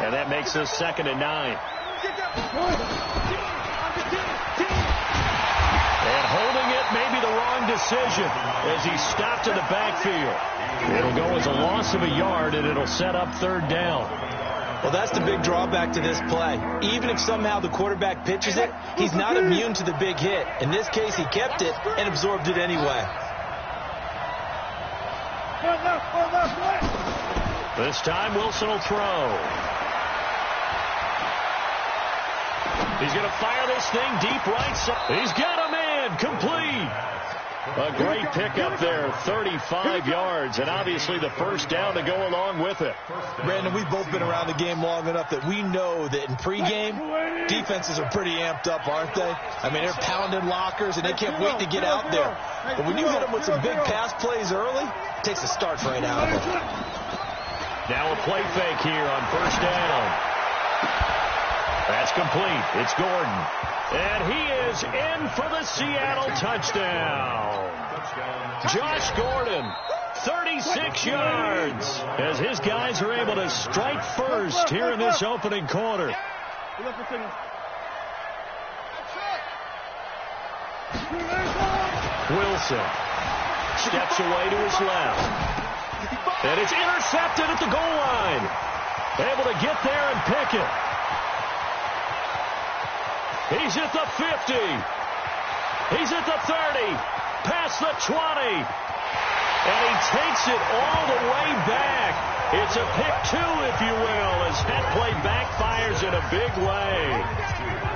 And that makes this 2nd and 9. And holding it may be the wrong decision as he stopped in the backfield. It'll go as a loss of a yard, and it'll set up 3rd down. Well, that's the big drawback to this play. Even if somehow the quarterback pitches it, he's not immune to the big hit. In this case, he kept it and absorbed it anyway. This time, Wilson will throw. He's going to fire this thing deep right side. He's got a man. Complete. A great pickup there, 35 yards, and obviously the 1st down to go along with it. Brandon, we've both been around the game long enough that we know that in pregame, defenses are pretty amped up, aren't they? I mean, they're pounding lockers, and they can't wait to get out there. But when you hit them with some big pass plays early, it takes the starch right out of them. Now a play fake here on 1st down. That's complete. It's Gordon. And he is in for the Seattle touchdown. Josh Gordon, 36 yards, as his guys are able to strike first here in this opening quarter. Wilson steps away to his left. And it's intercepted at the goal line. Able to get there and pick it. He's at the 50. He's at the 30. Past the 20. And he takes it all the way back. It's a pick 2, if you will, as that play backfires in a big way.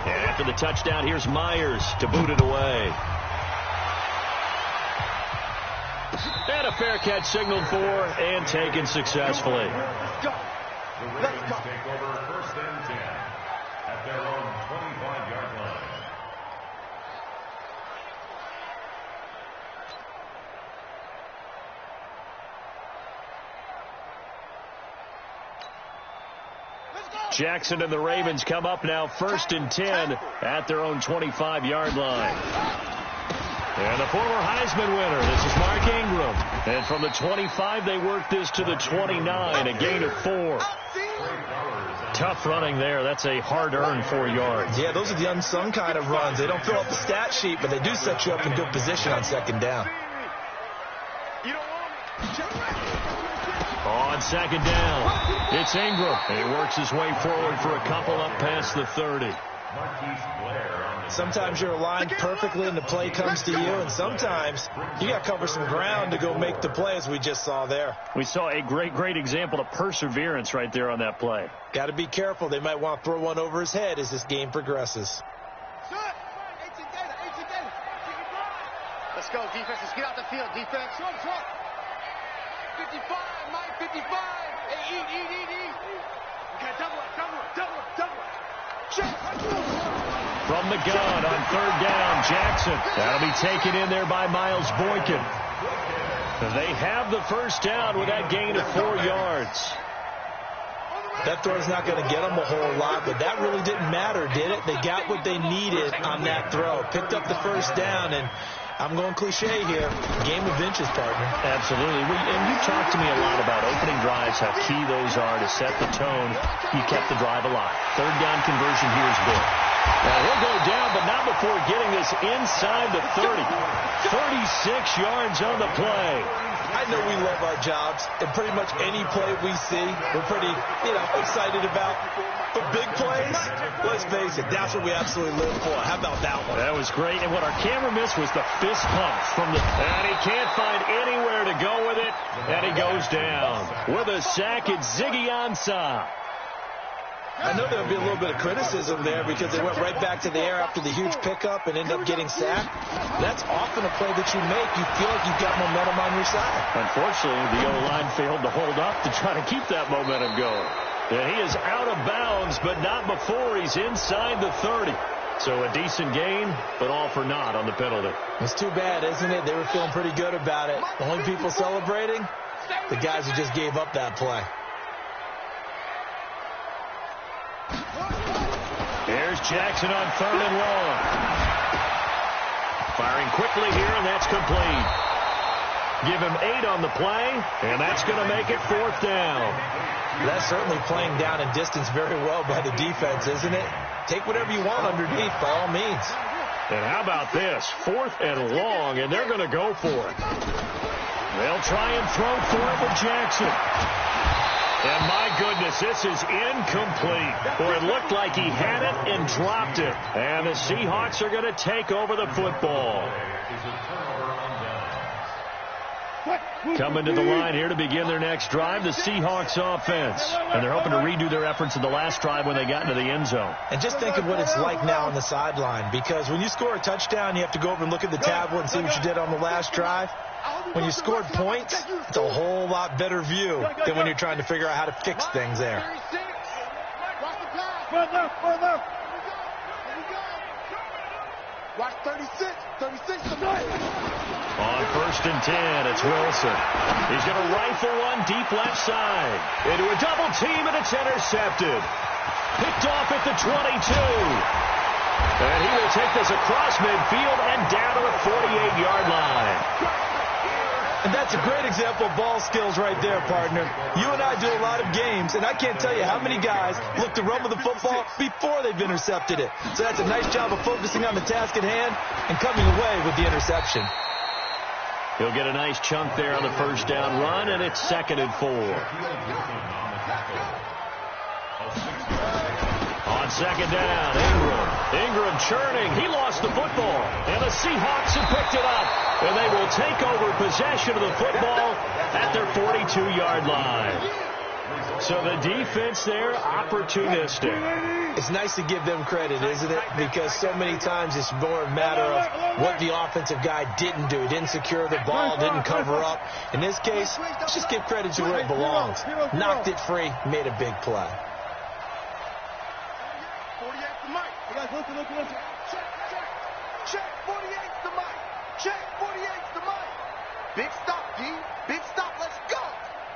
And after the touchdown, here's Myers to boot it away. And a fair catch signaled for and taken successfully. Let's go. Take over 1st and 10 at their own 25-yard line. Jackson and the Ravens come up now 1st and 10 at their own 25-yard line. And the former Heisman winner, this is Mark Ingram. And from the 25, they work this to the 29, a gain of 4. Tough running there. That's a hard-earned 4 yards. Yeah, those are the unsung kind of runs. They don't fill up the stat sheet, but they do set you up in good position on 2nd down. On 2nd down, it's Ingram. And he works his way forward for a couple up past the 30. Sometimes you're aligned perfectly and the play comes to you, and sometimes you got to cover some ground to go make the play, as we just saw there. We saw a great example of perseverance right there on that play. Got to be careful. They might want to throw one over his head as this game progresses. Let's go, defense. Let's get out the field, defense. 55, Mike, 55. Hey, eat. Okay, double it. From the gun on 3rd down, Jackson. That'll be taken in there by Miles Boykin. They have the 1st down with that gain of 4 yards. That throw's not going to get them a whole lot, but that really didn't matter, did it? They got what they needed on that throw. Picked up the 1st down, and I'm going cliche here. Game of inches, partner. Absolutely. And you talked to me a lot about opening drives, how key those are to set the tone. You kept the drive alive. 3rd down conversion here is big. Now he'll go down, but not before getting this inside the 30. 36 yards on the play. I know we love our jobs, and pretty much any play we see, we're pretty, excited about. But big plays, let's face it, that's what we absolutely live for. How about that one? That was great, and what our camera missed was the fist pump from the... And he can't find anywhere to go with it, and he goes down. With a sack, it's Ziggy Ansah. I know there'll be a little bit of criticism there because they went right back to the air after the huge pickup and ended up getting sacked. That's often a play that you make. You feel like you've got momentum on your side. Unfortunately, the O-line failed to hold up to try to keep that momentum going. And he is out of bounds, but not before he's inside the 30. So a decent gain, but all for naught on the penalty. It's too bad, isn't it? They were feeling pretty good about it. The only people celebrating, the guys who just gave up that play. Here's Jackson on 3rd and long. Firing quickly here, and that's complete. Give him 8 on the play, and that's going to make it 4th down. That's certainly playing down and distance very well by the defense, isn't it? Take whatever you want underneath, by all means. And how about this? 4th and long, and they're going to go for it. They'll try and throw for it with Jackson. And my goodness, this is incomplete. Boy, it looked like he had it and dropped it. And the Seahawks are going to take over the football. Coming to the line here to begin their next drive, the Seahawks offense. And they're hoping to redo their efforts in the last drive when they got into the end zone. And just think of what it's like now on the sideline, because when you score a touchdown, you have to go over and look at the tablet and see what you did on the last drive. When you scored points, it's a whole lot better view than when you're trying to figure out how to fix things there. Watch 36. 36 tonight. On 1st and 10, it's Wilson. He's going to rifle one deep left side. Into a double team, and it's intercepted. Picked off at the 22. And he will take this across midfield and down to the 48-yard line. And that's a great example of ball skills right there, partner. You and I do a lot of games, and I can't tell you how many guys look to run with the football before they've intercepted it. So that's a nice job of focusing on the task at hand and coming away with the interception. He'll get a nice chunk there on the 1st down run, and it's 2nd and 4. On 2nd down, Ingram churning. He lost the football, and the Seahawks have picked it up. And they will take over possession of the football at their 42-yard line. So the defense there, opportunistic. It's nice to give them credit, isn't it? Because so many times it's more a matter of what the offensive guy didn't do. He didn't secure the ball, didn't cover up. In this case, let's just give credit to where it belongs. Knocked it free, made a big play. 48 to Mike. Listen. Check. 48 to Mike. Check. 48 to Mike. Big stop, D. Big stop. Let's go.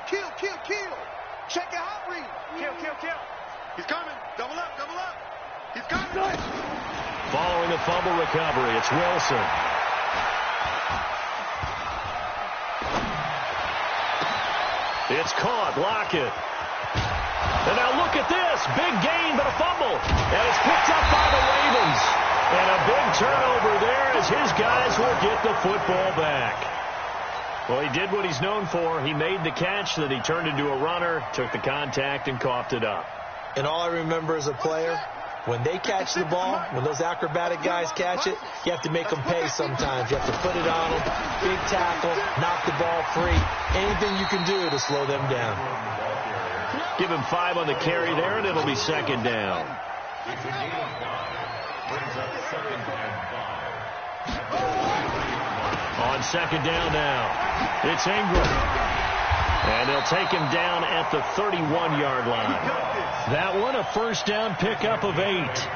Kill. Check your hot read. Kill. He's coming. Double up. He's coming. Following the fumble recovery, it's Wilson. It's caught. Lockett. And now look at this. Big gain, but a fumble. And it's picked up by the Ravens. And a big turnover there as his guys will get the football back. Well, he did what he's known for. He made the catch, then he turned into a runner, took the contact, and coughed it up. And all I remember as a player, when they catch the ball, when those acrobatic guys catch it, you have to make them pay sometimes. You have to put it on them, big tackle, knock the ball free. Anything you can do to slow them down. Give him 5 on the carry there, and it'll be 2nd down. On 2nd down now, it's Ingram. And they'll take him down at the 31-yard line. That one, a 1st down pickup of 8.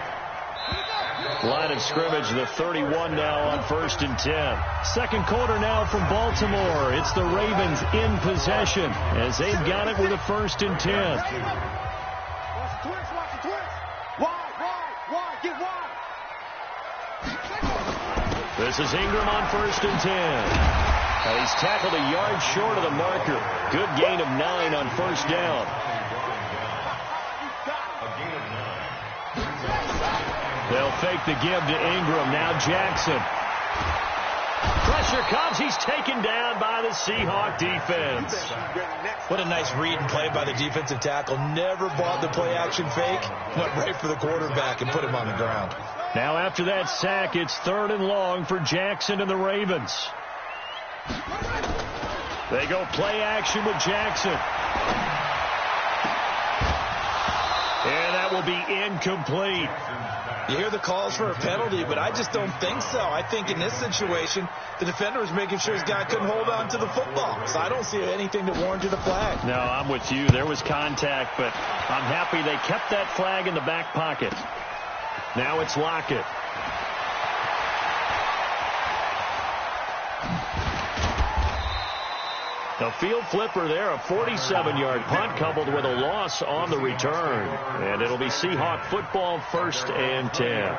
Line of scrimmage, the 31 now on 1st and 10. Second quarter now from Baltimore. It's the Ravens in possession as they've got it with a 1st and 10. Watch the twist. Wide. Get wide. This is Ingram on 1st and 10. And he's tackled a yard short of the marker. Good gain of 9 on 1st down. They'll fake the give to Ingram. Now Jackson. Pressure comes. He's taken down by the Seahawk defense. What a nice read and play by the defensive tackle. Never bought the play-action fake. Went right for the quarterback and put him on the ground. Now after that sack, it's 3rd and long for Jackson and the Ravens. They go play action with Jackson. And that will be incomplete. You hear the calls for a penalty, but I just don't think so. I think in this situation, the defender was making sure his guy couldn't hold on to the football. So I don't see anything that warranted a flag. No, I'm with you. There was contact, but I'm happy they kept that flag in the back pocket. Now it's Lockett. The field flipper there, a 47-yard punt coupled with a loss on the return. And it'll be Seahawk football, 1st and 10.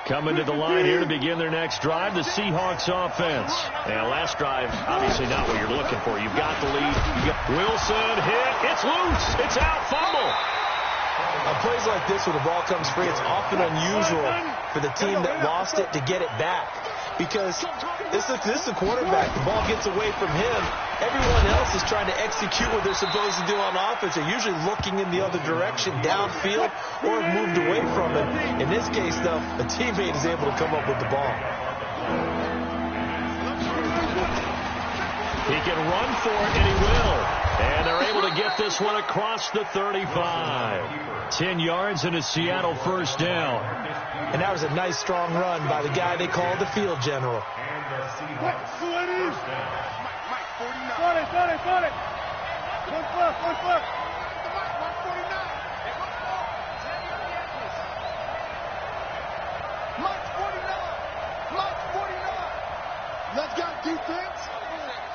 Coming to the line here to begin their next drive, the Seahawks offense. And last drive, obviously not what you're looking for. You've got the lead. You got Wilson hit. It's loose. It's out. Fumble. On plays like this, when the ball comes free, it's often unusual for the team that lost it to get it back. Because this is the quarterback. The ball gets away from him. Everyone else is trying to execute what they're supposed to do on offense. They're usually looking in the other direction, downfield, or have moved away from it. In this case, though, a teammate is able to come up with the ball. He can run for it, and he will. And they're able to get this one across the 35. 10 yards and a Seattle first down. And that was a nice, strong run by the guy they called the field general. Let's go defense.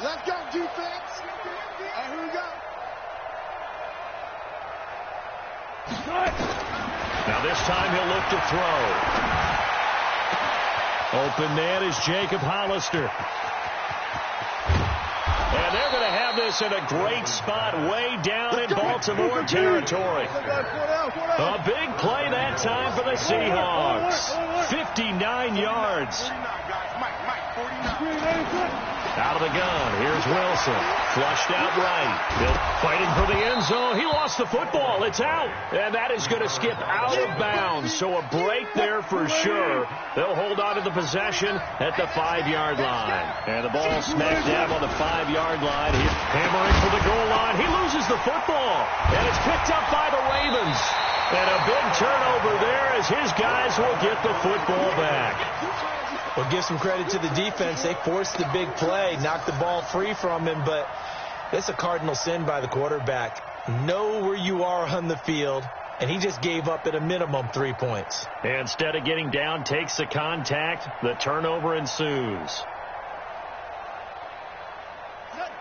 Let's go defense. And here we go. Now this time he'll look to throw. Open man is Jacob Hollister. And they're going to have this in a great spot way down in Baltimore territory. A big play that time for the Seahawks. 59 yards. Out of the gun. Here's Wilson. Flushed out right. Bill fighting for the end zone. He lost the football. It's out. And that is going to skip out of bounds. So a break there for sure. They'll hold on to the possession at the 5-yard line. And the ball smack dab on the 5-yard line. He's hammering for the goal line. He loses the football. And it's picked up by the Ravens. And a big turnover there as his guys will get the football back. Well, give some credit to the defense. They forced the big play, knocked the ball free from him, but it's a cardinal sin by the quarterback. Know where you are on the field, and he just gave up at a minimum 3 points. Instead of getting down, takes the contact. The turnover ensues.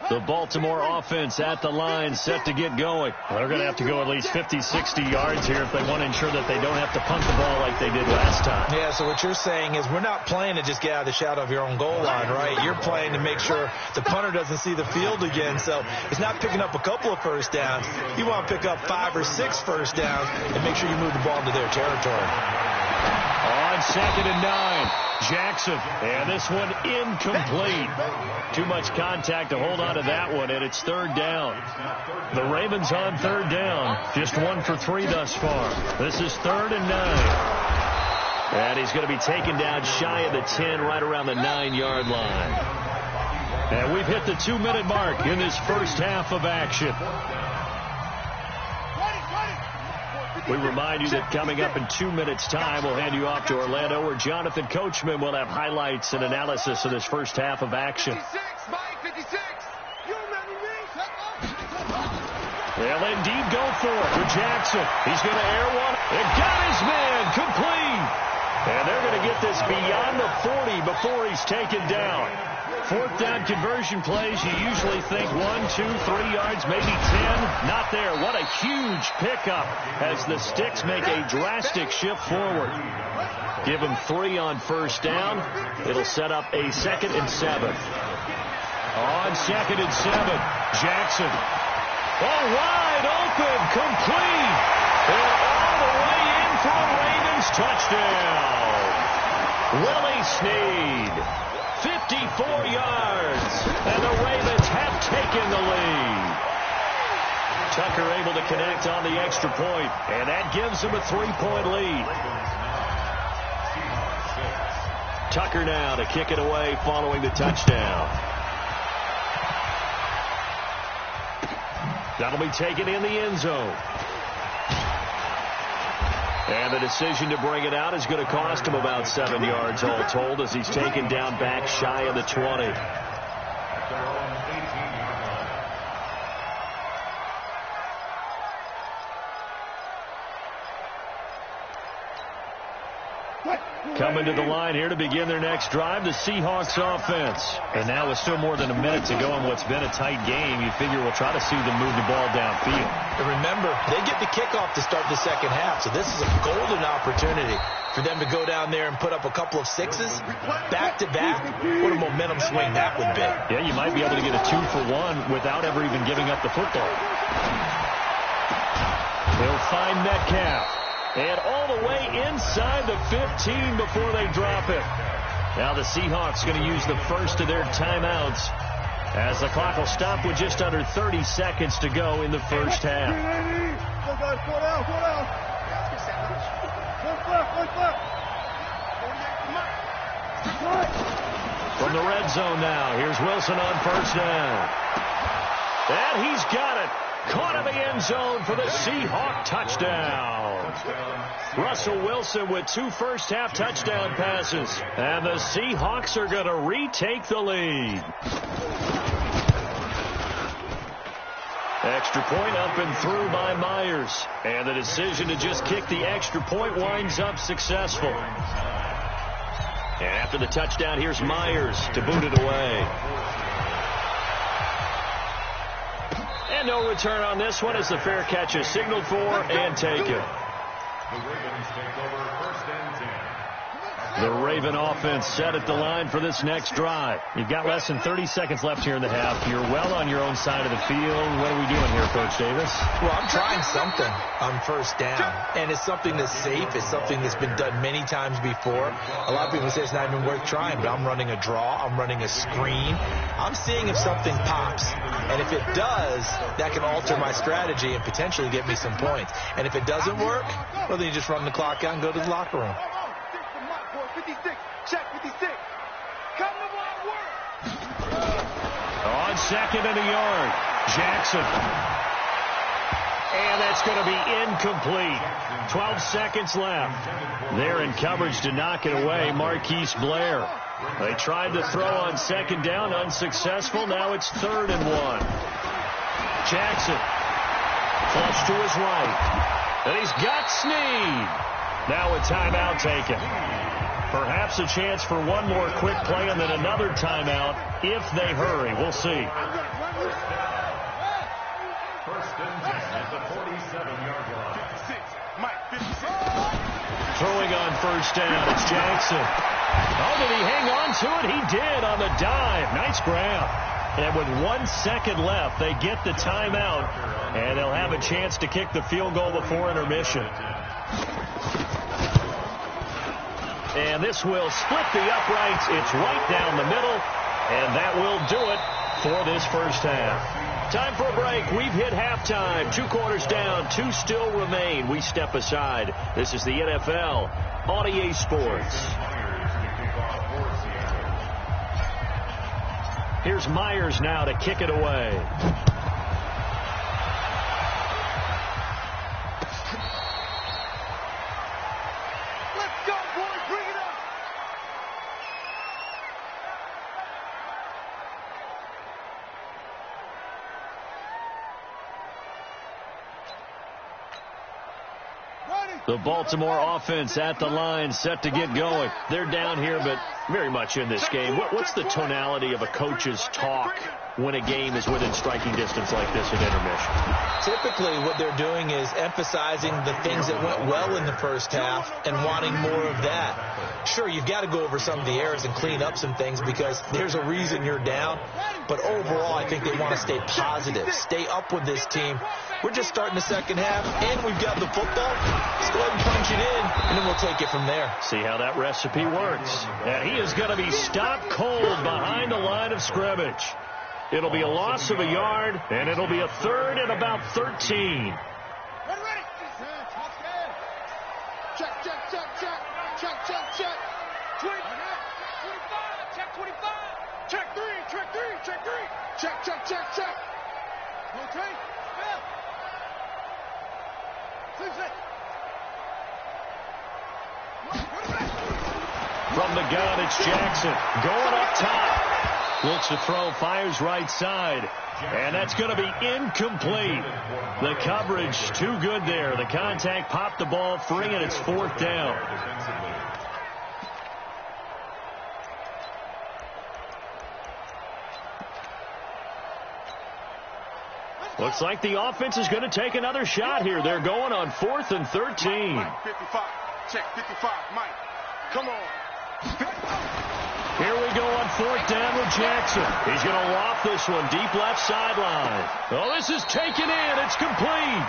The Baltimore offense at the line, set to get going. They're going to have to go at least 50, 60 yards here if they want to ensure that they don't have to punt the ball like they did last time. Yeah, so what you're saying is we're not playing to just get out of the shadow of your own goal line, right? You're playing to make sure the punter doesn't see the field again. So it's not picking up a couple of first downs. You want to pick up 5 or 6 first downs and make sure you move the ball into their territory. On 2nd and 9. Jackson, and this one incomplete. Too much contact to hold on to that one, and it's 3rd down. The Ravens on 3rd down, just 1 for 3 thus far. This is 3rd and 9. And he's going to be taken down shy of the 10, right around the 9-yard line. And we've hit the 2-minute mark in this first half of action. We remind you that coming up in 2 minutes' time, we'll hand you off to Orlando, where Jonathan Coachman will have highlights and analysis of this first half of action. They'll indeed go for it with Jackson. He's going to air one. And got his man complete. And they're going to get this beyond the 40 before he's taken down. 4th down conversion plays, you usually think 1, 2, 3 yards, maybe 10. Not there. What a huge pickup as the Sticks make a drastic shift forward. Give him 3 on first down. It'll set up a 2nd and 7. On 2nd and 7, Jackson. Oh, wide open, complete. And all the way in for a Ravens touchdown. Willie Snead. 54 yards, and the Ravens have taken the lead. Tucker able to connect on the extra point, and that gives them a 3-point lead. Tucker now to kick it away following the touchdown. That'll be taken in the end zone. And the decision to bring it out is going to cost him about 7 yards all told, as he's taken down back shy of the 20. Coming to the line here to begin their next drive, the Seahawks offense. And now with still more than a minute to go in what's been a tight game, you figure we'll try to see them move the ball downfield. And remember, they get the kickoff to start the second half, so this is a golden opportunity for them to go down there and put up a couple of sixes back-to-back. What a momentum swing that would be. Yeah, you might be able to get a 2-for-1 without ever even giving up the football. They'll find Metcalf. And all the way inside the 15 before they drop it. Now the Seahawks going to use the first of their timeouts as the clock will stop with just under 30 seconds to go in the first half. From the red zone now, here's Wilson on first down. And he's got it. Caught in the end zone for the Seahawk touchdown. Russell Wilson with 2 first-half touchdown passes. And the Seahawks are going to retake the lead. Extra point up and through by Myers. And the decision to just kick the extra point winds up successful. And after the touchdown, here's Myers to boot it away. And no return on this one as the fair catch is signaled for and taken. The Ravens take over first and 10. The Raven offense set at the line for this next drive. You've got less than 30 seconds left here in the half. You're well on your own side of the field. What are we doing here, Coach Davis? Well, I'm trying something on first down, and it's something that's safe. It's something that's been done many times before. A lot of people say it's not even worth trying, but I'm running a draw. I'm running a screen. I'm seeing if something pops, and if it does, that can alter my strategy and potentially get me some points. And if it doesn't work, well, then you just run the clock out and go to the locker room. 56, check 56. Come to my work. On second and a yard, Jackson. And that's going to be incomplete. 12 seconds left. They're in coverage to knock it away, Marquise Blair. They tried to throw on second down, unsuccessful. Now it's 3rd and 1. Jackson. Flush to his right. And he's got Snead. Now a timeout taken. Perhaps a chance for one more quick play and then another timeout if they hurry. We'll see. First and 10 at the 47-yard line. 56, Mike, 56. Throwing on first down, it's Jackson. Oh, did he hang on to it? He did on the dive. Nice grab. And with 1 second left, they get the timeout, and they'll have a chance to kick the field goal before intermission. And this will split the uprights. It's right down the middle, and that will do it for this first half. Time for a break. We've hit halftime. 2 quarters down, 2 still remain. We step aside. This is the NFL on EA Sports. Here's Myers now to kick it away. Let's go, boys. Bring it up. The Baltimore offense at the line, set to get going. They're down here, but very much in this game. What's the tonality of a coach's talk when a game is within striking distance like this at intermission? Typically, what they're doing is emphasizing the things that went well in the first half and wanting more of that. Sure, you've got to go over some of the errors and clean up some things because there's a reason you're down. But overall, I think they want to stay positive, stay up with this team. We're just starting the second half, and we've got the football. Let's go ahead and punch it in, and then we'll take it from there. See how that recipe works. And he is going to be stopped cold behind the line of scrimmage. It'll be a loss of a yard, and it'll be a 3rd and about 13. Ready. Check. Check. 25. Check 25. Check 3. Check. Okay. From the gun, it's Jackson going up top. Looks to throw, fires right side. And that's going to be incomplete. The coverage too good there. The contact popped the ball free, and it's 4th down. Looks like the offense is going to take another shot here. They're going on 4th and 13. Mike, 55. Check 55. Mike, come on. Here we go on 4th down with Jackson. He's going to loft this one deep left sideline. Oh, this is taken in. It's complete.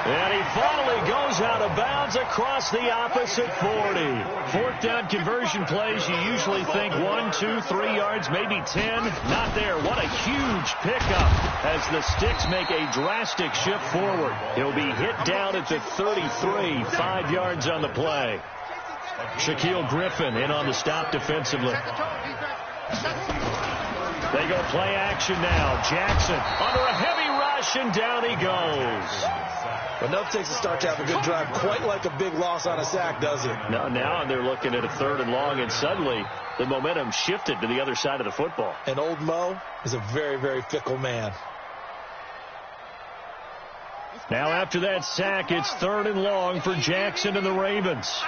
And he finally goes out of bounds across the opposite 40. 4th down conversion plays, you usually think 1, 2, 3 yards, maybe 10. Not there. What a huge pickup as the Sticks make a drastic shift forward. He'll be hit down at the 33, 5 yards on the play. Shaquille Griffin in on the stop defensively. They go play action now. Jackson under a heavy rush, and down he goes. Enough takes a start to have a good drive, quite like a big loss on a sack, does it? Now they're looking at a 3rd and long, and suddenly the momentum shifted to the other side of the football. And old Mo is a very, very fickle man. Now after that sack, it's 3rd and long for Jackson and the Ravens.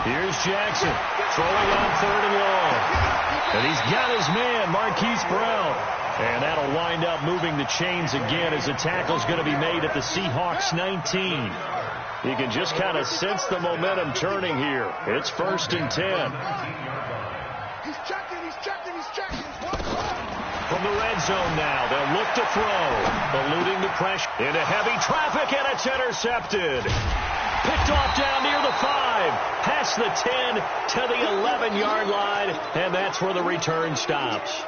Here's Jackson throwing on 3rd and long. And he's got his man, Marquise Brown. And that'll wind up moving the chains again as the tackle's going to be made at the Seahawks 19. You can just kind of sense the momentum turning here. It's 1st and 10. He's checking. From the red zone now, they'll look to throw. Eluding the pressure into heavy traffic, and it's intercepted. Picked off down near the 5, past the 10 to the 11-yard line, and that's where the return stops.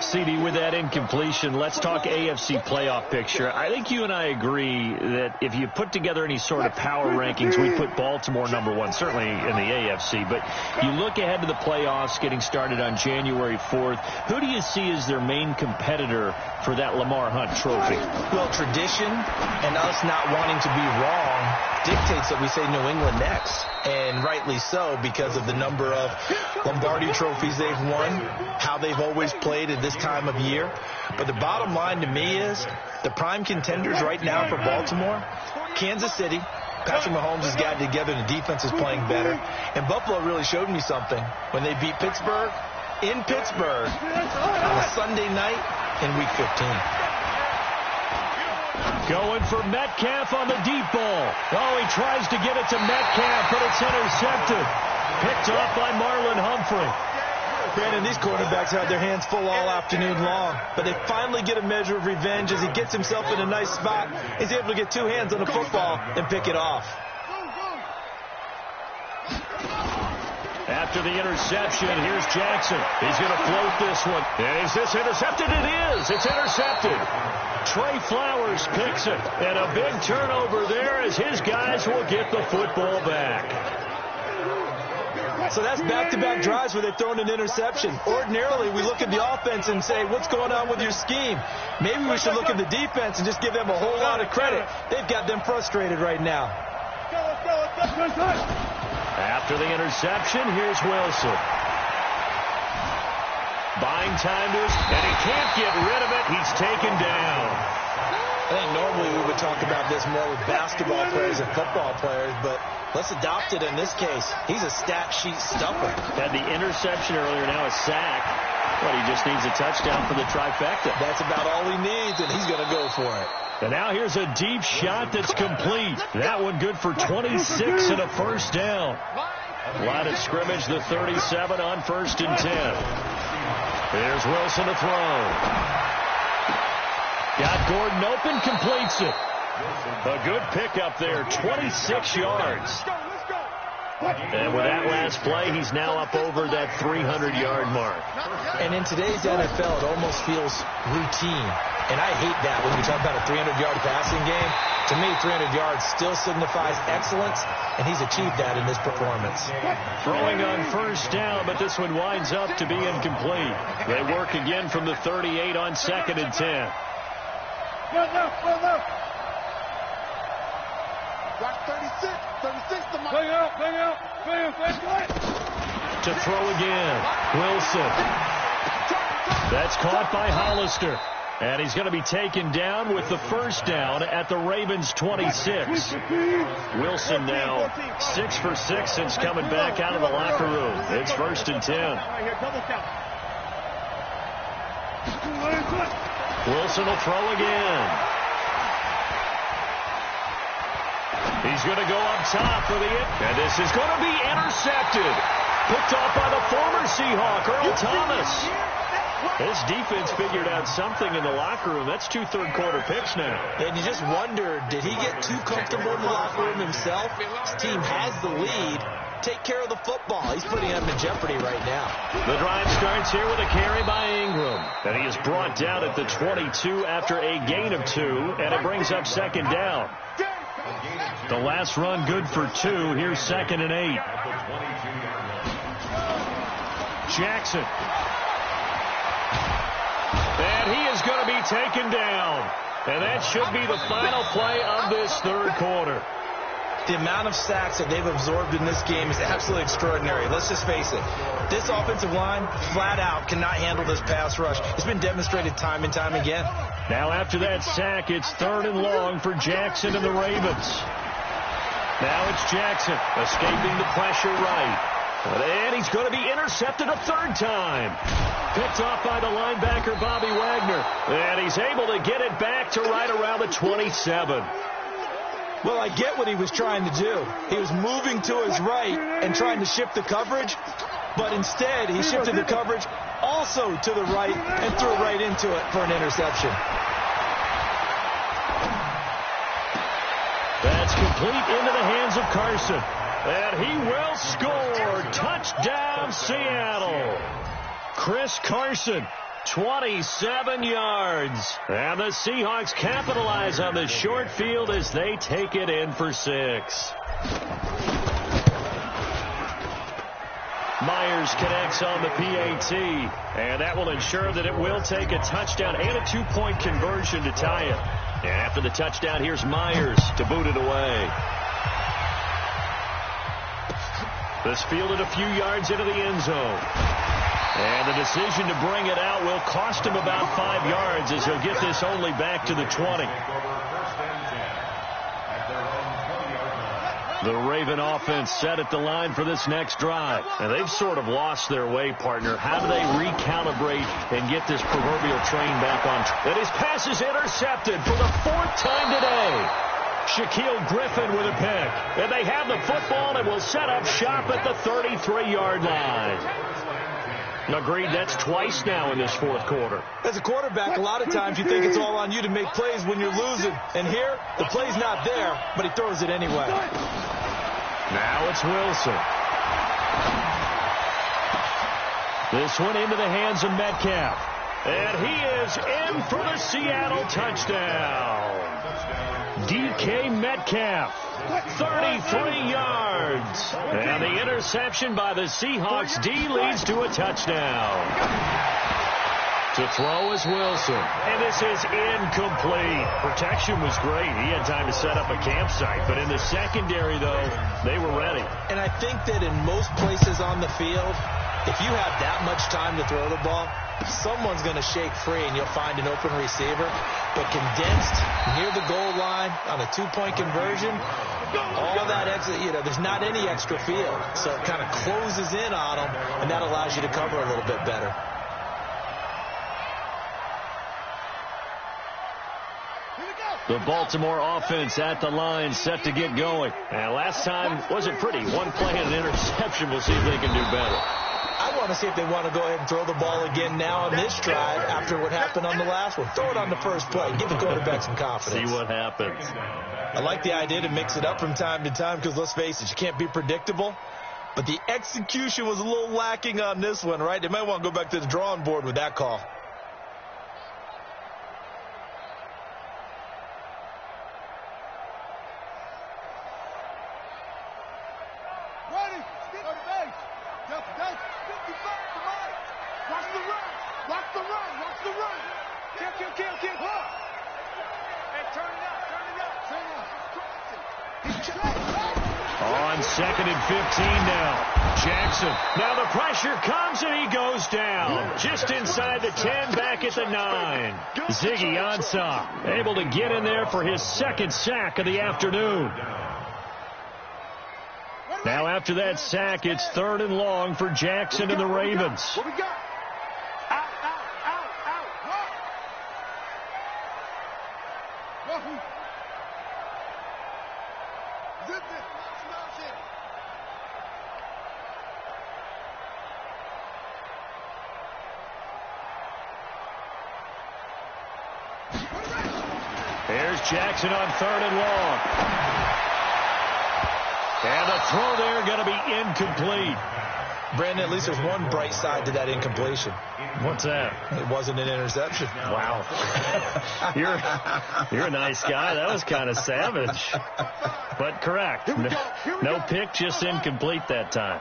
CD, with that incompletion, let's talk AFC playoff picture. I think you and I agree that if you put together any sort of power rankings, we put Baltimore #1, certainly in the AFC. But you look ahead to the playoffs getting started on January 4th. Who do you see as their main competitor for that Lamar Hunt trophy? Well, tradition and us not wanting to be wrong dictates that we say New England next. And rightly so, because of the number of Lombardi trophies they've won, how they've always played at this time of year. But the bottom line to me is the prime contenders right now for Baltimore, Kansas City. Patrick Mahomes has gotten together. The defense is playing better. And Buffalo really showed me something when they beat Pittsburgh in Pittsburgh on a Sunday night in Week 15. Going for Metcalf on the deep ball. Oh, he tries to give it to Metcalf, but it's intercepted. Picked off by Marlon Humphrey. Brandon, these quarterbacks had their hands full all afternoon long, but they finally get a measure of revenge as he gets himself in a nice spot. He's able to get 2 hands on the football and pick it off. After the interception, here's Jackson. He's going to float this one. And is this intercepted? It is. It's intercepted. Trey Flowers picks it. And a big turnover there as his guys will get the football back. So that's back-to-back drives where they've thrown an interception. Ordinarily, we look at the offense and say, what's going on with your scheme? Maybe we should look at the defense and just give them a whole lot of credit. They've got them frustrated right now. After the interception, here's Wilson. Buying time to his, and he can't get rid of it. He's taken down. I think normally we would talk about this more with basketball players and football players, but let's adopt it in this case. He's a stat sheet stuffer. Had the interception earlier, now a sack. But he just needs a touchdown for the trifecta. That's about all he needs, and he's going to go for it. And now here's a deep shot that's complete. That one good for 26 and a first down. Line of scrimmage, the 37 on 1st and 10. There's Wilson to throw. Got Gordon open, completes it. A good pickup there, 26 yards. And with that last play, he's now up over that 300-yard mark. And in today's NFL, it almost feels routine. And I hate that when we talk about a 300-yard passing game. To me, 300 yards still signifies excellence, and he's achieved that in this performance. Throwing on 1st down, but this one winds up to be incomplete. They work again from the 38 on 2nd and 10. Got 36 to my... To throw again, Wilson. That's caught by Hollister. And he's going to be taken down with the first down at the Ravens 26. Wilson now 6 for 6 since coming back out of the locker room. It's 1st and 10. Wilson will throw again. He's going to go up top for the hit. And this is going to be intercepted. Picked off by the former Seahawk, Earl Thomas. This defense figured out something in the locker room. That's 2 third-quarter picks now. And you just wonder, did he get too comfortable in the locker room himself? His team has the lead. Take care of the football. He's putting them in jeopardy right now. The drive starts here with a carry by Ingram. And he is brought down at the 22 after a gain of 2, and it brings up second down. The last run good for 2. Here's 2nd and 8. Jackson. And he is going to be taken down. And that should be the final play of this third quarter. The amount of sacks that they've absorbed in this game is absolutely extraordinary. Let's just face it. This offensive line, flat out, cannot handle this pass rush. It's been demonstrated time and time again. Now after that sack, it's 3rd and long for Jackson and the Ravens. Now it's Jackson escaping the pressure right. And he's going to be intercepted a 3rd time. Picked off by the linebacker, Bobby Wagner. And he's able to get it back to right around the 27. Well, I get what he was trying to do. He was moving to his right and trying to shift the coverage. But instead, he shifted the coverage also to the right and threw right into it for an interception. That's complete into the hands of Carson. And he will score. Touchdown, Seattle. Chris Carson, 27 yards. And the Seahawks capitalize on the short field as they take it in for 6. Myers connects on the PAT. And that will ensure that it will take a touchdown and a 2-point conversion to tie it. And after the touchdown, here's Myers to boot it away. This fielded a few yards into the end zone. And the decision to bring it out will cost him about 5 yards as he'll get this only back to the 20. The Raven offense set at the line for this next drive. And they've sort of lost their way, partner. How do they recalibrate and get this proverbial train back on track? And his pass is intercepted for the 4th time today. Shaquille Griffin with a pick. And they have the football and will set up shop at the 33-yard line. Agreed, that's twice now in this 4th quarter. As a quarterback, a lot of times you think it's all on you to make plays when you're losing. And here, the play's not there, but he throws it anyway. Now it's Wilson. This one into the hands of Metcalf. And he is in for the Seattle touchdown. DK Metcalf, 33 yards. And the interception by the Seahawks D leads to a touchdown. To throw is Wilson. And this is incomplete. Protection was great. He had time to set up a campsite. But in the secondary, though, they were ready. And I think that in most places on the field, if you have that much time to throw the ball, someone's going to shake free and you'll find an open receiver. But condensed near the goal line on a 2-point conversion, all that extra, there's not any extra field. So it kind of closes in on them, and that allows you to cover a little bit better. The Baltimore offense at the line, set to get going. And last time wasn't pretty. 1 play and an interception. We'll see if they can do better. I want to see if they want to go ahead and throw the ball again now on this drive after what happened on the last one. Throw it on the first play. Give the quarterback some confidence. See what happens. I like the idea to mix it up from time to time because, let's face it, you can't be predictable. But the execution was a little lacking on this one, right? They might want to go back to the drawing board with that call. On 2nd and 15 now. Jackson. Now the pressure comes and he goes down. Just inside the 10, back at the 9. Ziggy Ansah able to get in there for his 2nd sack of the afternoon. Now after that sack, it's 3rd and long for Jackson and the Ravens. Here's Jackson on 3rd and long. And the throw there going to be incomplete. Brandon, at least there's one bright side to that incompletion. What's that? It wasn't an interception. Wow. You're a nice guy. That was kind of savage. But correct. No pick, just incomplete that time.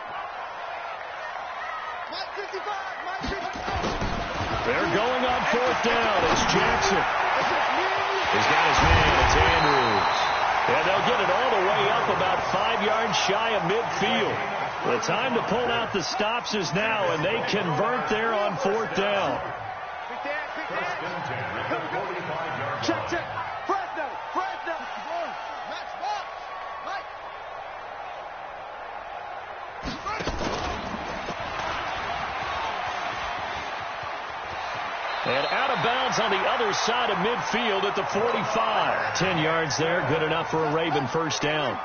They're going on 4th down. It's Jackson. He's got his man. It's Andrews. And they'll get it all the way up about 5 yards shy of midfield. The time to pull out the stops is now, and they convert there on 4th down. Check, check. Fresno. Match box. Mike. And out of bounds on the other side of midfield at the 45. 10 yards there, good enough for a Raven first down.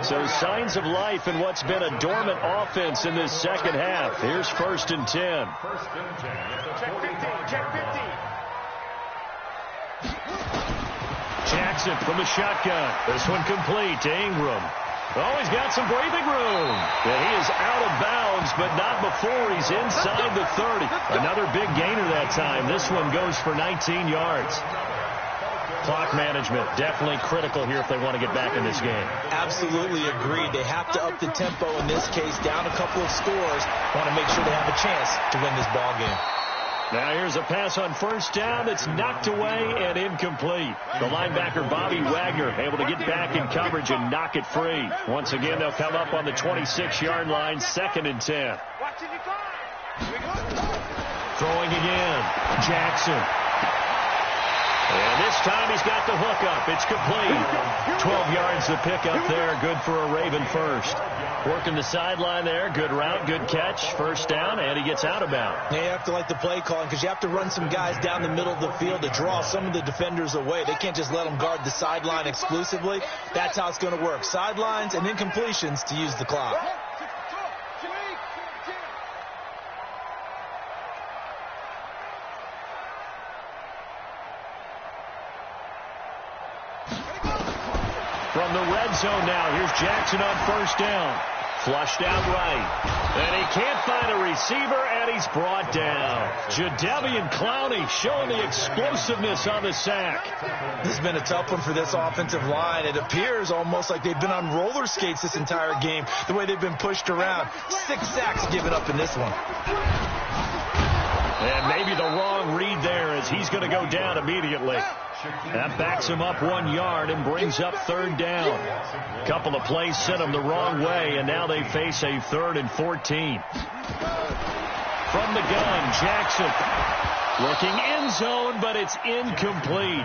So signs of life in what's been a dormant offense in this second half. Here's 1st and 10. Check 15. Jackson from the shotgun. This one complete to Ingram. Oh, he's got some breathing room. And he is out of bounds, but not before he's inside the 30. Another big gainer that time. This one goes for 19 yards. Clock management, definitely critical here if they want to get back in this game. Absolutely agreed. They have to up the tempo in this case, down a couple of scores. Want to make sure they have a chance to win this ball game. Now here's a pass on 1st down that's knocked away and incomplete. The linebacker Bobby Wagner able to get back in coverage and knock it free. Once again, they'll come up on the 26-yard line, 2nd and 10. Throwing again, Jackson. And this time he's got the hook up. It's complete. 12 yards to pick up there. Good for a Raven first. Working the sideline there. Good route, good catch. First down, and he gets out of bounds. Yeah, you have to like the play calling because you have to run some guys down the middle of the field to draw some of the defenders away. They can't just let them guard the sideline exclusively. That's how it's going to work. Sidelines and incompletions to use the clock. From the red zone now, here's Jackson on 1st down. Flushed out right. And he can't find a receiver, and he's brought down. Jadeveon Clowney showing the explosiveness on the sack. This has been a tough one for this offensive line. It appears almost like they've been on roller skates this entire game, the way they've been pushed around. 6 sacks given up in this one. And maybe the wrong read there as he's going to go down immediately. That backs him up 1 yard and brings up 3rd down. A couple of plays sent him the wrong way, and now they face a 3rd and 14. From the gun, Jackson looking end zone, but it's incomplete.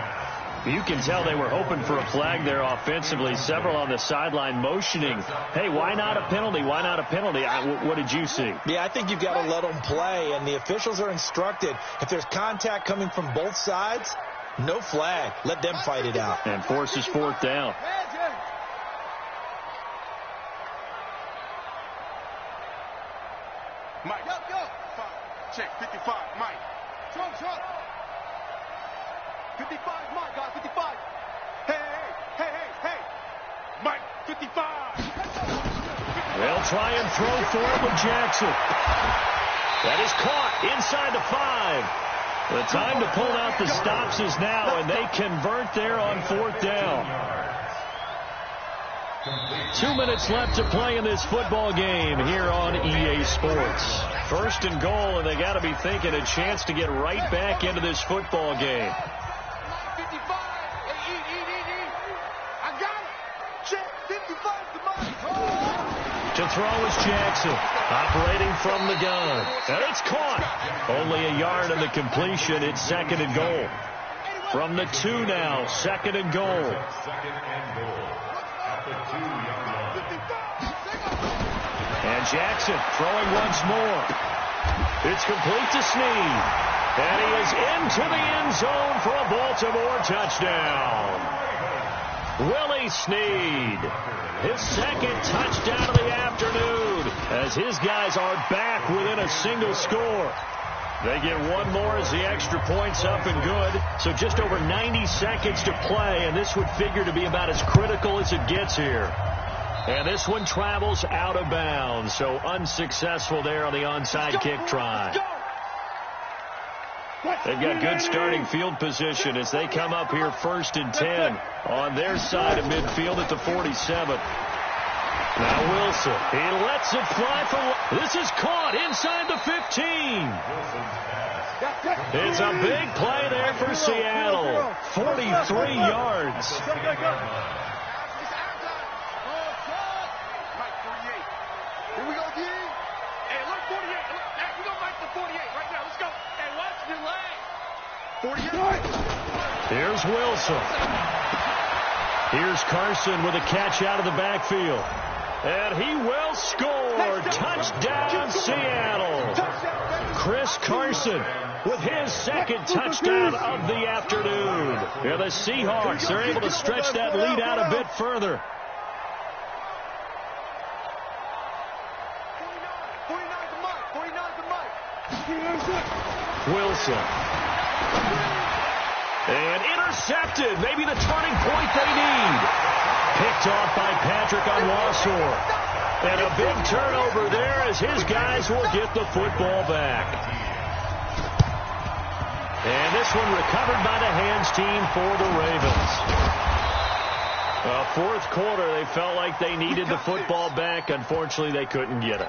You can tell they were hoping for a flag there offensively. Several on the sideline motioning, hey, why not a penalty? Why not a penalty? What did you see? Yeah, I think you've got to let them play, and the officials are instructed. If there's contact coming from both sides, no flag. Let them fight it out. And forces 4th down. Mike. Yo. Check 55. Mike. Trump. 55. Mike, guys. 55. Hey. Mike, 55. They'll try and throw for it with Jackson. That is caught inside the 5. The time to pull out the stops is now, and they convert there on 4th down. 2 minutes left to play in this football game here on EA Sports. 1st and goal, and they got to be thinking a chance to get right back into this football game. 55. I got it. Check 55 to Mike. To throw is Jackson, operating from the gun. And it's caught. Only a yard on the completion. It's 2nd and goal. From the 2 now, 2nd and goal. And Jackson throwing once more. It's complete to Snead. And he is into the end zone for a Baltimore touchdown. Willie Snead, his second touchdown of the afternoon, as his guys are back within a single score. They get one more as the extra point's up and good. So just over 90 seconds to play, and this would figure to be about as critical as it gets here. And this one travels out of bounds, so unsuccessful there on the onside kick try. They've got good starting field position as they come up here 1st and 10 on their side of midfield at the 47. Now Wilson, he lets it fly for... This is caught inside the 15. It's a big play there for Seattle. 43 yards. Here we go, D. Hey, look, 48. Hey, we don't like the 48 right now. Let's go. Hey, watch the leg. 48. Here's Wilson. Here's Carson with a catch out of the backfield. And he will score. Touchdown, Seattle. Chris Carson with his second touchdown of the afternoon. Yeah, the Seahawks are able to stretch that lead out a bit further. 49 to Mike. Wilson. And intercepted. Maybe the turning point they need. Picked off by Patrick on Wassor. And a big turnover there as his guys will get the football back. And this one recovered by the hands team for the Ravens. Fourth quarter, they felt like they needed the football back. Unfortunately, they couldn't get it.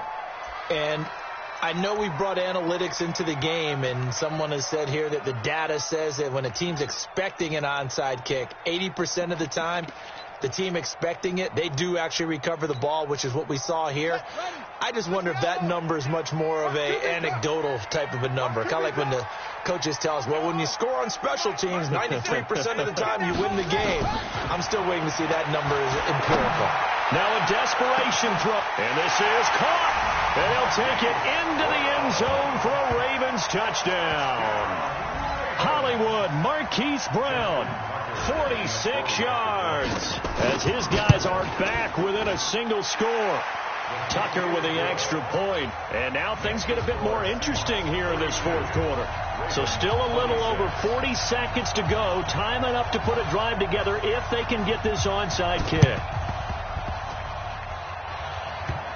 And I know we brought analytics into the game, and someone has said here that the data says that when a team's expecting an onside kick, 80% of the time, the team expecting it, they do actually recover the ball, which is what we saw here. I just wonder if that number is much more of a anecdotal type of a number. Kind of like when the coaches tell us, well, when you score on special teams, 93% of the time you win the game. I'm still waiting to see that number is empirical. Now a desperation throw. And this is caught. And they'll take it into the end zone for a Ravens touchdown. Hollywood, Marquise Brown, 46 yards, as his guys are back within a single score. Tucker with the extra point. And now things get a bit more interesting here in this fourth quarter. So still a little over 40 seconds to go. Time enough to put a drive together if they can get this onside kick.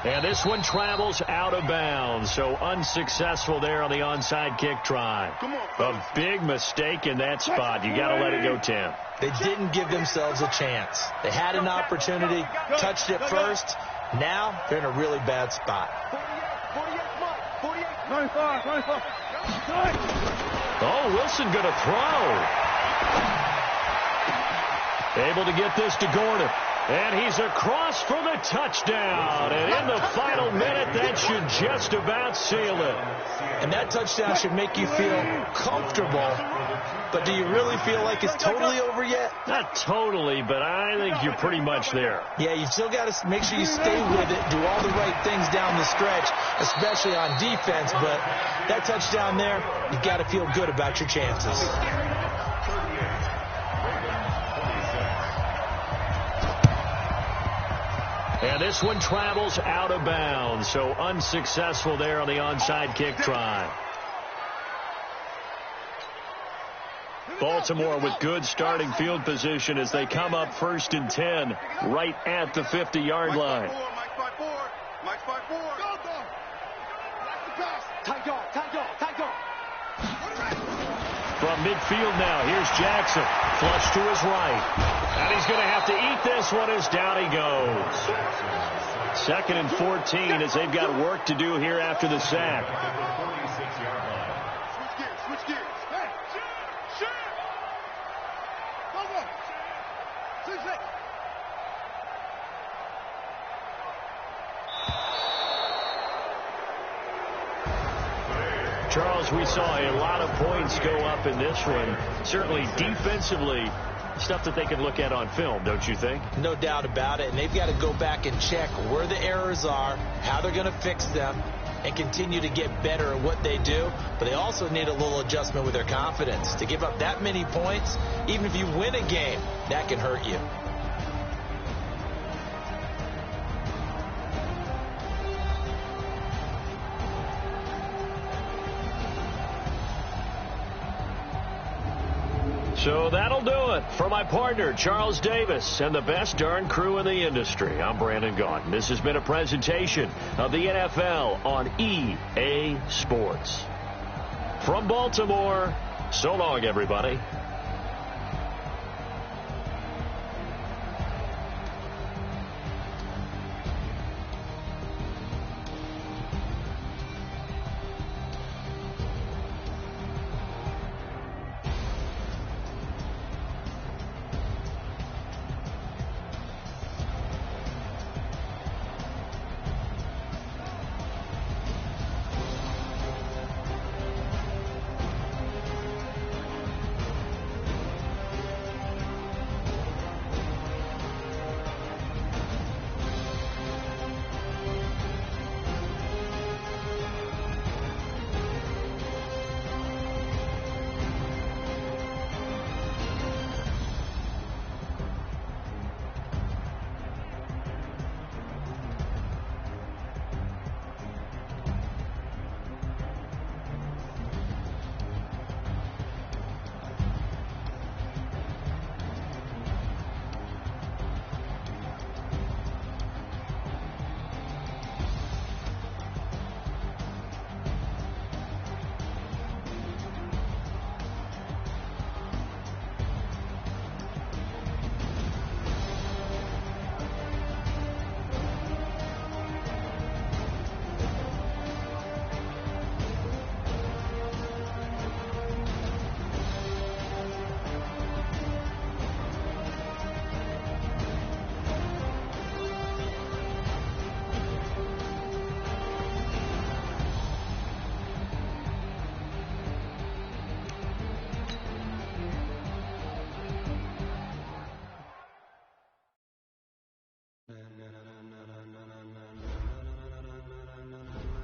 And this one travels out of bounds, so unsuccessful there on the onside kick try. A big mistake in that spot. You got to let it go 10. They didn't give themselves a chance. They had an opportunity, touched it first. Now they're in a really bad spot. 95. Oh, Wilson going to throw. Able to get this to Gordon. And he's across for the touchdown. And in the final minute, that should just about seal it. And that touchdown should make you feel comfortable. But do you really feel like it's totally over yet? Not totally, but I think you're pretty much there. Yeah, you still got to make sure you stay with it, do all the right things down the stretch, especially on defense. But that touchdown there, you got to feel good about your chances. And this one travels out of bounds, so unsuccessful there on the onside kick try. Baltimore with good starting field position as they come up 1st and 10 right at the 50-yard line. Mike's by four. Go, go. Tight dog. From midfield now, here's Jackson. Flush to his right. And he's going to have to eat this one as down he goes. 2nd and 14 as they've got work to do here after the sack. Switch gears. Hey, shoot. Go. 6. Charles, we saw a lot of points go up in this one. Certainly defensively, stuff that they can look at on film, don't you think? No doubt about it. And they've got to go back and check where the errors are, how they're going to fix them, and continue to get better at what they do, but they also need a little adjustment with their confidence. To give up that many points, even if you win a game, that can hurt you. So that'll do it for my partner, Charles Davis, and the best darn crew in the industry. I'm Brandon Gaudin. This has been a presentation of the NFL on EA Sports. From Baltimore, so long, everybody.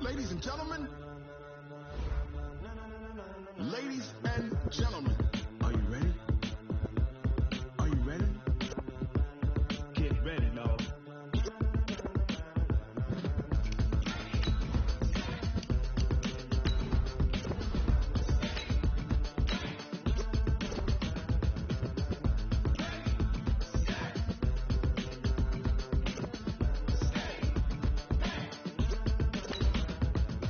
Ladies and gentlemen, are you ready? Are you ready? Get ready, no.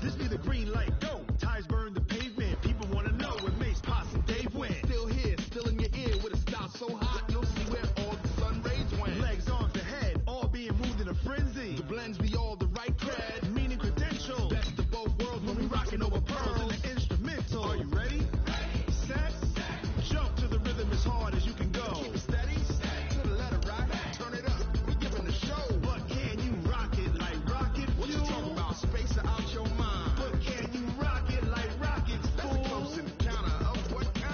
This be the green light, go. Tires burn the pavement. People want to know what makes Posse Dave win. Still here, still in your ear with a style so hot, you'll see where all the sun rays went. Legs, arms, the head, all being moved in a frenzy. The blends be all the right cred, meaning credential. Best of both worlds when we rocking over pearls in the instrumental. Are you ready? Set, jump to the rhythm as hard as you can go. Keep it steady, to the letter right, turn it up. We giving the show. But can you rock it like rocket? What you talking about? Space out your mind. But can you rock it like rockets? That's a close encounter of what kind?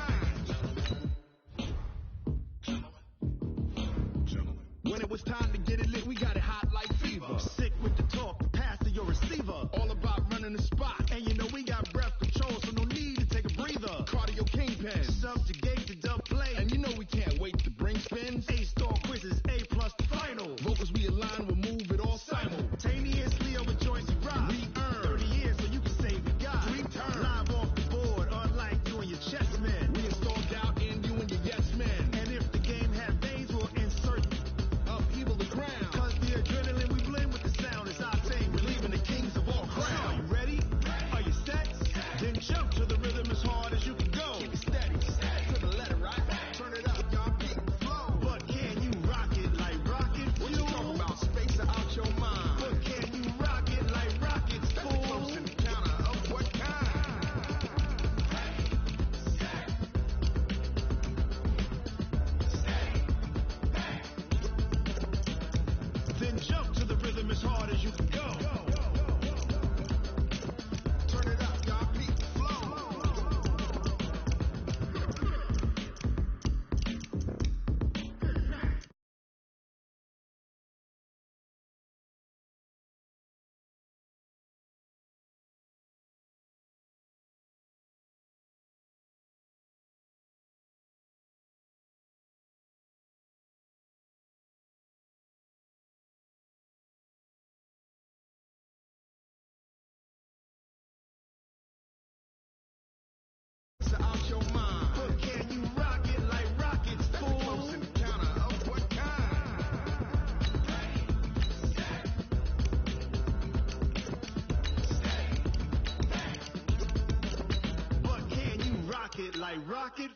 When it was time to get it lit, we got it hot like fever. Sick with the talk, pass to your receiver. All about running the spot. And you know we got breath control, so no need to take a breather. Cardio kingpin, subjugate the dumb play. And you know we can't wait to bring spins. A-star quizzes, A+ the final. Vocals we align, we'll move it all simultaneously over joints we rock. We earn 30 years, so you can say we got 3 turns. Live off the board, unlike you and your chess men. We installed doubt in you and your yes men. And if the game has veins, we'll insert upheaval the ground. Cause the adrenaline we blend with the sound is our thing. We're leaving the kings of all crowns. Are you ready? Are you set? Then jump to the rhythm as hard as you can go. Keep it steady, to rocket.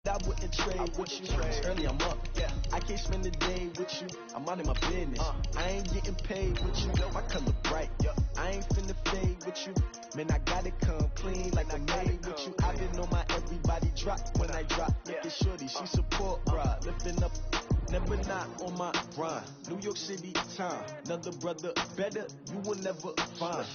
I wouldn't trade with you. Early I'm up, yeah. I can't spend the day with you. I'm out in my business. I ain't getting paid with you. My color bright, yeah. I ain't finna fade with you. Man, I gotta come clean like I made with you. I been on my everybody drop when I drop. Look at shorty, she support, bruh. Lifting up, never not on my grind. New York City time. Another brother better, you will never find.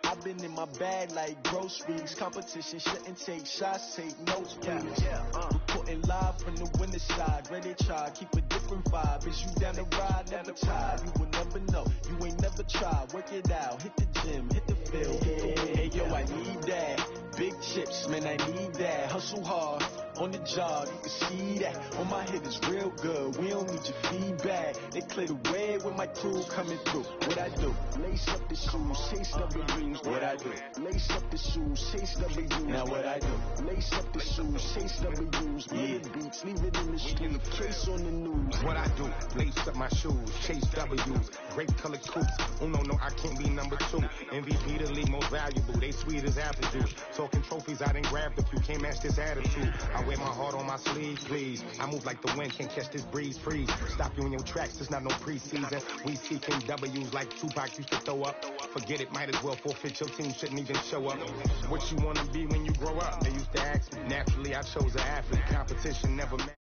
I've been in my bag like groceries. Competition shouldn't take shots, take notes, please. Reporting live from the winter side. Ready to try, keep a different vibe. Is you down the ride, never tired. You will never know, you ain't never tried. Work it out, hit the gym, hit the field, hit the wind. Hey yo, I need that. Big chips, man, I need that. Hustle hard, on the job, you can see that. On my head is real good, we don't need your feedback. They clear the way with my crew coming through. What I do? Lace up the shoes, chase W's. What I do? Lace up the shoes, chase W's. Now what I do? Lace up the shoes, chase W's. Mid beats, leave it in the street, case on the news. What I do? Lace up my shoes, chase W's. Great colored coops. Oh no, I can't be number 2. MVP the league most valuable. They sweet as apple juice. Talking trophies, I didn't grab the few. Can't match this attitude. I wear my heart on my sleeve, please. I move like the wind, can't catch this breeze, freeze. Stop you in your tracks, it's not no preseason. We seeking W's like Tupac used to throw up. Forget it, might as well forfeit, your team shouldn't even show up. What you wanna be when you grow up? They used to ask me. Naturally, I chose an athlete. Competition never met.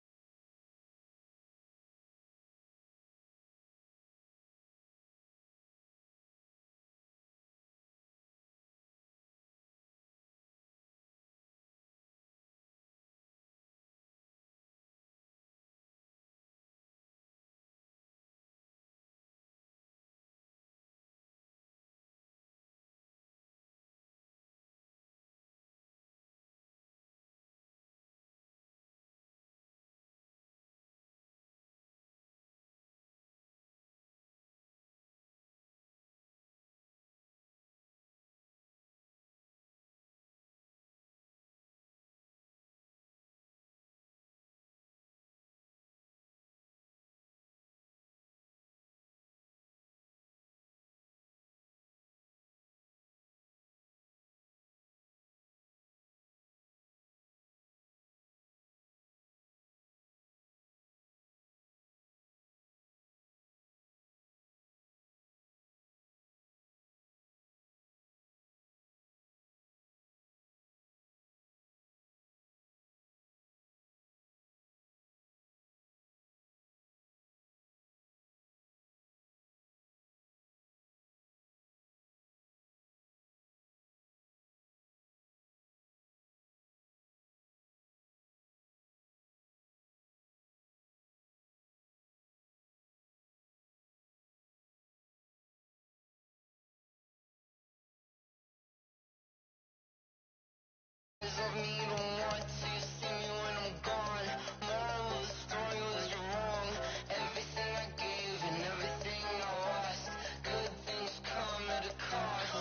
Of me don't want to see me when I'm gone. Moral of the story was you're wrong. Everything I gave and everything I lost. Good things come at a cost.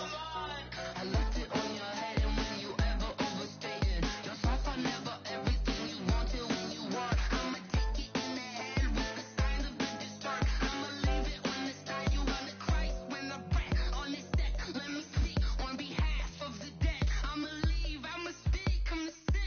I left it on your head and when you ever overstated yourself, I never everything you wanted when you were. I'ma take it in the head with the signs of the distort. I'ma leave it when it's time. You wanna Christ when I pray on this deck. Let me speak on behalf of the dead. I'ma leave, I'ma speak, come see.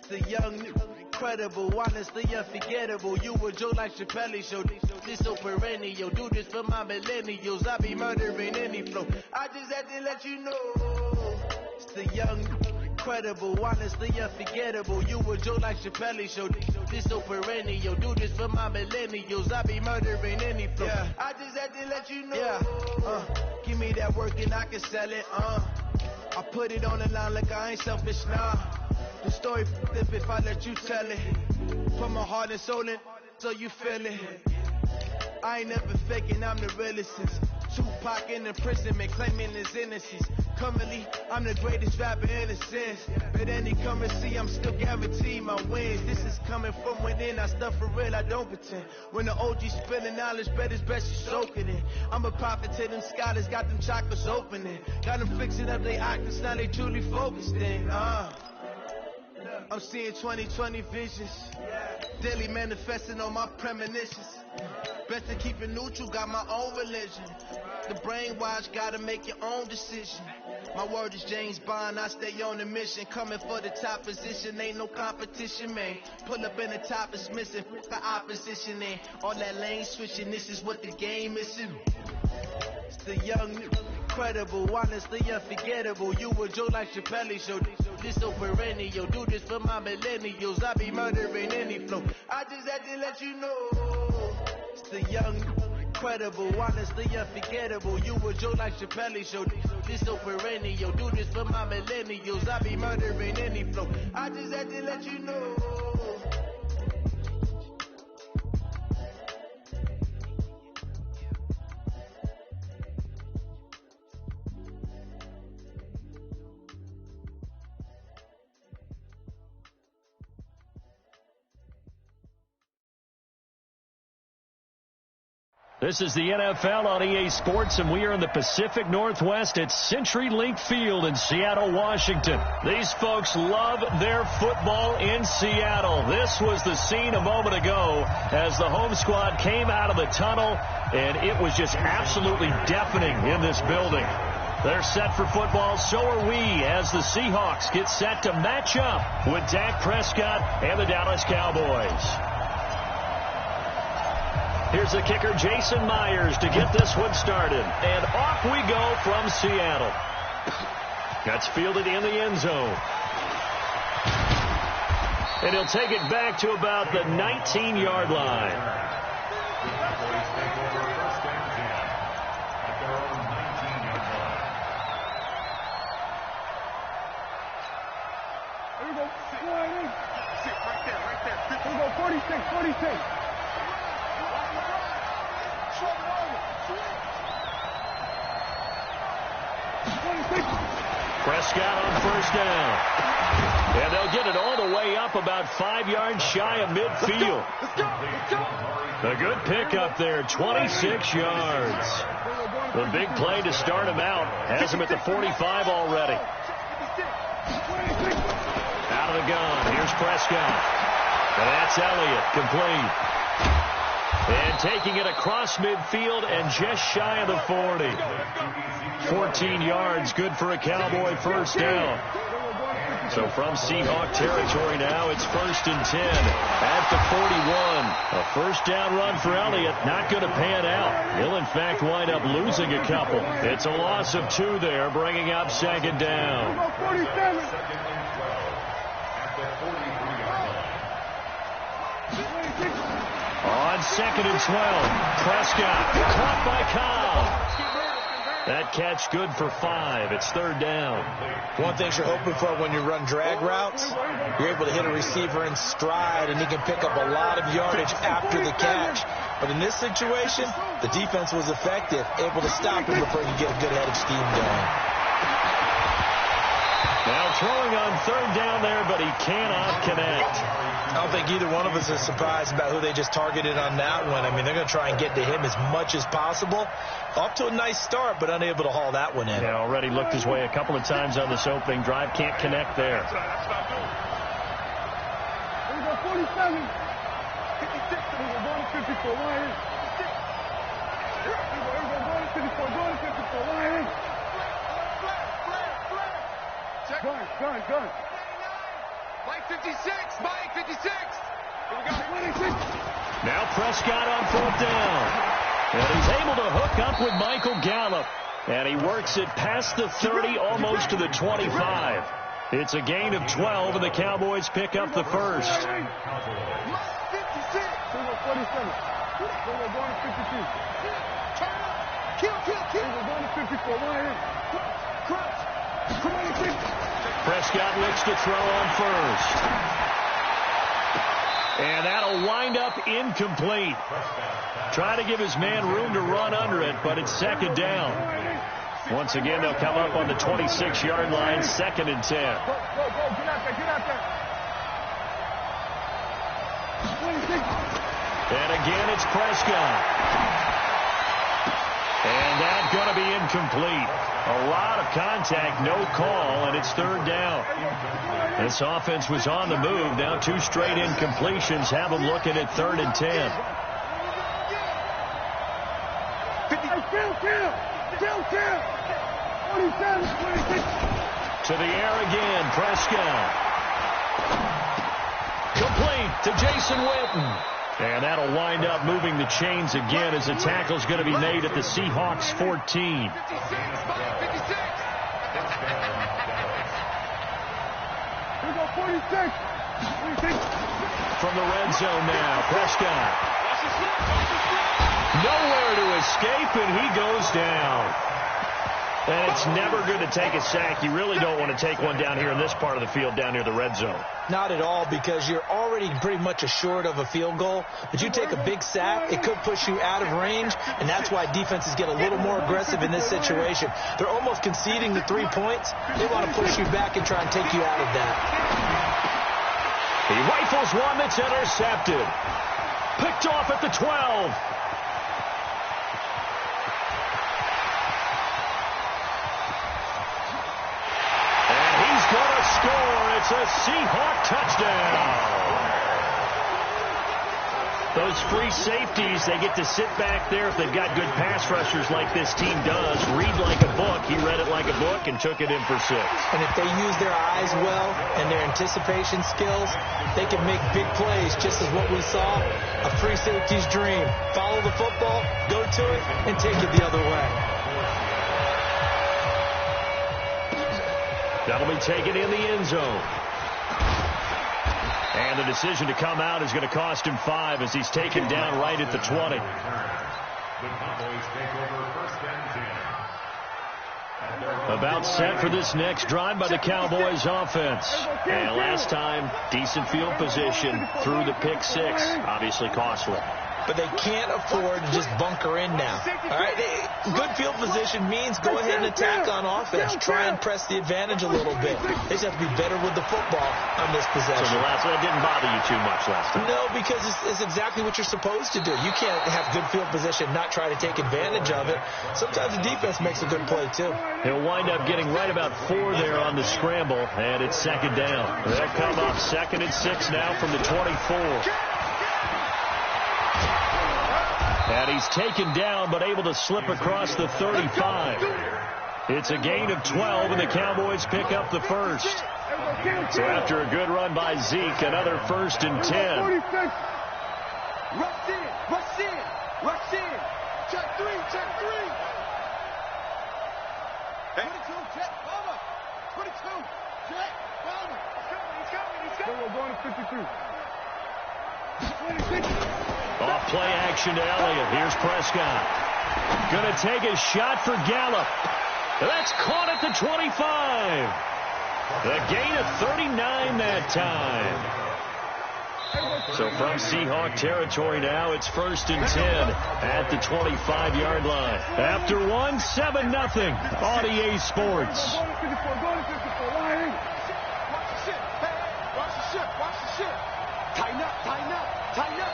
The young, incredible, honestly unforgettable. You a Joe like Chappelle show. This so perennial. Do this for my millennials. I be murdering any flow. I just had to let you know. It's the young, incredible, honestly unforgettable. You a Joe like Chappelle show. This so perennial. Do this for my millennials. I be murdering any flow. Yeah. I just had to let you know. Yeah. Give me that work and I can sell it. I put it on the line like I ain't selfish now. The story if I let you tell it. Put my heart and soul in so you feel it. I ain't never faking, I'm the realest since Tupac in imprisonment, claiming his innocence. Currently, I'm the greatest rapper in a sense. But any currency, I'm still guaranteed my wins. This is coming from within, I stuff for real, I don't pretend. When the OG spilling knowledge, bet it's best you soak it in. I'm a prophet to them scholars, got them chakras opening. Got them fixing up their octaves, now they truly focused in. I'm seeing 2020 visions. Daily manifesting on my premonitions. Best to keep it neutral, got my own religion. The brainwash, gotta make your own decision. My word is James Bond, I stay on the mission. Coming for the top position, ain't no competition, man. Pull up in the top, it's missing, the opposition in. All that lane switching, this is what the game is. It's the young, incredible, honestly unforgettable. You a Joe like Chappelle show. This so perennial. Do this for my millennials. I be murdering any flow. I just had to let you know. It's the young, incredible, honestly unforgettable. You a Joe like Chappelle show. This so perennial. Do this for my millennials. I be murdering any flow. I just had to let you know. This is the NFL on EA Sports, and we are in the Pacific Northwest at CenturyLink Field in Seattle, Washington. These folks love their football in Seattle. This was the scene a moment ago as the home squad came out of the tunnel, and it was just absolutely deafening in this building. They're set for football, so are we, as the Seahawks get set to match up with Dak Prescott and the Dallas Cowboys. Here's the kicker, Jason Myers, to get this one started. And off we go from Seattle. That's fielded in the end zone. And he'll take it back to about the 19-yard line. Here we go. Sit right there. Here we go, 46. Prescott on first down. And they'll get it all the way up about 5 yards shy of midfield. A good pickup there, 26 yards. The big play to start him out has him at the 45 already. Out of the gun, here's Prescott. And that's Elliott, complete. And taking it across midfield and just shy of the 40. 14 yards, good for a Cowboy first down. So from Seahawk territory now, it's 1st and 10 at the 41. A first down run for Elliott, not going to pan out. He'll, in fact, wind up losing a couple. It's a loss of 2 there, bringing up 2nd down. On 2nd and 12, Prescott caught by Cobb. That catch good for 5. It's third down. One thing you're hoping for when you run drag routes, you're able to hit a receiver in stride, and he can pick up a lot of yardage after the catch. But in this situation, the defense was effective, able to stop him before he could get a good head of steam going. Now throwing on third down there, but he cannot connect. I don't think either one of us is surprised about who they just targeted on that one. I mean, they're going to try and get to him as much as possible. Off to a nice start, but unable to haul that one in. Yeah, already looked his way a couple of times on this opening drive. Can't connect there. Here we go, 47. 56. Here we go, going to 54. Line in. Here we go, going to 54. Going to 54. Line in. Gun. Mike 56. Mike 56. Here we go. 26. Now Prescott on fourth down. And he's able to hook up with Michael Gallup. And he works it past the 30, almost to the 25. It's a gain of 12, and the Cowboys pick up the first. Here we go, 47. Here we go, going to 52. Kill. Here we go, going to 54. Line in. Crunch. 26. Prescott looks to throw on first. And that'll wind up incomplete. Trying to give his man room to run under it, but it's second down. Once again, they'll come up on the 26-yard line, 2nd and 10. Go. Get out there. 26. And again, it's Prescott. And that's going to be incomplete. A lot of contact, no call, and it's third down. This offense was on the move. Now 2 straight incompletions have them looking at 3rd and 10. Kill. 47, 26. To the air again, Prescott. Complete to Jason Witten. And that'll wind up moving the chains again as the tackle's going to be made at the Seahawks 14. 56. Here we go, 46. From the red zone now, Prescott. Nowhere to escape, and he goes down. And it's never good to take a sack. You really don't want to take one down here in this part of the field, down near the red zone. Not at all, because you're already pretty much assured of a field goal. But you take a big sack, it could push you out of range, and that's why defenses get a little more aggressive in this situation. They're almost conceding the 3 points. They want to push you back and try and take you out of that. He rifles one that's intercepted. Picked off at the 12. Going to score. It's a Seahawk touchdown. Those free safeties, they get to sit back there if they've got good pass rushers like this team does. Read like a book. He read it like a book and took it in for 6. And if they use their eyes well and their anticipation skills, they can make big plays, just as what we saw, a free safety's dream. Follow the football, go to it, and take it the other way. That'll be taken in the end zone. And the decision to come out is going to cost him 5 as he's taken down right at the 20. The Cowboys take over 1st and 10. About set for this next drive by the Cowboys offense. And last time, decent field position through the pick 6. Obviously costly. But they can't afford to just bunker in now. All right, good field position means go ahead and attack on offense. Try and press the advantage a little bit. They just have to be better with the football on this possession. So that didn't bother you too much last time? No, because it's exactly what you're supposed to do. You can't have good field position, not try to take advantage of it. Sometimes the defense makes a good play, too. He'll wind up getting right about 4 there on the scramble, and it's 2nd down. They'll come up 2nd and 6 now from the 24. And he's taken down, but able to slip across the 35. It's a gain of 12, and the Cowboys pick up the first. So after a good run by Zeke, another 1st and 10. Rush in. Check 3. 22, check, Palmer. 22, check, Palmer. He's coming. We're going to 52. 26. Off play action to Elliott. Here's Prescott. Going to take a shot for Gallup. That's caught at the 25. The gain of 39 that time. So from Seahawk territory now, it's 1st and 10 at the 25-yard line. After 1, 7-0 on EA Sports. Watch the ship. Tighten up.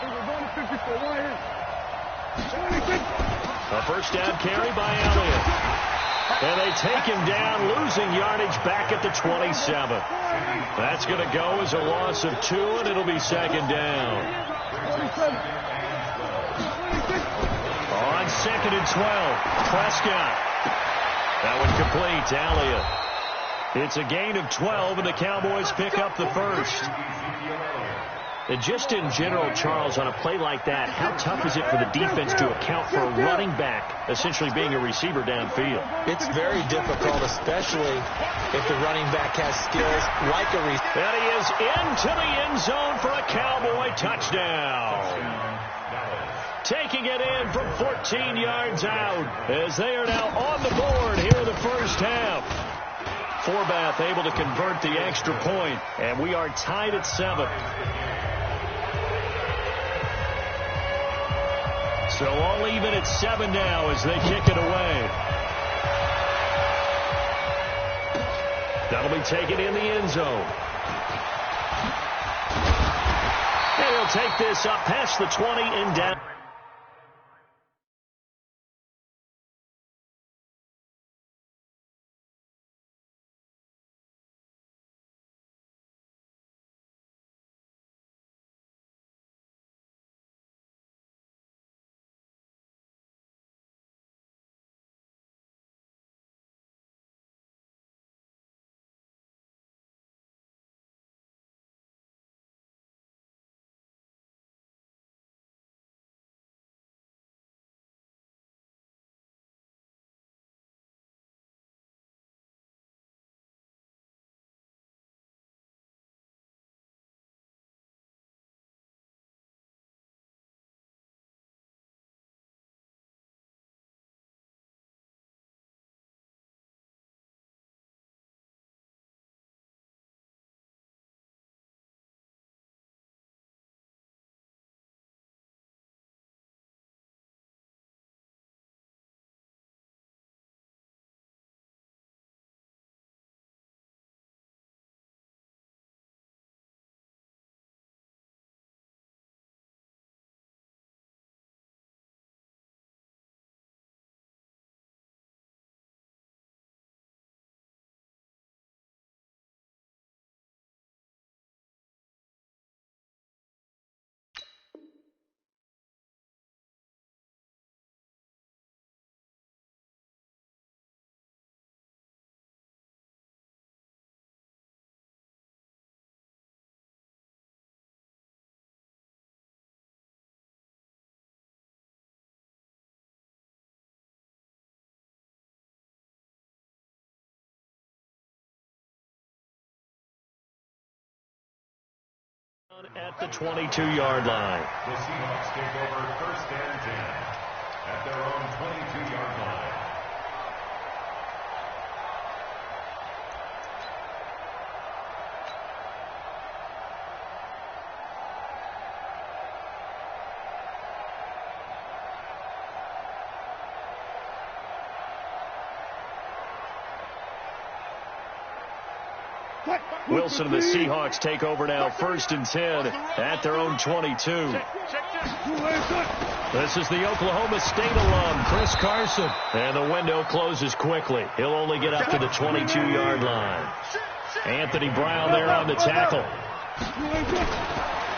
We're going to 54. A first down carry by Elliott. And they take him down, losing yardage back at the 27. That's going to go as a loss of 2, and it'll be 2nd down. On 2nd and 12, Prescott. That one complete to Elliott. It's a gain of 12, and the Cowboys pick up the first. And just in general, Charles, on a play like that, how tough is it for the defense to account for a running back essentially being a receiver downfield? It's very difficult, especially if the running back has skills like a receiver. And he is into the end zone for a Cowboy touchdown. Taking it in from 14 yards out as they are now on the board here in the first half. Forbath able to convert the extra point, and we are tied at 7. So all even at 7 now as they kick it away. That'll be taken in the end zone. And he'll take this up past the 20 and down. At the 22-yard line. The Seahawks take over 1st and 10 at their own 22-yard line. Wilson and the Seahawks take over now, 1st and 10 at their own 22. This is the Oklahoma State alum, Chris Carson. And the window closes quickly. He'll only get up to the 22-yard line. Anthony Brown there on the tackle.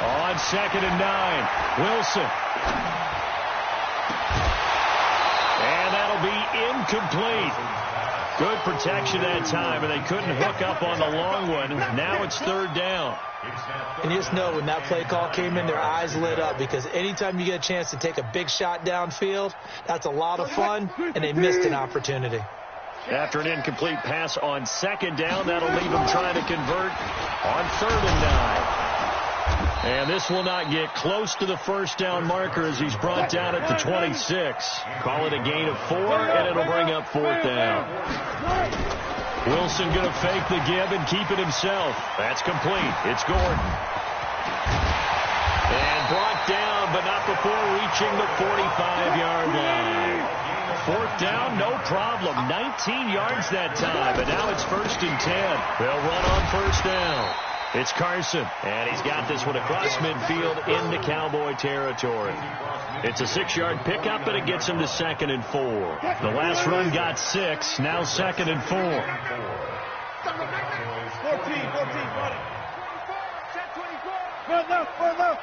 On 2nd and 9, Wilson. And that'll be incomplete. Good protection that time, and they couldn't hook up on the long one. Now it's 3rd down. And you just know when that play call came in, their eyes lit up, because anytime you get a chance to take a big shot downfield, that's a lot of fun, and they missed an opportunity. After an incomplete pass on 2nd down, that'll leave them trying to convert on 3rd and 9. And this will not get close to the first down marker as he's brought down at the 26. Call it a gain of 4, and it'll bring up 4th down. Wilson going to fake the give and keep it himself. That's complete. It's Gordon. And brought down, but not before reaching the 45-yard line. 4th down, no problem. 19 yards that time, but now it's 1st and 10. They'll run on 1st down. It's Carson, and he's got this one across midfield into Cowboy territory. It's a 6-yard pickup, but it gets him to 2nd and 4. The last run got 6, now 2nd and 4. 14, 14, 20. Further, further.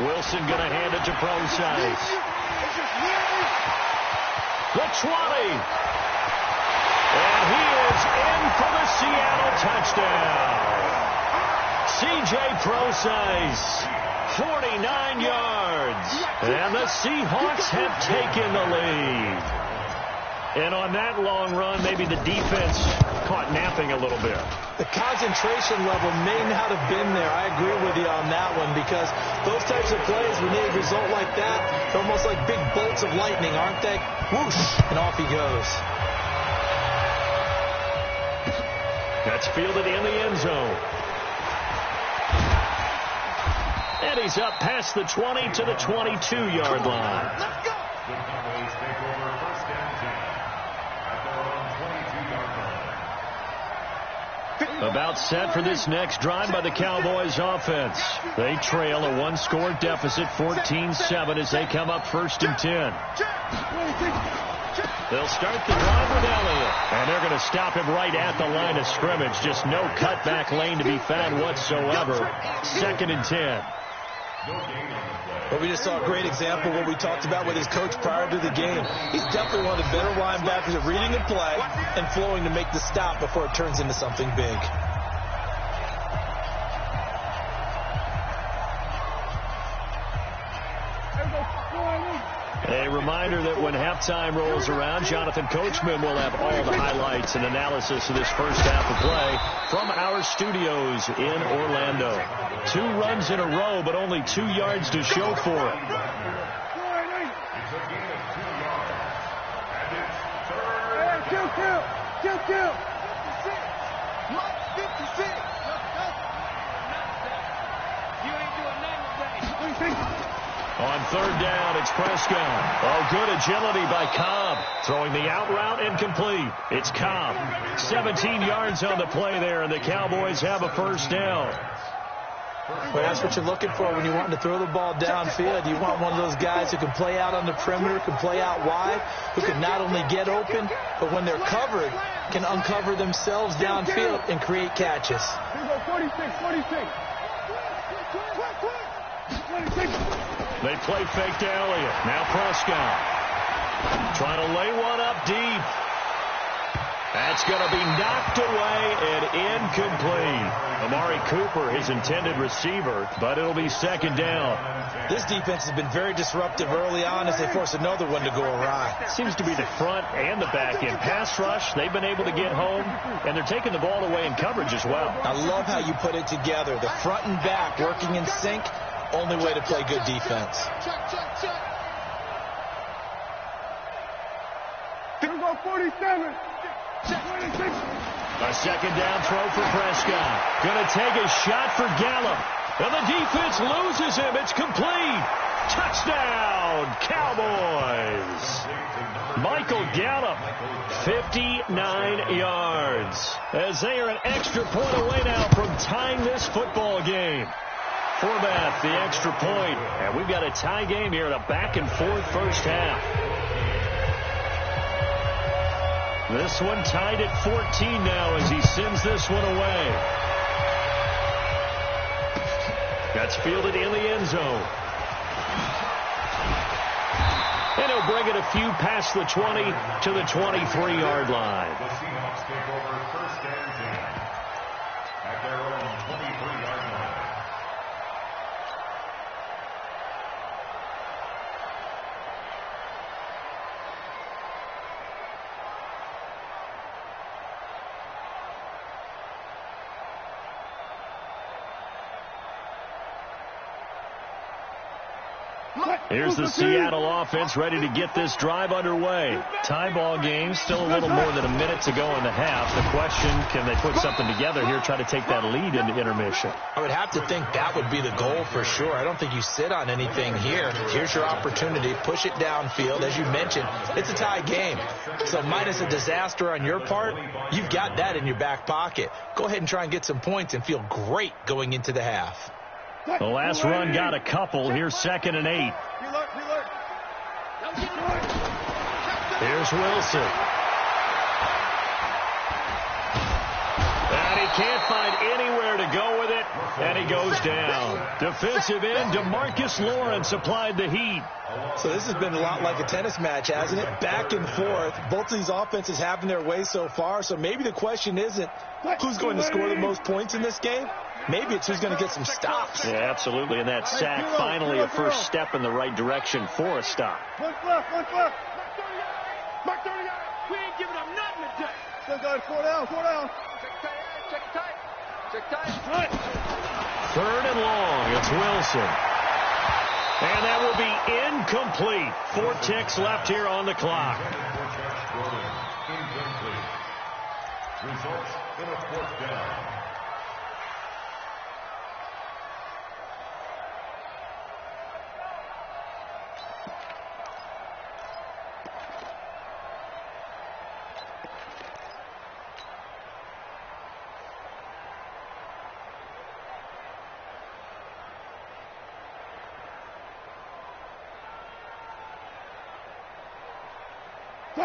Wilson going to hand it to Procise. The 20. And he is in for the Seattle touchdown. C.J. Procise, 49 yards. And the Seahawks have taken the lead. And on that long run, maybe the defense caught napping a little bit. The concentration level may not have been there. I agree with you on that one, because those types of plays, when they result like that, they're almost like big bolts of lightning, aren't they? Whoosh, and off he goes. That's fielded in the end zone. And he's up past the 20 to the 22-yard line. Let's go. The Cowboys take over 1st and 10 at their own 22-yard line. About set for this next drive by the Cowboys offense. They trail a one-score deficit, 14-7, as they come up 1st and 10. They'll start the drive with Elliott, and they're going to stop him right at the line of scrimmage. Just no cutback lane to be found whatsoever. 2nd and 10. But we just saw a great example of what we talked about with his coach prior to the game. He's definitely one of the better linebackers at reading the play and flowing to make the stop before it turns into something big. A reminder that when halftime rolls around, Jonathan Coachman will have all the highlights and analysis of this first half of play from our studios in Orlando. 2 runs in a row, but only 2 yards to show for it. It's a gain of 2 yards. And it's 3rd. Kill. 56. Mike, 56. You ain't doing nothing today. On 3rd down, it's Prescott. Oh, good agility by Cobb. Throwing the out route incomplete. It's Cobb. 17 yards on the play there, and the Cowboys have a 1st down. Well, that's what you're looking for when you want to throw the ball downfield. You want one of those guys who can play out on the perimeter, can play out wide, who can not only get open, but when they're covered, can uncover themselves downfield and create catches. Here we go, 46. They play fake to Elliott. Now Prescott. Trying to lay one up deep. That's going to be knocked away and incomplete. Amari Cooper, his intended receiver, but it'll be 2nd down. This defense has been very disruptive early on as they force another one to go awry. Seems to be the front and the back end. Pass rush, they've been able to get home, and they're taking the ball away in coverage as well. I love how you put it together. The front and back working in sync. Only way to play good defense. Here we go, 47. 26. A 2nd down throw for Prescott. Going to take a shot for Gallup. And the defense loses him. It's complete. Touchdown, Cowboys. Michael Gallup, 59 yards. As they are an extra point away now from tying this football game. Forbath, the extra point. And we've got a tie game here in a back-and-forth first half. This one tied at 14 now as he sends this one away. That's fielded in the end zone. And he'll bring it a few past the 20 to the 23-yard line. The Seahawks take over 1st and 10 at their own 23-yard line. Here's the Seattle offense ready to get this drive underway. Tie ball game, still a little more than a minute to go in the half. The question, can they put something together here, try to take that lead into intermission? I would have to think that would be the goal for sure. I don't think you sit on anything here. Here's your opportunity. Push it downfield. As you mentioned, it's a tie game. So minus a disaster on your part, you've got that in your back pocket. Go ahead and try and get some points and feel great going into the half. The last run got a couple. Here's 2nd and 8. Here's Wilson. And he can't find anywhere to go with it, and he goes down. Defensive end DeMarcus Lawrence applied the heat. So this has been a lot like a tennis match, hasn't it? Back and forth. Both of these offenses having their way so far, so maybe the question isn't who's going to score the most points in this game. Maybe it's who's going to get some stops. Yeah, absolutely. And that sack, finally a first step in the right direction for a stop. One left. Mark 30 yards. We ain't giving up nothing today. Still got 4 down. Check tight. 3rd and long. It's Wilson. And that will be incomplete. 4 ticks left here on the clock. Incomplete. Results in a 4th down.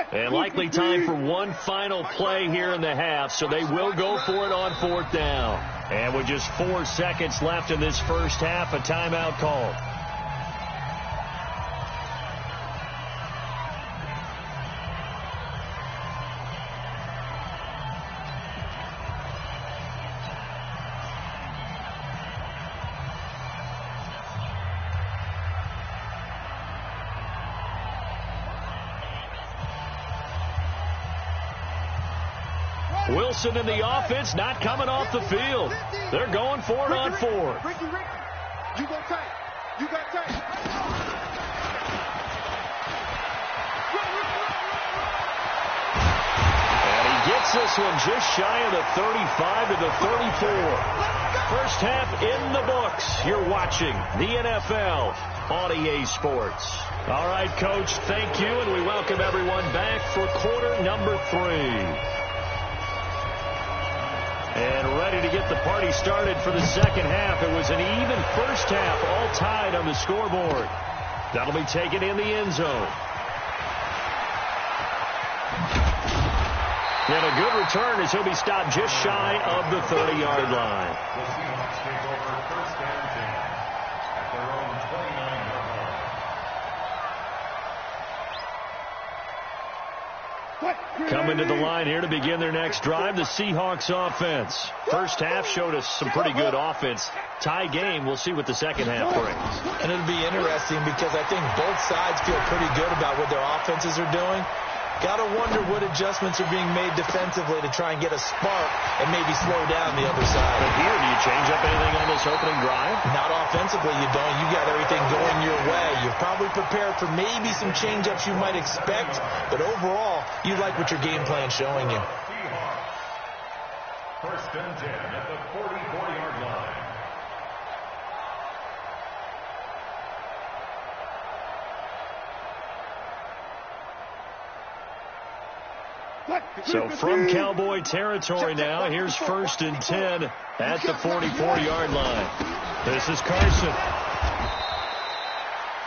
And likely time for one final play here in the half, so they will go for it on 4th down. And with just 4 seconds left in this first half, a timeout called. Wilson and the offense not coming off the field. They're going for it on 4th. Ricky, you go tight. You got tight. And he gets this one just shy of the 35 to the 34. First half in the books. You're watching the NFL on EA Sports. All right, Coach, thank you, and we welcome everyone back for quarter number 3. And ready to get the party started for the second half. It was an even first half, all tied on the scoreboard. That'll be taken in the end zone. And a good return as he'll be stopped just shy of the 30-yard line. The Seahawks take over 1st and 10 at their own 29-yard line. Coming to the line here to begin their next drive, the Seahawks offense. First half showed us some pretty good offense. Tie game, we'll see what the second half brings. And it'll be interesting because I think both sides feel pretty good about what their offenses are doing. Got to wonder what adjustments are being made defensively to try and get a spark and maybe slow down the other side. But here, do you change up anything on this opening drive? Not offensively, you don't. You got everything going your way. You're probably prepared for maybe some change-ups you might expect, but overall, you like what your game plan's showing you. Seahawks. 1st and 10 at the 44-yard line. So from Cowboy territory now, here's 1st and 10 at the 44-yard line. This is Carson.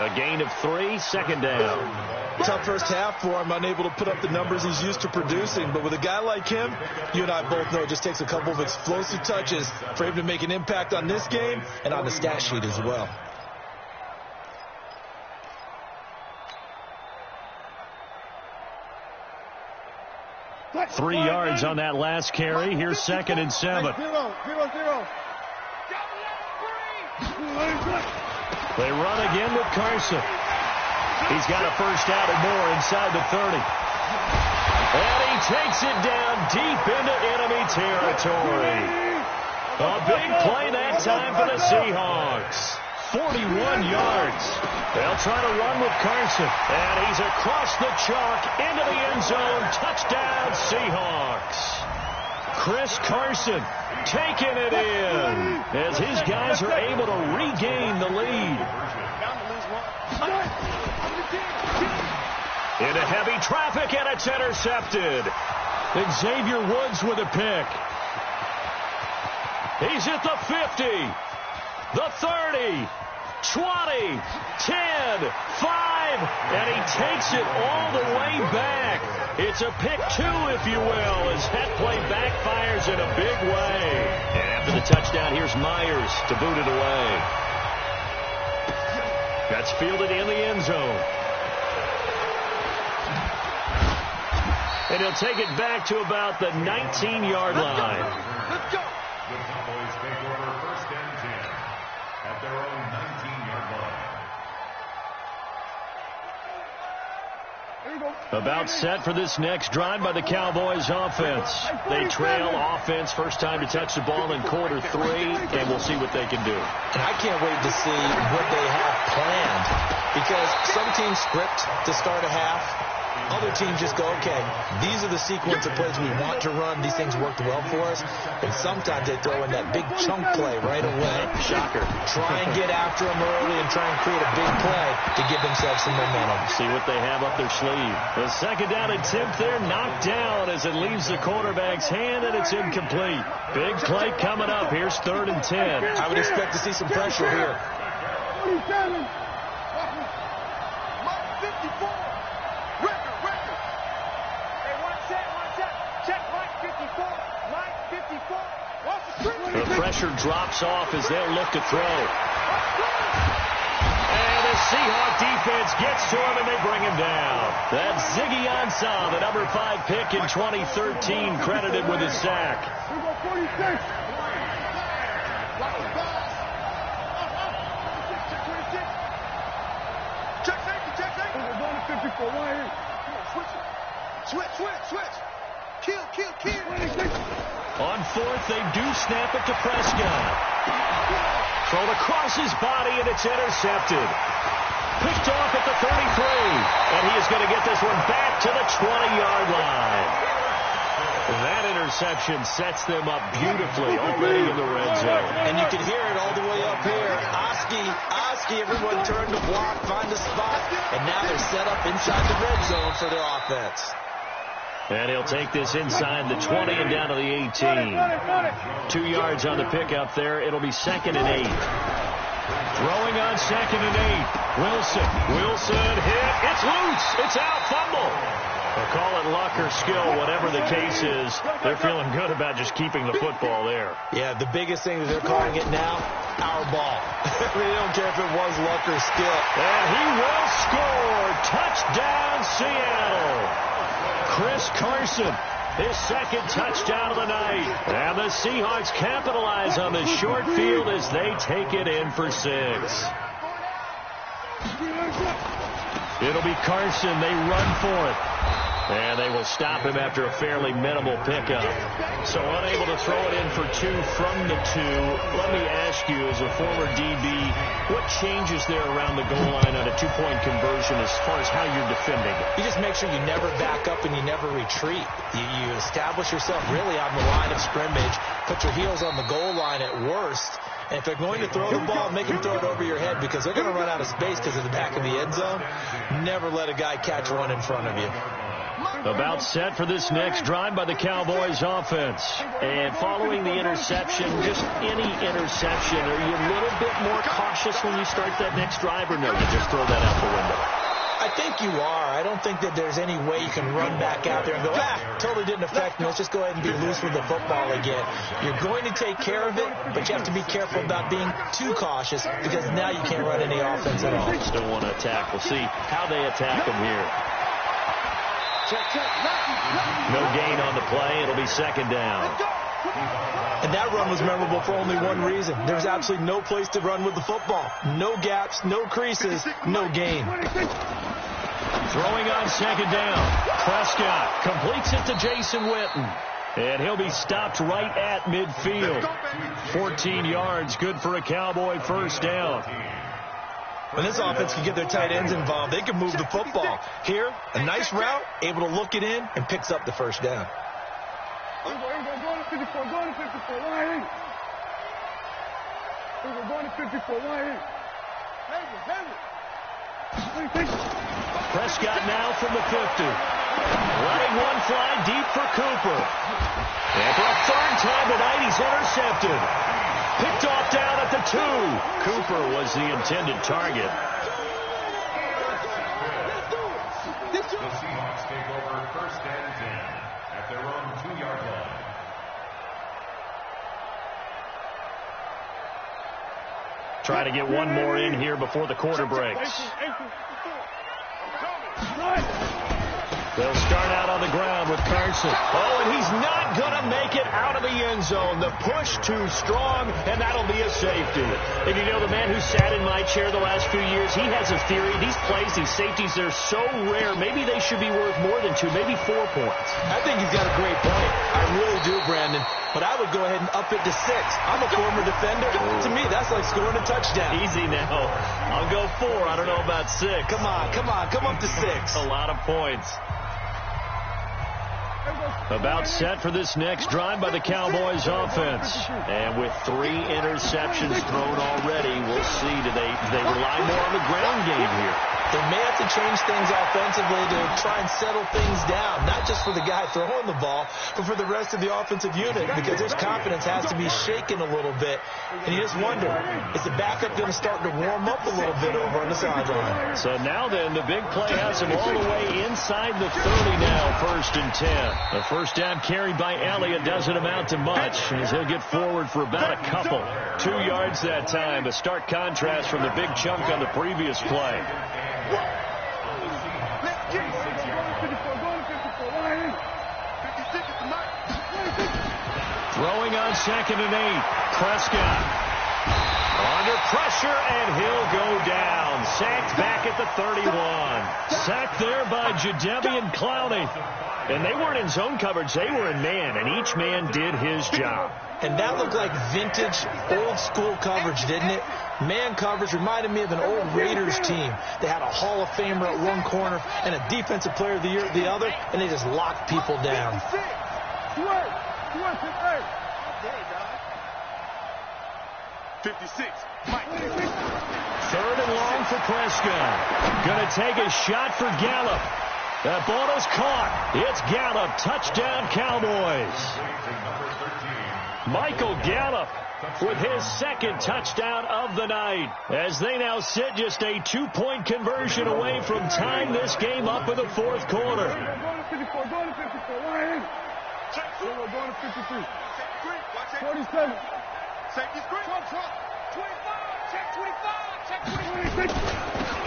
A gain of 3, 2nd down. Tough first half for him, unable to put up the numbers he's used to producing. But with a guy like him, you and I both know it just takes a couple of explosive touches for him to make an impact on this game and on the stat sheet as well. Three yards on that last carry. Here's 2nd and 7. 0-0. They run again with Carson. He's got a first out and more inside the 30. And he takes it down deep into enemy territory. A big play that time for the Seahawks. 41 yards. They'll try to run with Carson. And he's across the chalk into the end zone. Touchdown, Seahawks. Chris Carson taking it in as his guys are able to regain the lead. Into heavy traffic, and it's intercepted. Xavier Woods with a pick. He's at the 50, the 30, 20, 10, 5, and he takes it all the way back. It's a pick two, if you will, as that play backfires in a big way. And after the touchdown, here's Myers to boot it away. That's fielded in the end zone. And he'll take it back to about the 19-yard line. Let's go. The Cowboys take over 1st and 10 at their own 19-yard line. About set for this next drive by the Cowboys offense. They trail offense first time to touch the ball in quarter 3, and we'll see what they can do. And I can't wait to see what they have planned, because some teams script to start a half. Other teams just go, okay, these are the sequence of plays we want to run. These things worked well for us. And sometimes they throw in that big chunk play right away. Shocker. Try and get after them early and try and create a big play to give themselves some momentum. See what they have up their sleeve. The second down attempt there knocked down as it leaves the quarterback's hand, and it's incomplete. Big play coming up. Here's 3rd and 10. I would expect to see some pressure here. 47. Mike 54. Record. Hey, one set. Check Mike 54. Mike 54. Watch the screen. The pressure drops off as they'll look to throw. And the Seahawk defense gets to him, and they bring him down. That's Ziggy Ansah, the number 5 pick in 2013, credited with his sack. We go 46. Check safety. We're going to 54. One here. Switch. Kill. On 4th, they do snap it to Prescott. Thrown across his body, and it's intercepted. Picked off at the 33, and he is going to get this one back to the 20-yard line. That interception sets them up beautifully already in the red zone. And you can hear it all the way up here. Oski, everyone turned to block, find a spot, and now they're set up inside the red zone for their offense. And he'll take this inside the 20 and down to the 18. 2 yards on the pickup there. It'll be 2nd and 8. Throwing on 2nd and 8. Wilson hit. It's loose. It's out. Fumble. They'll call it luck or skill, whatever the case is. They're feeling good about just keeping the football there. Yeah, the biggest thing that they're calling it now, our ball. They don't care if it was luck or skill. And he will score. Touchdown, Seattle. Chris Carson, his 2nd touchdown of the night. And the Seahawks capitalize on the short field as they take it in for 6. It'll be Carson. They run for it. And they will stop him after a fairly minimal pickup. So unable to throw it in for 2 from the 2. Let me ask you, as a former DB, what changes there around the goal line on a 2-point conversion as far as how you're defending? You just make sure you never back up and you never retreat. You establish yourself really on the line of scrimmage, put your heels on the goal line at worst. And if they're going to throw the ball, make them throw it over your head, because they're going to run out of space because of the back of the end zone. Never let a guy catch one in front of you. About set for this next drive by the Cowboys offense. And following the interception, just any interception, are you a little bit more cautious when you start that next drive, or no, you just throw that out the window? I think you are. I don't think that there's any way you can run back out there and go, totally didn't affect me. Let's just go ahead and be loose with the football again. You're going to take care of it, but you have to be careful about being too cautious, because now you can't run any offense at all. Still want to attack. We'll see how they attack them here. No gain on the play. It'll be 2nd down. And that run was memorable for only one reason. There was absolutely no place to run with the football. No gaps, no creases, no gain. Throwing on 2nd down. Prescott completes it to Jason Witten. And he'll be stopped right at midfield. 14 yards, good for a Cowboy first down. When this offense can get their tight ends involved, they can move the football. Here, a nice route, able to look it in, and picks up the first down. Go to 54, go to 54, line in. Go to 54, line in. Prescott now from the 50. Letting one fly deep for Cooper. And for a third time tonight, he's intercepted. Picked off down at the 2. Cooper was the intended target. The Seahawks take over first and 10 at their own 2-yard line. Try to get one more in here before the quarter breaks. They'll start out on the ground with Carson. Oh, and he's not going to make it out of the end zone. The push too strong, and that'll be a safety. And you know, the man who sat in my chair the last few years, he has a theory. These plays, these safeties, they're so rare. Maybe they should be worth more than 2, maybe 4 points. I think he's got a great point. I really do, Brandon. But I would go ahead and up it to 6. I'm a former defender. To me, that's like scoring a touchdown. Easy now. I'll go 4. I don't know about 6. Come on. Come up to 6. A lot of points. About set for this next drive by the Cowboys offense. And with 3 interceptions thrown already, we'll see. Do they rely more on the ground game here? They may have to change things offensively to try and settle things down, not just for the guy throwing the ball, but for the rest of the offensive unit, because his confidence has to be shaken a little bit. And you just wonder, is the backup going to start to warm up a little bit over on the sideline? So now then, the big play has him all the way inside the 30 now, first and 10. The first down carried by Elliott doesn't amount to much, as he'll get forward for about a couple. 2 yards that time, a stark contrast from the big chunk on the previous play. Throwing on 2nd and 8. Prescott under pressure, and he'll go down. Sacked back at the 31. Sacked there by Jadeveon Clowney. And they weren't in zone coverage. They were in man, and each man did his job. And that looked like vintage, old-school coverage, didn't it? Man coverage reminded me of an old Raiders team. They had a Hall of Famer at one corner and a Defensive Player of the Year at the other, and they just locked people down. 56. Third and long for Prescott. Going to take a shot for Gallup. That ball is caught. It's Gallup. Touchdown, Cowboys. Michael Gallup with his 2nd touchdown of the night, as they now sit just a 2-point conversion away from tying this game up in the 4th quarter. Go to 54, go to 54, line in. Go to 53. 47. Safety's great. 25, check 25, check 26.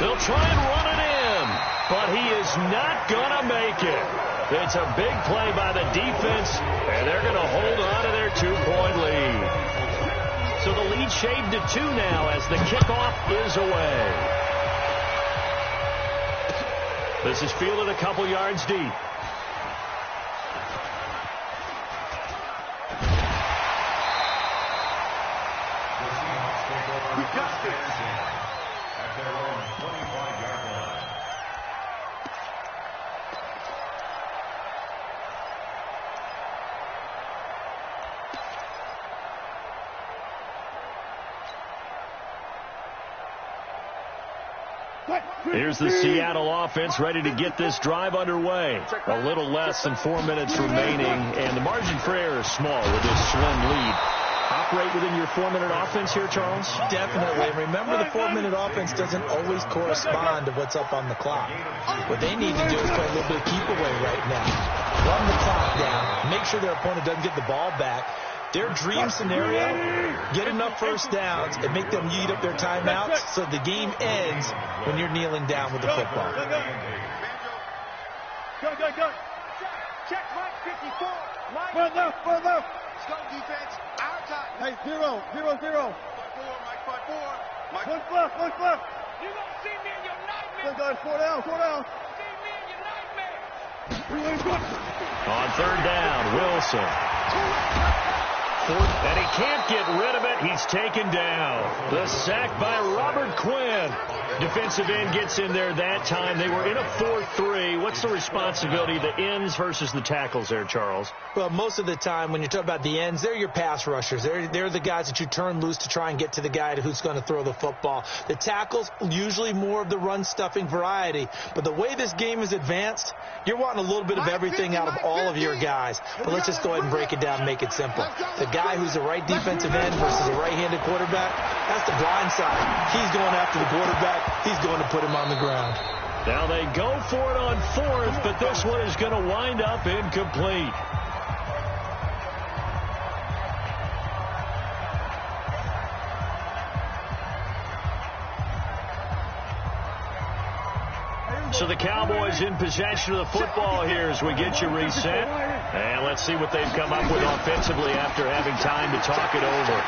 They'll try and run it in, but he is not going to make it. It's a big play by the defense, and they're going to hold on to their 2-point lead. So the lead shaved to 2 now as the kickoff is away. This is fielded a couple yards deep. At their own 25-yard line. Here's the Seattle offense ready to get this drive underway. A little less than 4 minutes remaining, and the margin for error is small with this slim lead. Operate within your 4-minute offense here, Charles? Definitely. Remember, the 4-minute offense doesn't always correspond to what's up on the clock. What they need to do is play a little bit of keep away right now. Run the clock down. Make sure their opponent doesn't get the ball back. Their dream scenario, get enough first downs and make them eat up their timeouts so the game ends when you're kneeling down with the football. Go. Check right 54. Line Front left. Let's go, defense. Our time. Hey, 0. Mike. One left. You gonna see me in your nightmare. Good guys, 4 down. See me in your nightmare. On third down, Wilson. And he can't get rid of it. He's taken down. The sack by Robert Quinn. Defensive end gets in there that time. They were in a 4-3. What's the responsibility, the ends versus the tackles there, Charles? Well, most of the time when you talk about the ends, they're your pass rushers. They're the guys that you turn loose to try and get to the guy who's going to throw the football. The tackles, usually more of the run-stuffing variety. But the way this game is advanced, you're wanting a little bit of everything out of all of your guys. But let's just go ahead and break it down and make it simple. The guy who's the right defensive end versus a right-handed quarterback, that's the blind side. He's going after the quarterback. He's going to put him on the ground. Now they go for it on fourth, but this one is going to wind up incomplete. So the Cowboys in possession of the football here as we get you reset. And let's see what they've come up with offensively after having time to talk it over.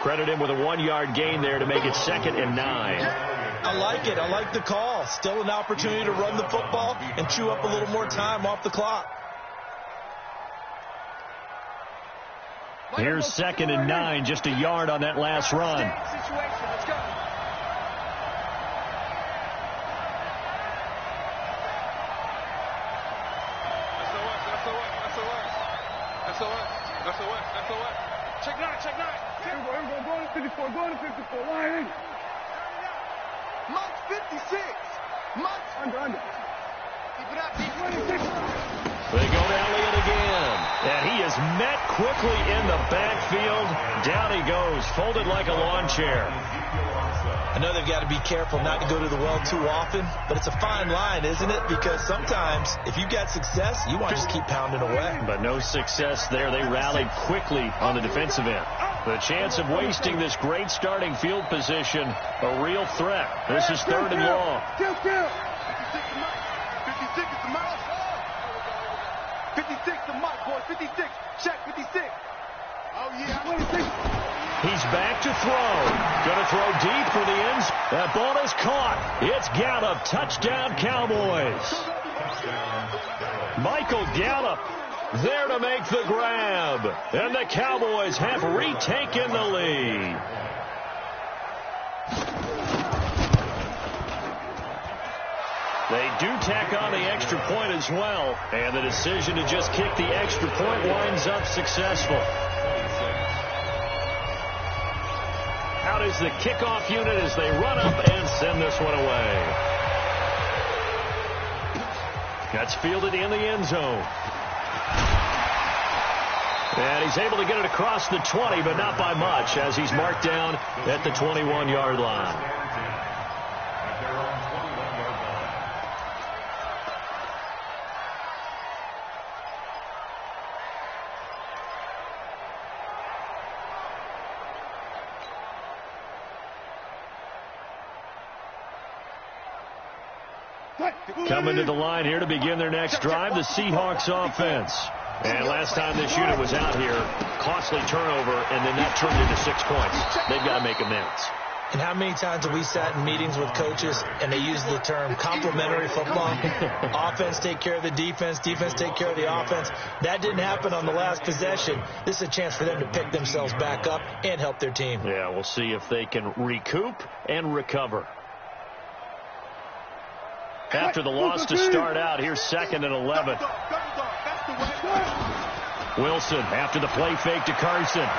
Credit him with a 1-yard gain there to make it 2nd and 9. I like it. I like the call. Still an opportunity to run the football and chew up a little more time off the clock. Here's 2nd and 9, just a yard on that last run. Check 9. Here we go. Go to 54. Go to 54. Line in. Mike 56. Mike. Under. Keep it up. They go to Elliott again. And he is met quickly in the backfield. Down he goes, folded like a lawn chair. I know they've got to be careful not to go to the well too often, but it's a fine line, isn't it? Because sometimes, if you got success, you want to just keep pounding away. But no success there. They rallied quickly on the defensive end. The chance of wasting this great starting field position, a real threat. This is 3rd and long. 56 is the Mike. 56 the Mike, boy. 56. Check 56. Oh, yeah. He's back to throw. Going to throw deep for the ends. That ball is caught. It's Gallup. Touchdown, Cowboys. Michael Gallup there to make the grab. And the Cowboys have retaken the lead. They do tack on the extra point as well. And the decision to just kick the extra point winds up successful. Out is the kickoff unit as they run up and send this one away. That's fielded in the end zone. And he's able to get it across the 20, but not by much, as he's marked down at the 21-yard line. Coming to the line here to begin their next drive, the Seahawks offense. And last time this unit was out here, costly turnover, and then that turned into 6 points. They've got to make amends. And how many times have we sat in meetings with coaches and they use the term complementary football? Offense take care of the defense, defense take care of the offense. That didn't happen on the last possession. This is a chance for them to pick themselves back up and help their team. Yeah, we'll see if they can recoup and recover. After the loss to start out, here's 2nd and 11. Wilson after the play fake to Carson.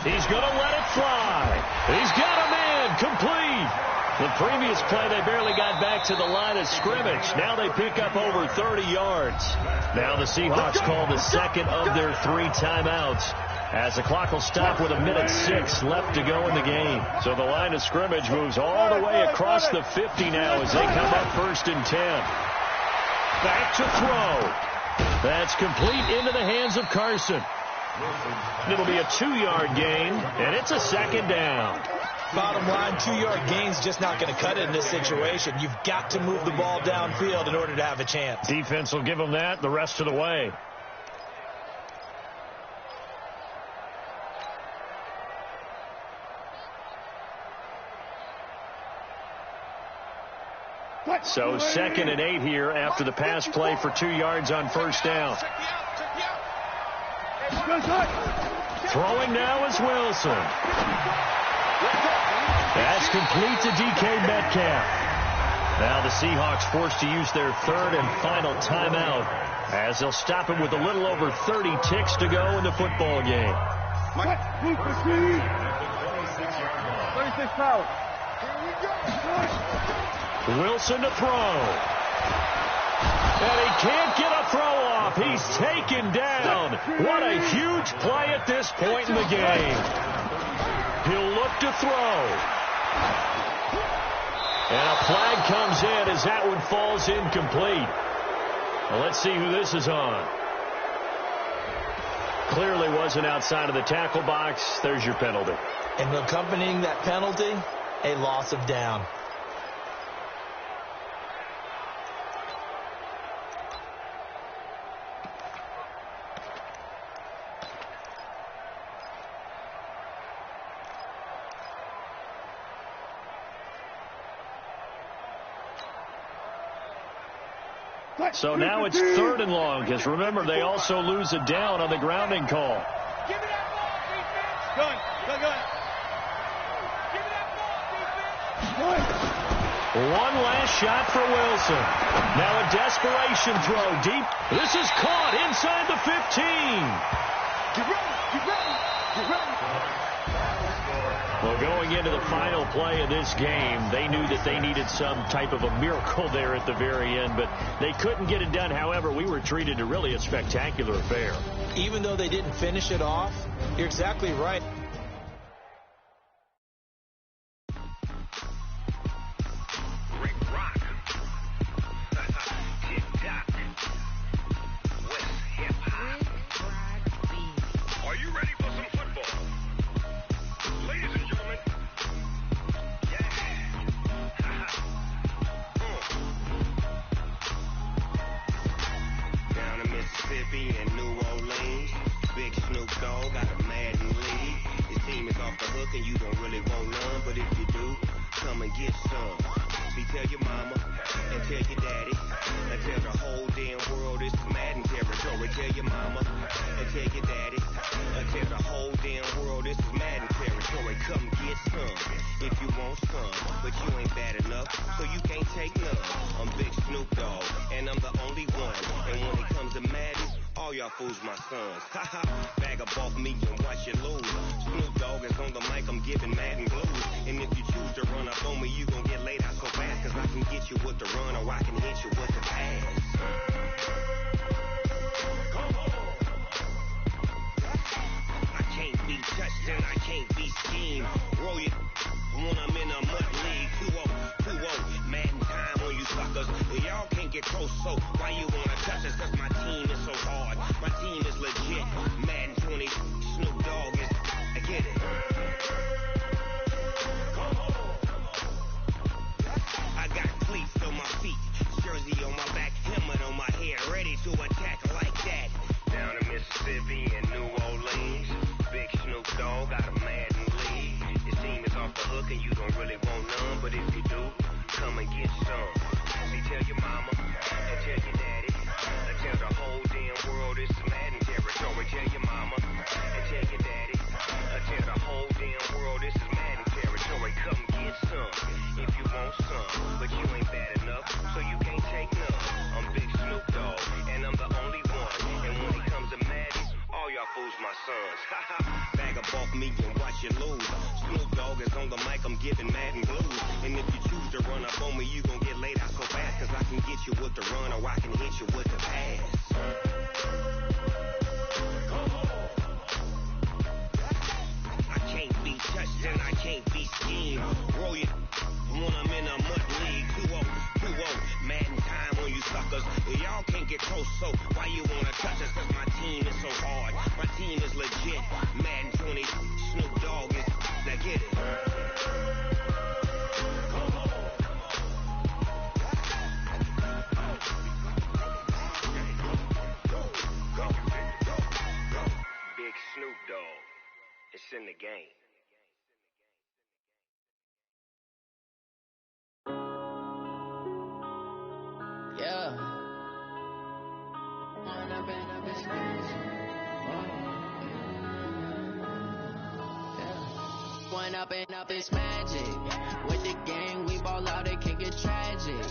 He's going to let it fly. He's got a man complete. The previous play, they barely got back to the line of scrimmage. Now they pick up over 30 yards. Now the Seahawks call the second of their 3 timeouts, as the clock will stop with 1:06 left to go in the game. So the line of scrimmage moves all the way across the 50 now as they come up 1st and 10. Back to throw. That's complete into the hands of Carson. It'll be a 2-yard gain, and it's a 2nd down. Bottom line, 2-yard gain's just not going to cut it in this situation. You've got to move the ball downfield in order to have a chance. Defense will give them that the rest of the way. So 2nd and 8 here after the pass play for 2 yards on first down. Throwing now is Wilson. That's complete to DK Metcalf. Now the Seahawks forced to use their 3rd and final timeout as they'll stop it with a little over 30 ticks to go in the football game. 36 power. Wilson to throw. And he can't get a throw off. He's taken down. What a huge play at this point in the game. He'll look to throw. And a flag comes in as that one falls incomplete. Well, let's see who this is on. Clearly wasn't outside of the tackle box. There's your penalty. And accompanying that penalty, a loss of down. So now it's 3rd and long, because remember, they also lose a down on the grounding call. Give me that ball, defense. Go. Give me that ball, defense. One last shot for Wilson. Now a desperation throw deep. This is caught inside the 15. Get ready. Well, going into the final play of this game, they knew that they needed some type of a miracle there at the very end, but they couldn't get it done. However, we were treated to really a spectacular affair. Even though they didn't finish it off, you're exactly right. In the game. One up and up is magic. With the gang, we ball out, it can get tragic.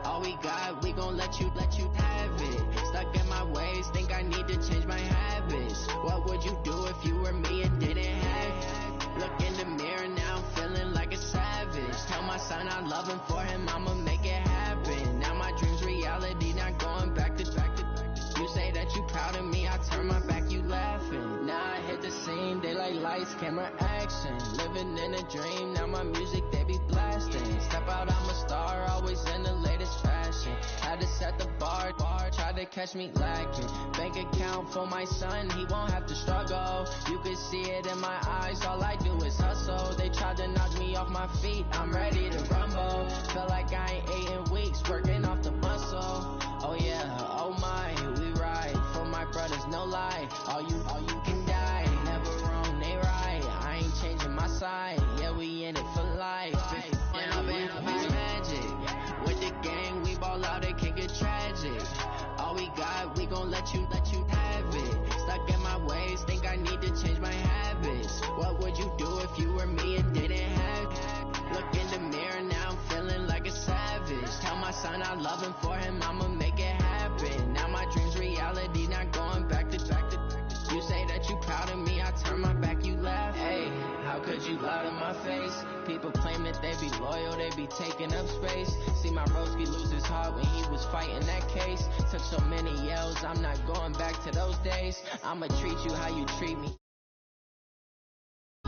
All we got, we gon' let you have it. Stuck in my ways, think I need to change my habits. What would you do if you were me and didn't have it? Look in the mirror now, I'm feeling like a savage. Tell my son I love him, for him I'ma make it happen. Now my dream's reality, not going back to. You say that you proud of me, I turn my back, you laughing. Now I hit the scene, they like lights, camera, action. Living in a dream, now my music, they be blasting. Step out, I'm a star, always in the latest fashion. Had to set the bar, try to catch me lacking. Bank account for my son, he won't have to struggle. You can see it in my eyes, all I do is hustle. They tried to knock me off my feet, I'm ready to rumble. Feel like I ain't ate in weeks, working off the muscle. Oh yeah, oh my, we ride for my brothers, no lie. All you can die, never wrong, they right. I ain't changing my side, yeah, we in it for life. When up and up is magic. With the gang, we ball out, it can get tragic. All we got, we gon' let you have it. Stuck in my ways, think I need to change my habits. What would you do if you were me and didn't have it? Look in the mirror now, I'm feeling like a savage. Tell my son I love him, for him I'ma make it happen. Now my dream's reality, not going back to. You say that you proud of me, I turn my back, you laugh. Hey, how could you lie to my face? People claim that they be loyal, they be taking up space. See my broski lose his heart when he was fighting that case. Took so many yells, I'm not going back to those days. I'ma treat you how you treat me.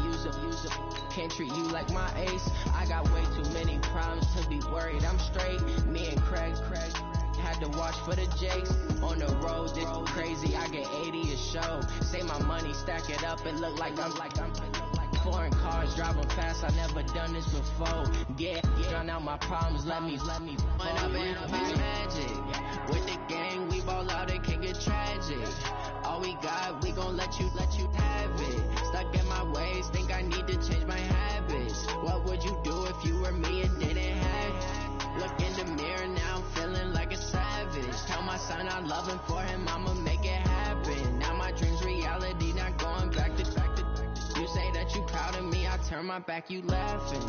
Use up, can't treat you like my ace. I got way too many problems to be worried, I'm straight. Me and Craig had to watch for the Jakes. On the road, this crazy, I get 80 a show. Say my money, stack it up, it look like I'm foreign cars, driving fast, I never done this before. Yeah, drown out my problems, let me One up and up is magic. With the gang, we ball out, it can get tragic. All we got, we gon' let you have it. Stuck in my ways, think I need to change my habits. What would you do if you were me and didn't have it? Look in the mirror now, I'm feeling like a savage. Tell my son I love him, for him I'ma make it happen. Now my dream's reality, not going back to. You say that you proud of me, I turn my back, you laughing.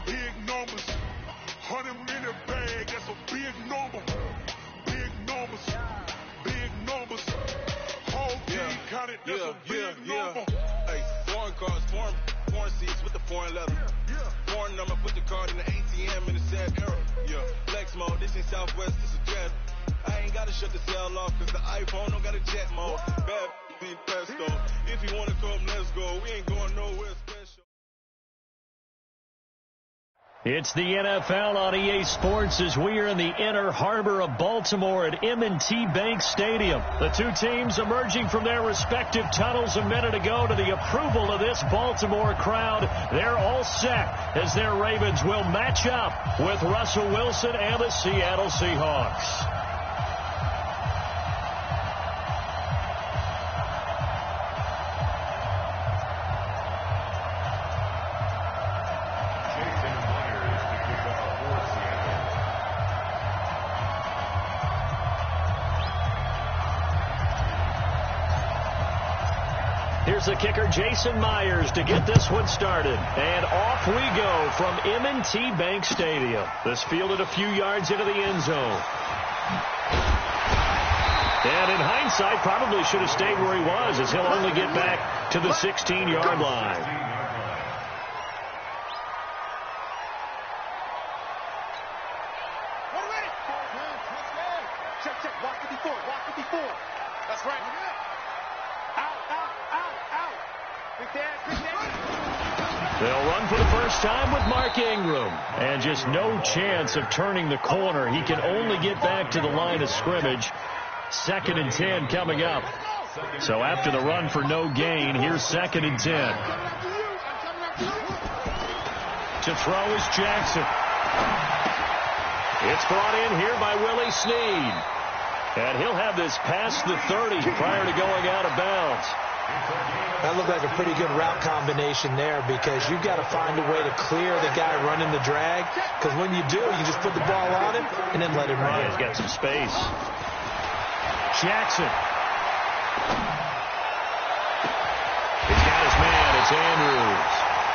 Big numbers, 100 in the bag, that's a big number. Big numbers, whole team counted, that's a big number. Hey, foreign cars, foreign seats with the foreign leather. Foreign number, put the card in the ATM in the sad era. Flex mode, this ain't Southwest, this is Jet. I ain't gotta shut the cell off, cause the iPhone don't got a jet mode. Bad being pesto, if you wanna come, let's go. We ain't going nowhere special. It's the NFL on EA Sports as we are in the inner harbor of Baltimore at M&T Bank Stadium. The two teams emerging from their respective tunnels a minute ago to the approval of this Baltimore crowd. They're all set as their Ravens will match up with Russell Wilson and the Seattle Seahawks. Here's the kicker, Jason Myers, to get this one started. And off we go from M&T Bank Stadium. This fielded a few yards into the end zone. And in hindsight, probably should have stayed where he was, as he'll only get back to the 16-yard line. Walk it before. That's right. Out. They'll run for the first time with Mark Ingram. And just no chance of turning the corner. He can only get back to the line of scrimmage. 2nd and 10 coming up. So after the run for no gain, here's 2nd and 10. To throw is Jackson. It's brought in here by Willie Snead. And he'll have this past the 30 prior to going out of bounds. That looked like a pretty good route combination there, because you've got to find a way to clear the guy running the drag, because when you do, you just put the ball on him and then let him run. Yeah, he's got some space. Jackson. He's got his man. It's Andrews.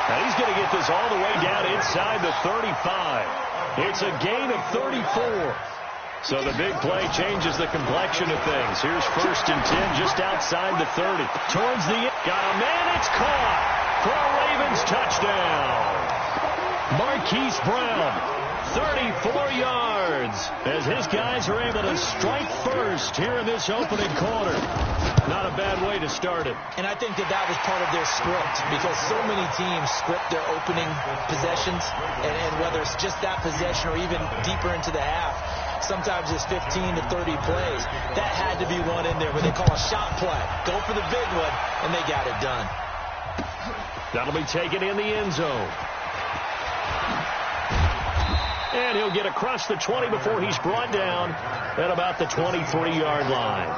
Now he's going to get this all the way down inside the 35. It's a gain of 34. So the big play changes the complexion of things. Here's 1st and 10 just outside the 30. Towards the end. Got a man. It's caught for a Ravens touchdown. Marquise Brown, 34 yards, as his guys are able to strike first here in this opening quarter. Not a bad way to start it. And I think that was part of their script, because so many teams script their opening possessions, and whether it's just that possession or even deeper into the half, sometimes it's 15 to 30 plays. That had to be one in there where they call a shot play. Go for the big one, and they got it done. That'll be taken in the end zone. And he'll get across the 20 before he's brought down at about the 23-yard line.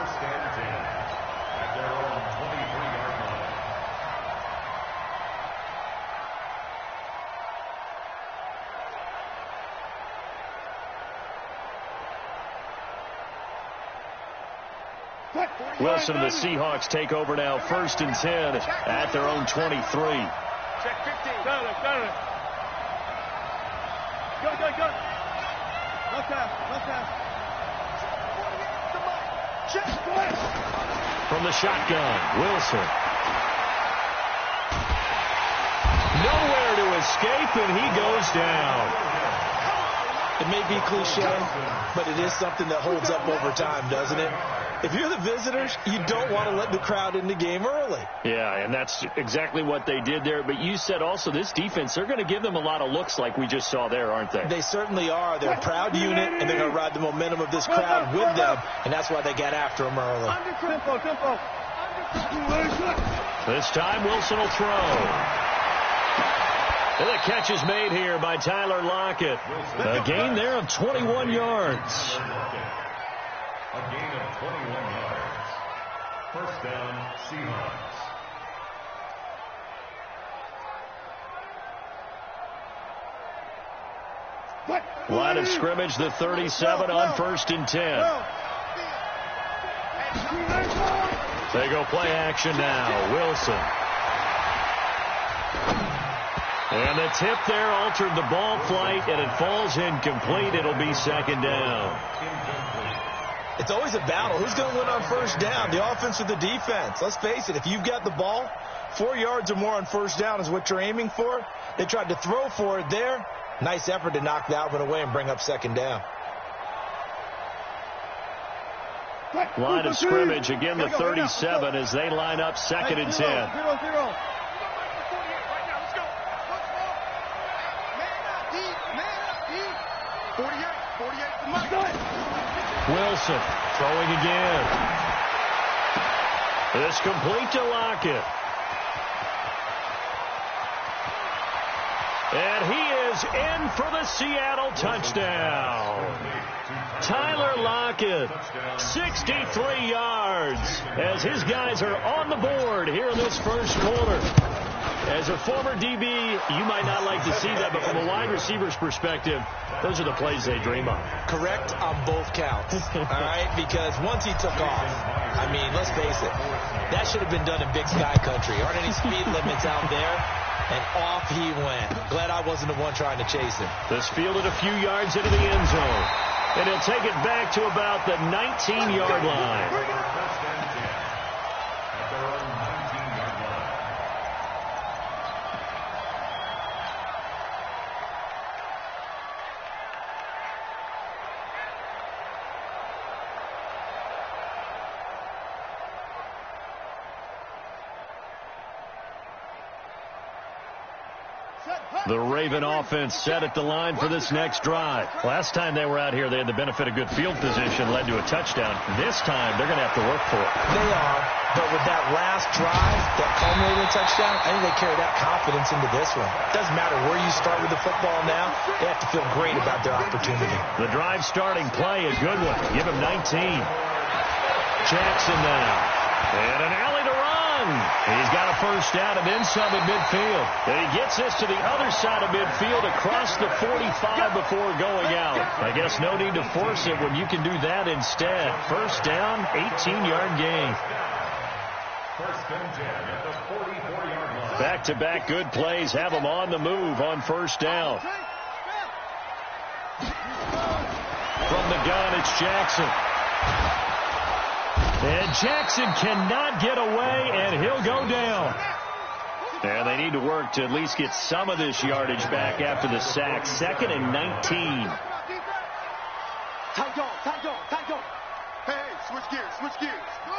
Wilson and the Seahawks take over now, 1st and 10 at their own 23. Check 15. Got it. Go. Left half. From the shotgun, Wilson. Nowhere to escape, and he goes down. It may be cliche, but it is something that holds up over time, doesn't it? If you're the visitors, you don't want to let the crowd in the game early. Yeah, and that's exactly what they did there. But you said also this defense, they're going to give them a lot of looks like we just saw there, aren't they? They certainly are. They're a proud unit, and they're going to ride the momentum of this crowd with them, and that's why they got after them early. Tempo. This time, Wilson will throw. And the catch is made here by Tyler Lockett. A gain there of 21 yards. A gain of 21 yards. First down, Seahawks. Line of scrimmage, the 37 on 1st and 10. They go play action now. Wilson. And the tip there altered the ball flight, and it falls incomplete. It'll be 2nd down. It's always a battle. Who's going to win on 1st down, the offense or the defense? Let's face it, if you've got the ball, 4 yards or more on 1st down is what you're aiming for. They tried to throw for it there. Nice effort to knock that one away and bring up 2nd down. Line of scrimmage, again the 37 as they line up 2nd and 10. 0. Wilson throwing again. It's complete to Lockett. And he is in for the Seattle touchdown. Tyler Lockett, 63 yards, as his guys are on the board here in this first quarter. As a former DB, you might not like to see that, but from a wide receiver's perspective, those are the plays they dream of. Correct on both counts, all right? Because once he took off, I mean, let's face it, that should have been done in Big Sky Country. Aren't any speed limits out there? And off he went. Glad I wasn't the one trying to chase him. This fielded a few yards into the end zone. And he'll take it back to about the 19-yard line. The Raven offense set at the line for this next drive. Last time they were out here, they had the benefit of good field position, led to a touchdown. This time, they're going to have to work for it. They are, but with that last drive, that culminating touchdown, I think they carry that confidence into this one. It doesn't matter where you start with the football now. They have to feel great about their opportunity. The drive starting play, a good one. Give him 19. Jackson now. And an alley to run. He's got a first down and then some at midfield. And he gets this to the other side of midfield across the 45 before going out. I guess no need to force it when you can do that instead. First down, 18-yard gain. First and 10 at the 44-yard line. Back-to-back good plays have them on the move on first down. From the gun, it's Jackson. And Jackson cannot get away, and he'll go down. And they need to work to at least get some of this yardage back after the sack. 2nd and 19. Tight on. Hey, switch gears. Go.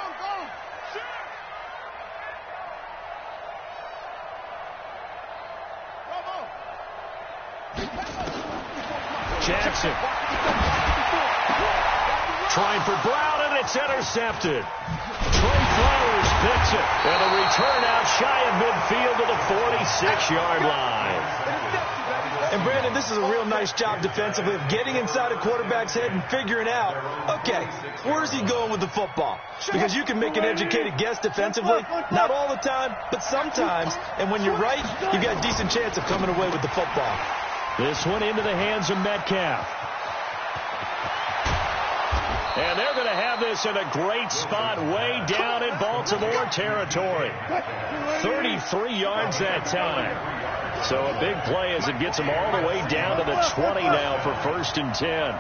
Jackson. Trying for Brown, and it's intercepted. Trey Flowers picks it. And a return out shy of midfield to the 46-yard line. And, Brandon, this is a real nice job defensively of getting inside a quarterback's head and figuring out, okay, where's he going with the football? Because you can make an educated guess defensively, not all the time, but sometimes. And when you're right, you've got a decent chance of coming away with the football. This one into the hands of Metcalf. And they're going to have this in a great spot way down in Baltimore territory. 33 yards that time. So a big play as it gets them all the way down to the 20 now for first and 10.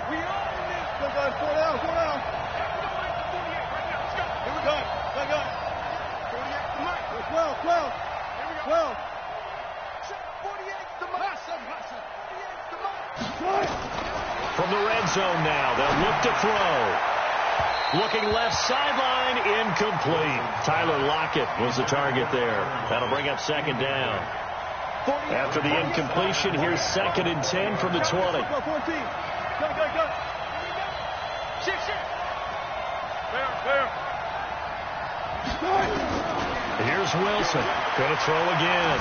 From the red zone now, they'll look to throw. Looking left sideline, incomplete. Tyler Lockett was the target there. That'll bring up second down. After the incompletion, here's 2nd and 10 from the 20. Here's Wilson. Going to throw again.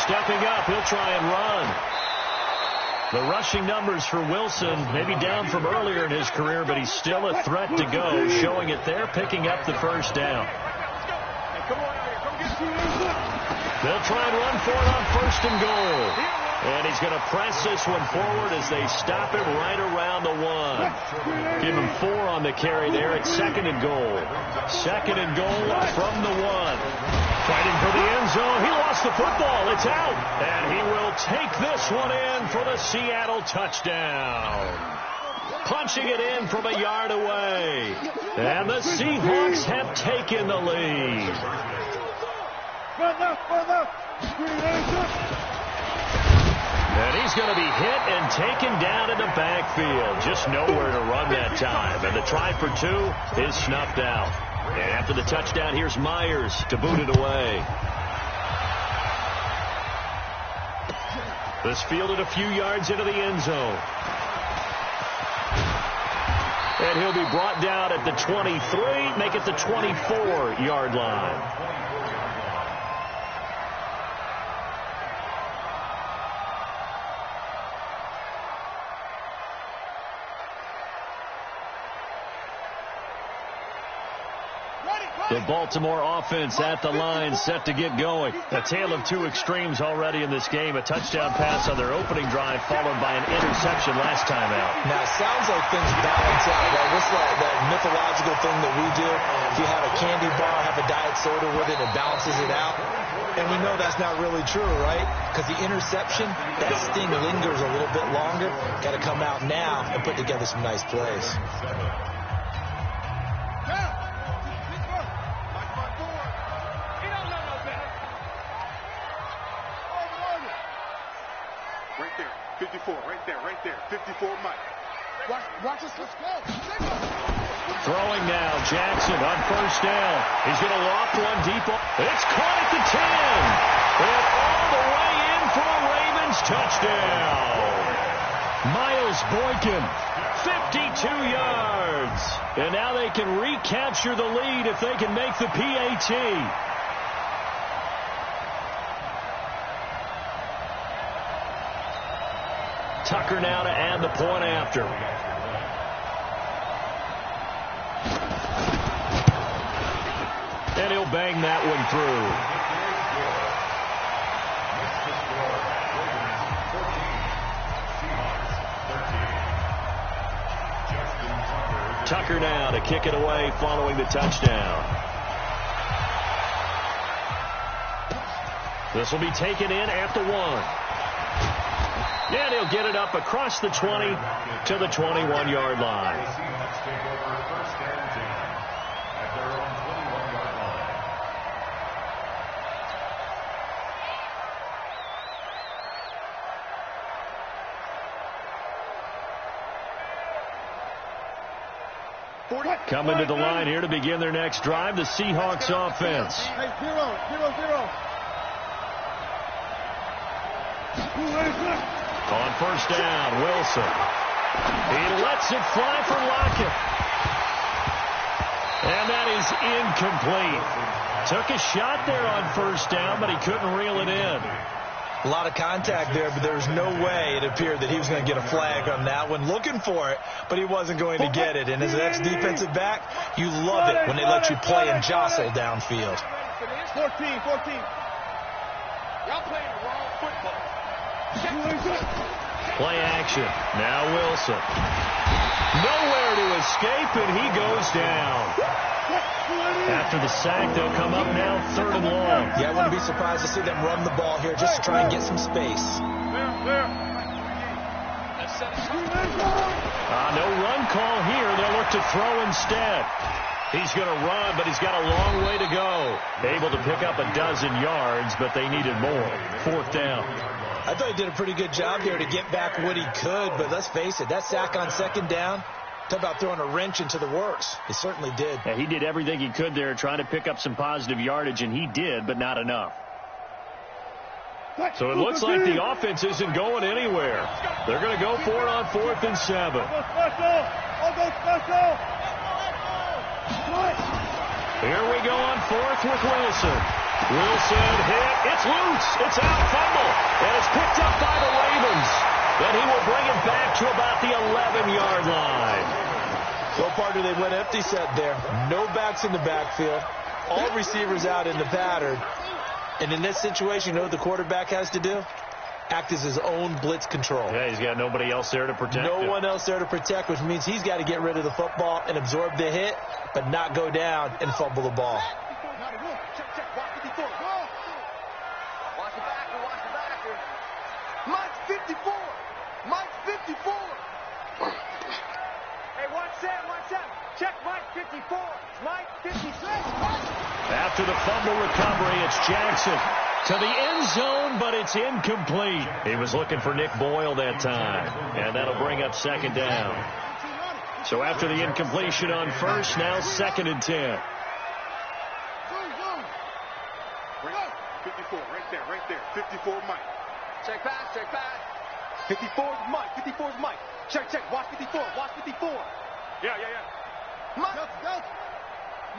Stepping up, he'll try and run. The rushing numbers for Wilson, maybe down from earlier in his career, but he's still a threat to go, showing it there, picking up the first down. They'll try and run for it on first and goal. And he's going to press this one forward as they stop him right around the 1. Give him 4 on the carry there at 2nd and goal. 2nd and goal from the 1. Fighting for the end zone. He lost the football. It's out. And he will take this one in for the Seattle touchdown. Punching it in from a yard away. And the Seahawks have taken the lead. And he's going to be hit and taken down in the backfield. Just nowhere to run that time. And the try for 2 is snuffed out. And after the touchdown, here's Myers to boot it away. This fielded a few yards into the end zone. And he'll be brought down at the 23, make it the 24-yard line. The Baltimore offense at the line, set to get going. A tale of 2 extremes already in this game. A touchdown pass on their opening drive, followed by an interception last time out. Now, it sounds like things balance out, right? What's that mythological thing that we do? If you have a candy bar, have a diet soda with it, it balances it out. And we know that's not really true, right? Because the interception, that sting lingers a little bit longer. Got to come out now and put together some nice plays. Right there. 54, Mike. Watch us, let's go. Throwing now, Jackson on first down. He's going to loft one deep. It's caught at the 10. And all the way in for a Ravens touchdown. Miles Boykin, 52 yards. And now they can recapture the lead if they can make the PAT. Tucker now to add the point after. And he'll bang that one through. Tucker now to kick it away following the touchdown. This will be taken in at the 1. And he'll get it up across the 20 to the 21-yard line. Coming to the line here to begin their next drive, the Seahawks offense. Hey, 0-0-0. On first down, Wilson. He lets it fly for Lockett. And that is incomplete. Took a shot there on first down, but he couldn't reel it in. A lot of contact there, but there was no way it appeared that he was going to get a flag on that one. Looking for it, but he wasn't going to get it. And as an ex-defensive back, you love it when they let you play and jostle downfield. 14. Y'all playing the wrong football. Play action. Now Wilson. Nowhere to escape, and he goes down. After the sack, they'll come up now 3rd and long. Yeah, I wouldn't be surprised to see them run the ball here just to try and get some space. No run call here. They'll look to throw instead. He's going to run, but he's got a long way to go. Able to pick up a dozen yards, but they needed more. 4th down. I thought he did a pretty good job there to get back what he could, but let's face it, that sack on 2nd down, talk about throwing a wrench into the works. He certainly did. Yeah, he did everything he could there trying to pick up some positive yardage, and he did, but not enough. So it looks like the offense isn't going anywhere. They're going to go for it on 4th and 7. Here we go on 4th with Wilson. Wilson hit. It's loose. It's out. Fumble. And it's picked up by the Ravens. And he will bring it back to about the 11-yard line. So far, they went empty set there. No backs in the backfield. All receivers out in the pattern. And in this situation, you know what the quarterback has to do? Act as his own blitz control. Yeah, he's got nobody else there to protect him. No one else there to protect, which means he's got to get rid of the football and absorb the hit, but not go down and fumble the ball. Mike's 54. Mike's 54. Hey, watch that. Check Mike 54. Mike 56. After the fumble recovery, it's Jackson to the end zone, but it's incomplete. He was looking for Nick Boyle that time, and that'll bring up 2nd down. So after the incompletion on first, now 2nd and 10. 54, right there. 54, Mike. Check pass. 54 is Mike. Check. Watch 54. Yeah.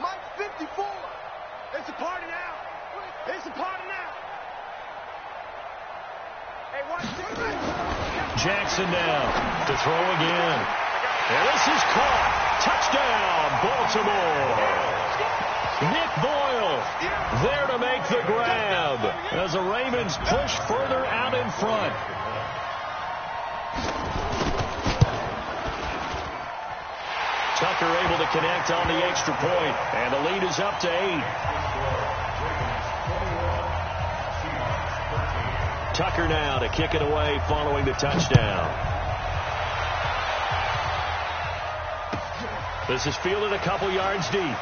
Mike's 54. It's a party now. Hey, watch this. Jackson down to throw again. And this is caught. Touchdown, Baltimore. Nick Boyle there to make the grab as the Ravens push further out in front. Tucker able to connect on the extra point, and the lead is up to 8. Tucker now to kick it away following the touchdown. This is fielded a couple yards deep.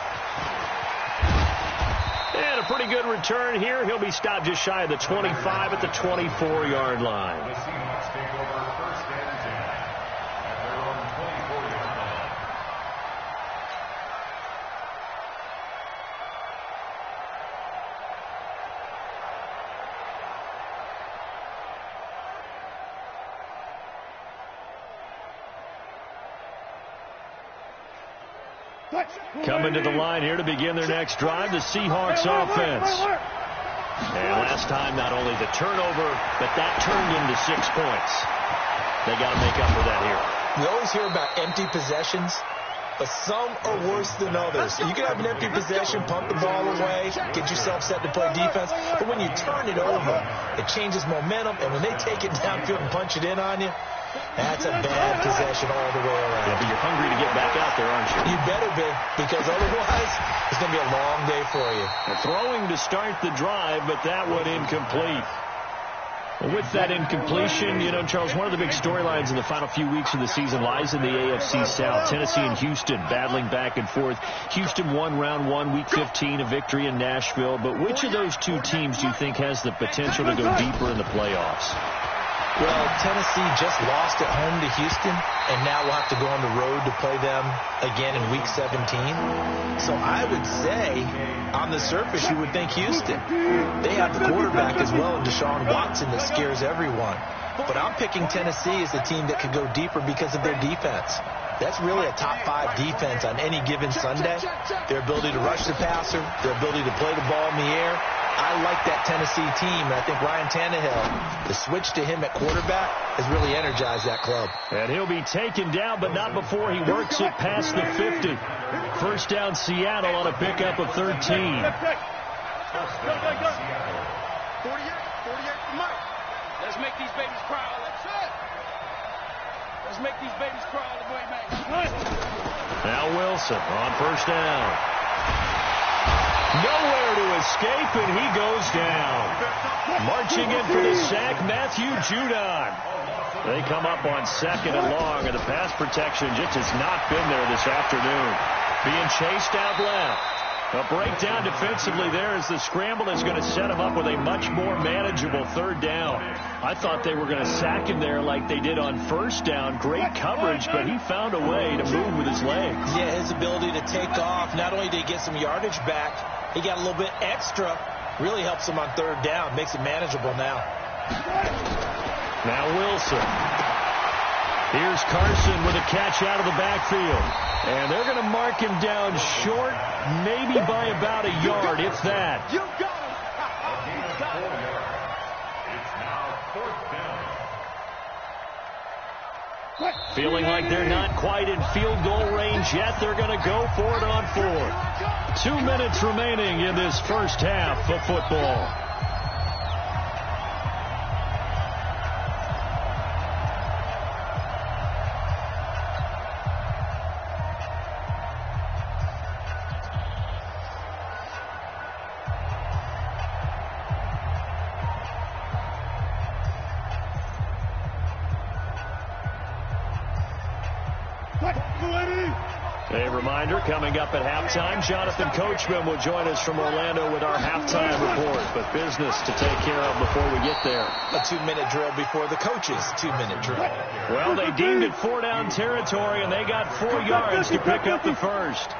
And a pretty good return here. He'll be stopped just shy of the 25 at the 24-yard line. The Seahawks take over 1st and 10 at their own 24-yard line. Coming to the line here to begin their next drive, the Seahawks offense. And last time, not only the turnover, but that turned into 6 points. They got to make up for that here. We always hear about empty possessions, but some are worse than others. You can have an empty possession, punt the ball away, get yourself set to play defense, but when you turn it over, it changes momentum, and when they take it downfield and punch it in on you, that's a bad possession all the way around. Yeah, but you're hungry to get back out there, aren't you? You better be, because otherwise it's going to be a long day for you. Throwing to start the drive, but that one incomplete. Well, with that incompletion, you know, Charles, one of the big storylines in the final few weeks of the season lies in the AFC South. Tennessee and Houston battling back and forth. Houston won round 1, week 15, a victory in Nashville. But which of those two teams do you think has the potential to go deeper in the playoffs? Well, Tennessee just lost at home to Houston, and now we'll have to go on the road to play them again in Week 17. So I would say, on the surface, you would think Houston. They have the quarterback as well in Deshaun Watson that scares everyone. But I'm picking Tennessee as the team that could go deeper because of their defense. That's really a top 5 defense on any given Sunday. Their ability to rush the passer, their ability to play the ball in the air. I like that Tennessee team, and I think Ryan Tannehill, the switch to him at quarterback, has really energized that club. And he'll be taken down, but not before he works it past the 50. First down, Seattle on a pickup of 13. 48 to Mike. Let's make these babies cry. Let's make these babies cry all the way back. Now Wilson on first down. Nowhere to escape, and he goes down. Marching in for the sack, Matthew Judon. They come up on 2nd and long, and the pass protection just has not been there this afternoon. Being chased out left. A breakdown defensively there as the scramble is going to set him up with a much more manageable 3rd down. I thought they were going to sack him there like they did on first down. Great coverage, but he found a way to move with his legs. Yeah, his ability to take off. Not only did he get some yardage back, he got a little bit extra. Really helps him on 3rd down. Makes it manageable now. Now Wilson. Here's Carson with a catch out of the backfield. And they're going to mark him down short, maybe by about a yard, if that. You got him. It's now 4th down. Feeling like they're not quite in field goal range yet, they're going to go for it on 4th. 2 minutes remaining in this first half of football. A reminder, coming up at halftime, Jonathan Coachman will join us from Orlando with our halftime report. But business to take care of before we get there. A 2-minute drill before the coach's 2-minute drill. Well, they deemed it 4-down territory, and they got 4 yards to pick up the first.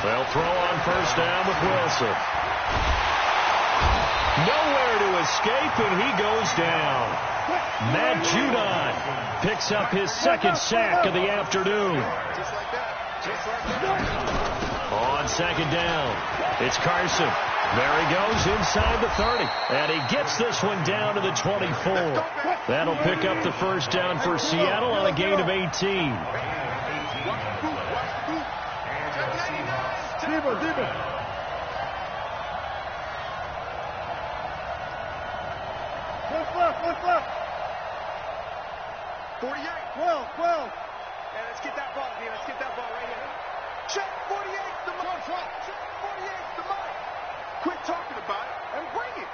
They'll throw on first down with Wilson. Nowhere to escape, and he goes down. Matt Judon picks up his 2nd sack of the afternoon. On 2nd down, it's Carson. There he goes inside the 30. And he gets this one down to the 24. That'll pick up the first down for Seattle on a gain of 18. What's left? 48. 12. Yeah, let's get that ball here. Let's get that ball right here. Check 48's the mark. Check 48's the mark. Quit talking about it and bring it.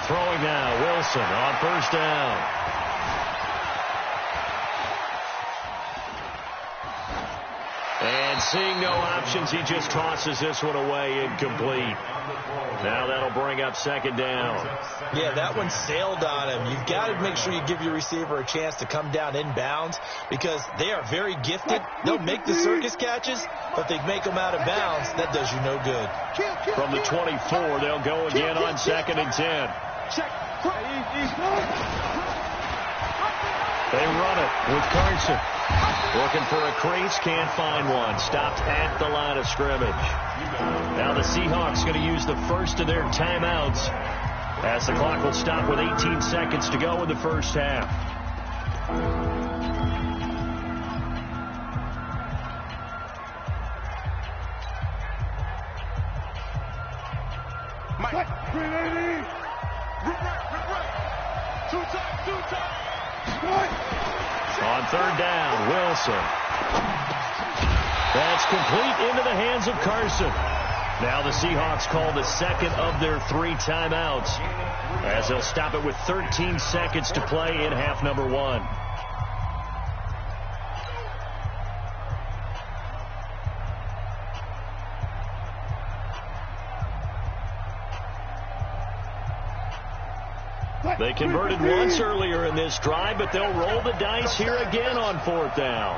Throwing now, Wilson on first down. And seeing no options, he just tosses this one away, incomplete. Now that'll bring up 2nd down. Yeah, that one sailed on him. You've got to make sure you give your receiver a chance to come down inbounds because they are very gifted. They'll make the circus catches, but they make them out of bounds. That does you no good. From the 24, they'll go again on 2nd and 10. Check. They run it with Carson. Looking for a crease, can't find one. Stopped at the line of scrimmage. Now the Seahawks going to use the first of their timeouts as the clock will stop with 18 seconds to go in the first half. Mike. 380. Two times. On third down, Wilson. That's complete into the hands of Carson. Now the Seahawks call the second of their 3 timeouts as they'll stop it with 13 seconds to play in half number 1. They converted once earlier in this drive, but they'll roll the dice here again on 4th down.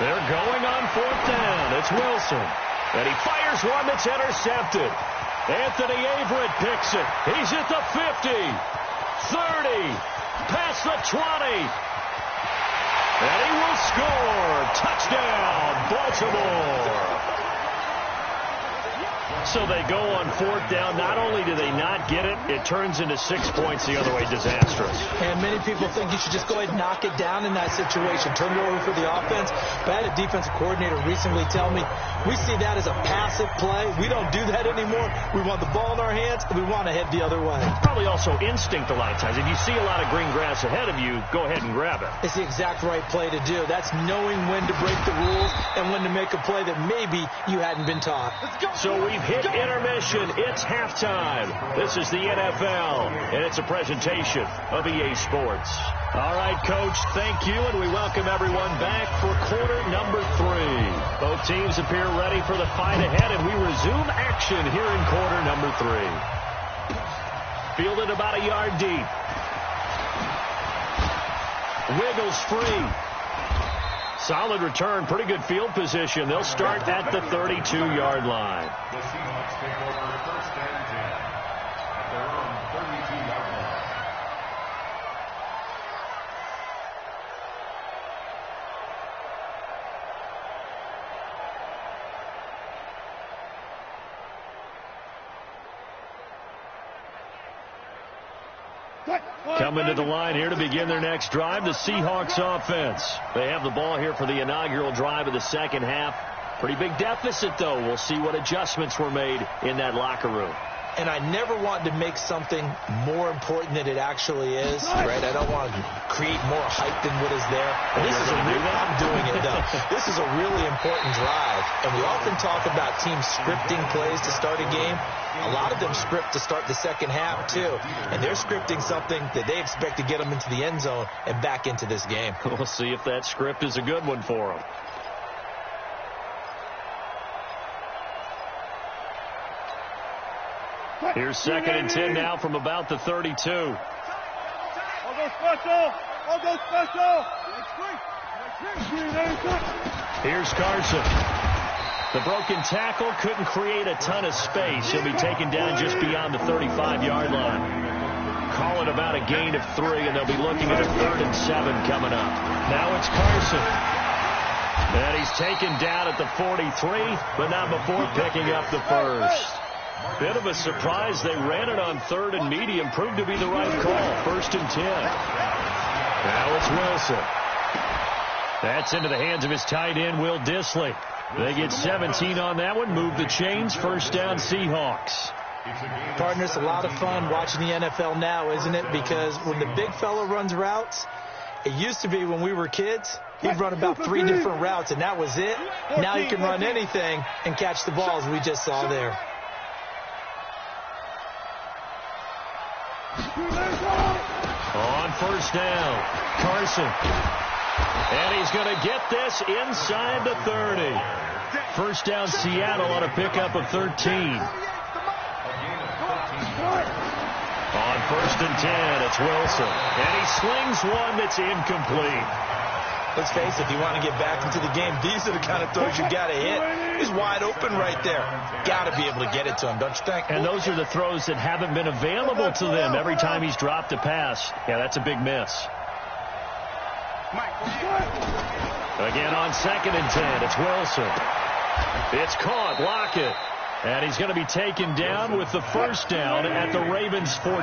They're going on 4th down. It's Wilson. And he fires one that's intercepted. Anthony Averett picks it. He's at the 50, 30, past the 20. And he will score. Touchdown, Baltimore. So they go on 4th down. Not only do they not get it, it turns into 6 points the other way. Disastrous. And many people think you should just go ahead and knock it down in that situation. Turn it over for the offense. But I had a defensive coordinator recently tell me, we see that as a passive play. We don't do that anymore. We want the ball in our hands, and we want to head the other way. Probably also instinct a lot of times. If you see a lot of green grass ahead of you, go ahead and grab it. It's the exact right play to do. That's knowing when to break the rules and when to make a play that maybe you hadn't been taught. So we've hit intermission. It's halftime. This is the NFL, and it's a presentation of EA Sports. All right, Coach, thank you, and we welcome everyone back for quarter number 3. Both teams appear ready for the fight ahead, and we resume action here in quarter number 3. Fielded about a yard deep. Wiggles free. Solid return, pretty good field position. They'll start at the 32-yard line. The Seahawks take over 1st and 10 at their own 32-yard line. Coming to the line here to begin their next drive, the Seahawks offense. They have the ball here for the inaugural drive of the second half. Pretty big deficit, though. We'll see what adjustments were made in that locker room. And I never want to make something more important than it actually is, right? I don't want to create more hype than what is there. This is I'm doing it, though. This is a really important drive. And we often talk about teams scripting plays to start a game. A lot of them script to start the second half, too. And they're scripting something that they expect to get them into the end zone and back into this game. We'll see if that script is a good one for them. Here's 2nd and 10 now from about the 32. I'll go special. Here's Carson. The broken tackle couldn't create a ton of space. He'll be taken down just beyond the 35-yard line. Call it about a gain of 3, and they'll be looking at a 3rd and 7 coming up. Now it's Carson. And he's taken down at the 43, but not before picking up the first. Bit of a surprise. They ran it on 3rd and medium. Proved to be the right call. 1st and 10. Now it's Wilson. That's into the hands of his tight end, Will Dissly. They get 17 on that one. Move the chains. 1st down, Seahawks. Partner, it's a lot of fun watching the NFL now, isn't it? Because when the big fella runs routes, it used to be when we were kids, he'd run about 3 different routes, and that was it. Now he can run anything and catch the balls we just saw there. On 1st down, Carson. And he's going to get this inside the 30. 1st down, Seattle on a pickup of 13. On 1st and 10, it's Wilson. And he slings one that's incomplete. Let's face it, if you want to get back into the game, these are the kind of throws you got to hit. He's wide open right there. Got to be able to get it to him, don't you think? And those are the throws that haven't been available to them every time he's dropped a pass. Yeah, that's a big miss. Again on 2nd and 10, it's Wilson. It's caught, Lockett. And he's going to be taken down with the first down at the Ravens 14.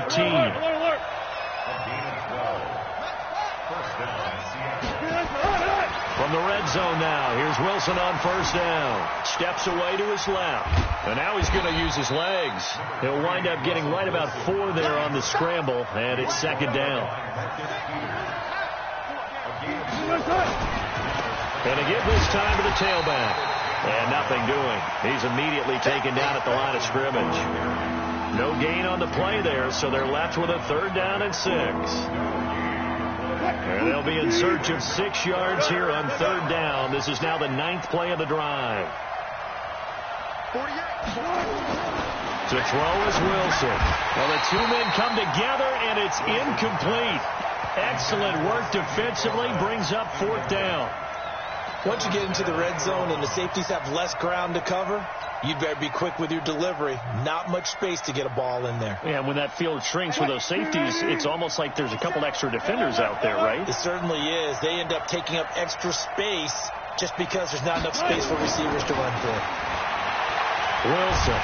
From the red zone now, here's Wilson on first down. Steps away to his left. And now he's going to use his legs. He'll wind up getting right about 4 there on the scramble, and it's 2nd down. And again this time to the tailback. And nothing doing. He's immediately taken down at the line of scrimmage. No gain on the play there, so they're left with a 3rd down and 6. And they'll be in search of 6 yards here on 3rd down. This is now the 9th play of the drive. To throw is Wilson. Well, the 2 men come together, and it's incomplete. Excellent work defensively, brings up 4th down. Once you get into the red zone and the safeties have less ground to cover, you'd better be quick with your delivery. Not much space to get a ball in there. Yeah, when that field shrinks with those safeties, it's almost like there's a couple extra defenders out there, right? It certainly is. They end up taking up extra space just because there's not enough space for receivers to run through. Wilson.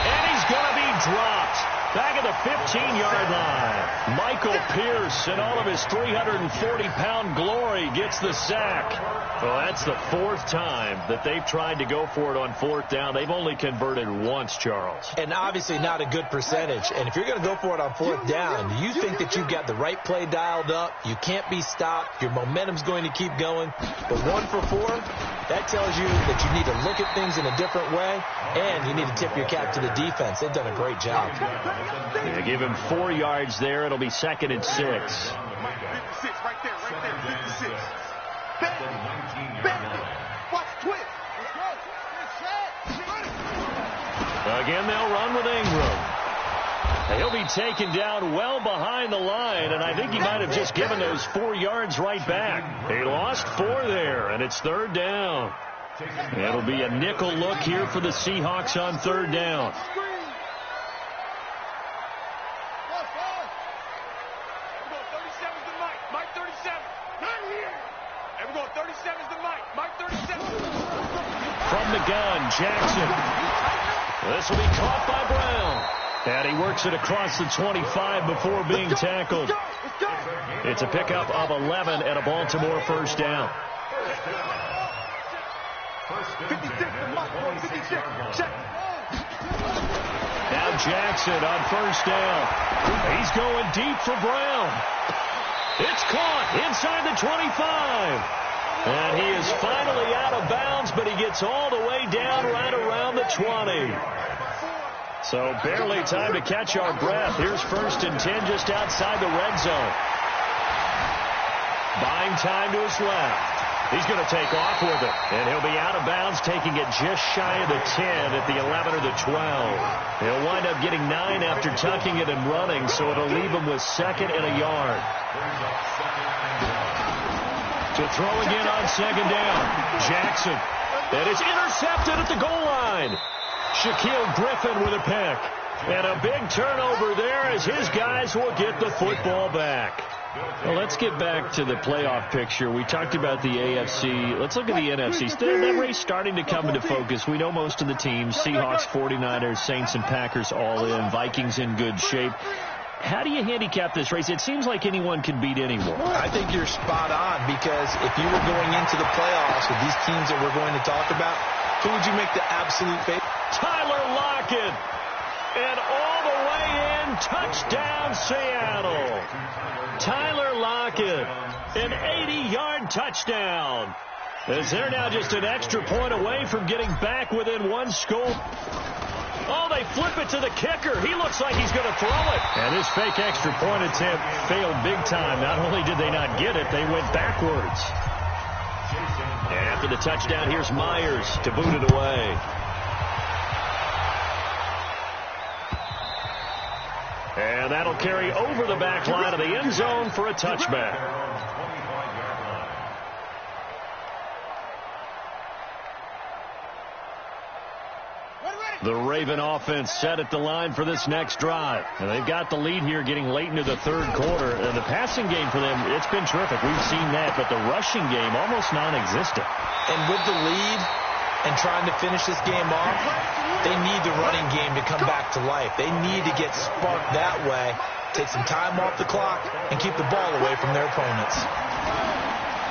And he's going to be dropped. Back at the 15-yard line. Michael Pierce, in all of his 340-pound glory, gets the sack. Well, that's the 4th time that they've tried to go for it on 4th down. They've only converted once, Charles. And obviously not a good percentage. And if you're going to go for it on 4th down, you think that you've got the right play dialed up. You can't be stopped. Your momentum's going to keep going. But 1 for 4, that tells you that you need to look at things in a different way, and you need to tip your cap to the defense. They've done a great job. Yeah, give him 4 yards there. It'll be 2nd and 6. 56, right there, 56. Bang! Watch twist. Again, they'll run with Ingram. He'll be taken down well behind the line, and I think he might have just given those 4 yards right back. He lost 4 there, and it's 3rd down. It'll be a nickel look here for the Seahawks on 3rd down. From the gun, Jackson. This will be caught by Brown. And he works it across the 25 before being tackled. It's a pickup of 11 and a Baltimore first down. 56. Now Jackson on first down. He's going deep for Brown. It's caught inside the 25. And he is finally out of bounds, but he gets all the way down right around the 20. So barely time to catch our breath. Here's 1st and 10 just outside the red zone. Buying time to his left. He's going to take off with it. And he'll be out of bounds, taking it just shy of the 10 at the 11 or the 12. He'll wind up getting 9 after tucking it and running, so it'll leave him with 2nd and a yard. To throw again on 2nd down. Jackson. And it's intercepted at the goal line. Shaquille Griffin with a pick. And a big turnover there as his guys will get the football back. Well, let's get back to the playoff picture. We talked about the AFC. Let's look at the NFC. That race starting to come into focus. We know most of the teams. Seahawks, 49ers, Saints, and Packers all in. Vikings in good shape. How do you handicap this race? It seems like anyone can beat anyone. I think you're spot on, because if you were going into the playoffs with these teams that we're going to talk about, who would you make the absolute favorite? Tyler Lockett. And all the way in, touchdown Seattle. Tyler Lockett, an 80-yard touchdown. As they're now just an extra point away from getting back within 1 score. Oh, they flip it to the kicker. He looks like he's going to throw it. And this fake extra point attempt failed big time. Not only did they not get it, they went backwards. And after the touchdown, here's Myers to boot it away. And that'll carry over the back line of the end zone for a touchback. The Raven offense set at the line for this next drive. And they've got the lead here getting late into the third quarter. And the passing game for them, it's been terrific. We've seen that. But the rushing game, almost non-existent. And with the lead and trying to finish this game off, they need the running game to come back to life. They need to get sparked that way, take some time off the clock, and keep the ball away from their opponents.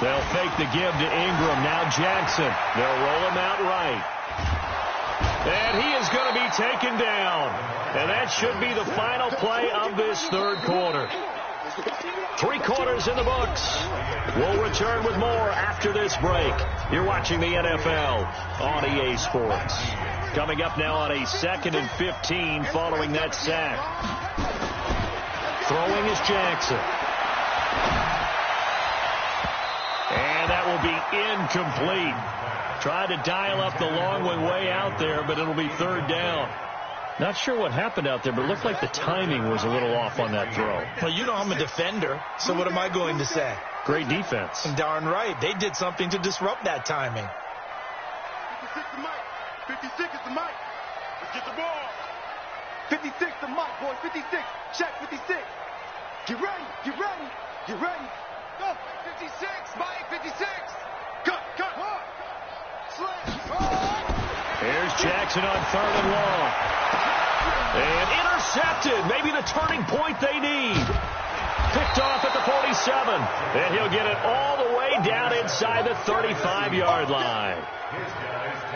They'll fake the give to Ingram. Now Jackson. They'll roll him out right. And he is going to be taken down. And that should be the final play of this third quarter. 3 quarters in the books. We'll return with more after this break. You're watching the NFL on EA Sports. Coming up now on a 2nd and 15 following that sack. Throwing is Jackson. And that will be incomplete. Tried to dial up the long one way out there, but it'll be third down. Not sure what happened out there, but it looked like the timing was a little off on that throw. Well, you know I'm a defender, so what am I going to say? Great defense. And darn right. They did something to disrupt that timing. 56 to Mike. 56 is the Mike. Let's get the ball. 56 to Mike, boys. 56. Check 56. Get ready. Get ready. Get ready. Go. 56. Mike, 56. Cut. Here's Jackson on 3rd and long. And intercepted. Maybe the turning point they need. Picked off at the 47. And he'll get it all the way down inside the 35-yard line.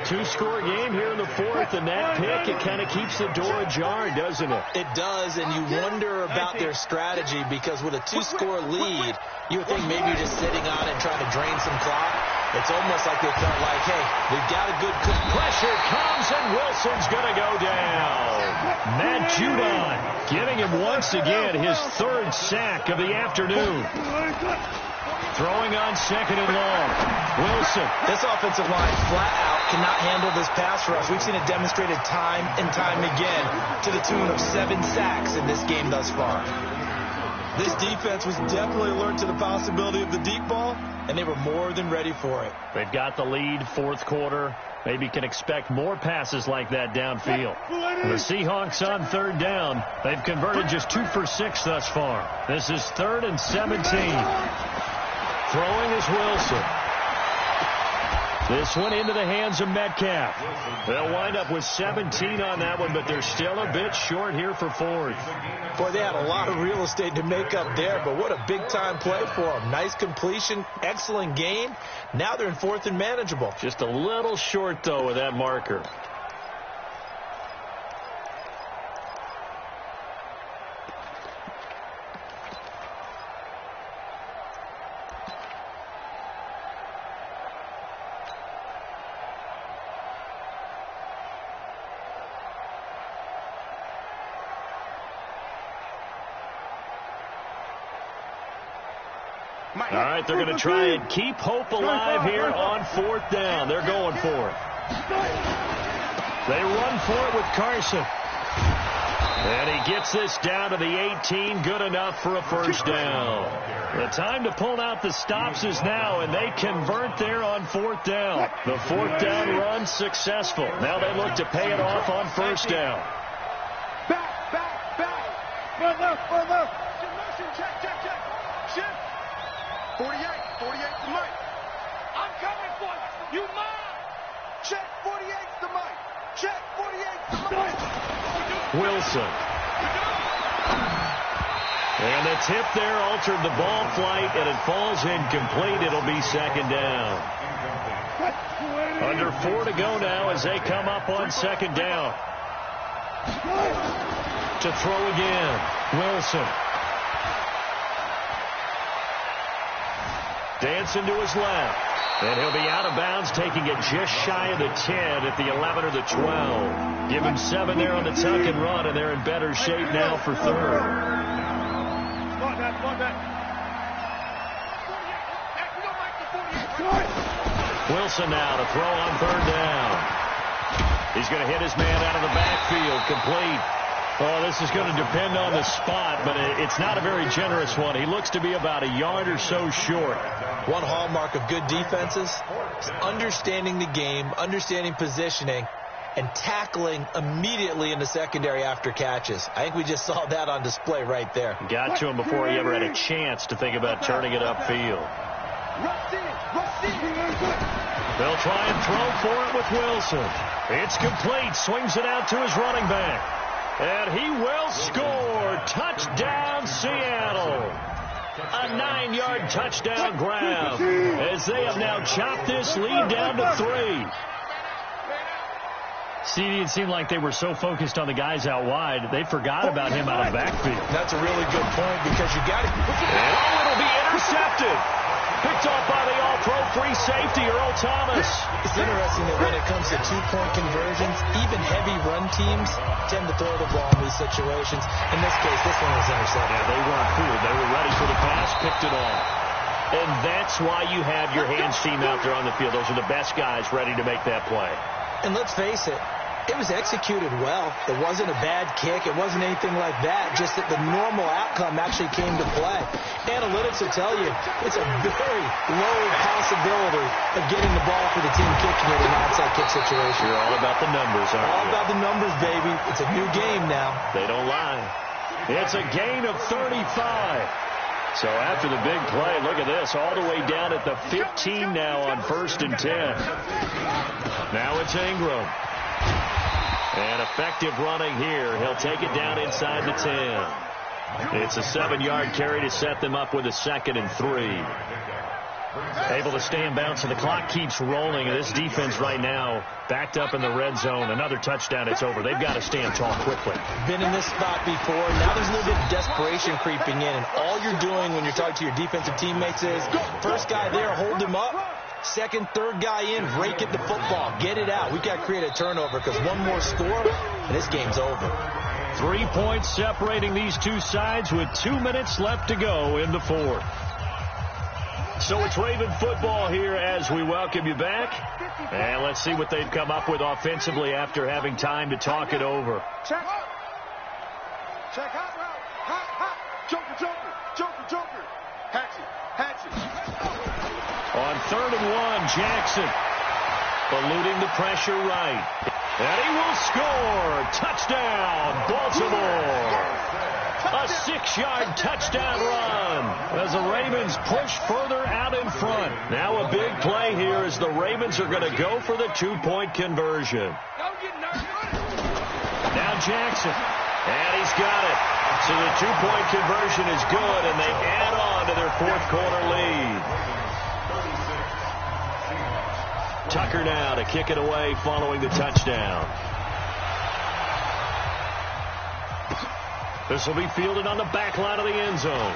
2-score game here in the 4th, and that pick, it kind of keeps the door ajar, doesn't it? It does, and you wonder about their strategy because with a 2-score lead, you would think maybe you're just sitting on it and trying to drain some clock. It's almost like they felt like, hey, we've got a good pressure comes, and Wilson's going to go down. Matt Judon giving him once again his 3rd sack of the afternoon. Throwing on 2nd and long. Wilson. This offensive line flat out cannot handle this pass rush. We've seen it demonstrated time and time again to the tune of 7 sacks in this game thus far. This defense was definitely alert to the possibility of the deep ball, and they were more than ready for it. They've got the lead, 4th quarter. Maybe can expect more passes like that downfield. The Seahawks on 3rd down. They've converted just 2 for 6 thus far. This is 3rd and 17. Throwing is Wilson. This one into the hands of Metcalf. They'll wind up with 17 on that one, but they're still a bit short here for 4th. Boy, they had a lot of real estate to make up there, but what a big-time play for them. Nice completion, excellent game. Now they're in 4th and manageable. Just a little short, though, with that marker. All right, they're going to try and keep hope alive here on 4th down. They're going for it. They run for it with Carson. And he gets this down to the 18, good enough for a 1st down. The time to pull out the stops is now, and they convert there on 4th down. The 4th down run successful. Now they look to pay it off on 1st down. Back. Run left. Check. Shift. 48 to Mike. I'm coming for you. You mine. Check 48 to Mike. Check 48 to Mike. Wilson. And the tip there altered the ball flight, and it falls incomplete. It'll be 2nd down. Under 4 to go now as they come up on 2nd down. To throw again. Wilson. Dancing to his left. And he'll be out of bounds, taking it just shy of the 10 at the 11 or the 12. Give him 7 there on the tuck and run, and they're in better shape now for 3rd. Wilson now to throw on 3rd down. He's going to hit his man out of the backfield, complete. Oh, this is going to depend on the spot, but it's not a very generous one. He looks to be about a yard or so short. One hallmark of good defenses is understanding the game, understanding positioning, and tackling immediately in the secondary after catches. I think we just saw that on display right there. Got to him before he ever had a chance to think about turning it upfield. They'll try and throw for it with Wilson. It's complete. Swings it out to his running back. And he will score. Touchdown, Seattle. A 9-yard touchdown grab as they have now chopped this lead down to 3. CD, it seemed like they were so focused on the guys out wide, they forgot about him out of the backfield. That's a really good point because you got it. Oh, it'll be intercepted. Picked off by the all-pro free safety, Earl Thomas. It's interesting that when it comes to two-point conversions, even heavy run teams tend to throw the ball in these situations. In this case, this one was intercepted. Yeah, they weren't fooled. They were ready for the pass, picked it off. And that's why you have your hands team out there on the field. Those are the best guys ready to make that play. And let's face it, it was executed well. It wasn't a bad kick. It wasn't anything like that. Just that the normal outcome actually came to play. Analytics will tell you it's a very low possibility of getting the ball for the team kicking it in an outside kick situation. You're all about the numbers, aren't you? All about the numbers, baby. It's a new game now. They don't lie. It's a gain of 35. So after the big play, look at this, all the way down at the 15 now on 1st and 10. Now it's Ingram. And effective running here. He'll take it down inside the 10. It's a 7-yard carry to set them up with a 2nd and 3. Able to stay in bounds, and the clock keeps rolling. And this defense right now backed up in the red zone. Another touchdown, it's over. They've got to stand tall quickly. Been in this spot before. Now there's a little bit of desperation creeping in. And all you're doing when you're talking to your defensive teammates is, first guy there, hold him up. Second, third guy in, rake at the football. Get it out. We got to create a turnover because one more score, and this game's over. 3 points separating these two sides with 2 minutes left to go in the 4th. So it's Raven football here as we welcome you back. And let's see what they've come up with offensively after having time to talk it over. Check. Check. Hot. Joker. Hatchet. On 3rd and 1, Jackson eluding the pressure right. And he will score. Touchdown, Baltimore. A 6-yard touchdown run as the Ravens push further out in front. Now a big play here as the Ravens are going to go for the 2-point conversion. Now Jackson. And he's got it. So the 2-point conversion is good, and they add on to their 4th quarter lead. Tucker now to kick it away following the touchdown. This will be fielded on the back line of the end zone.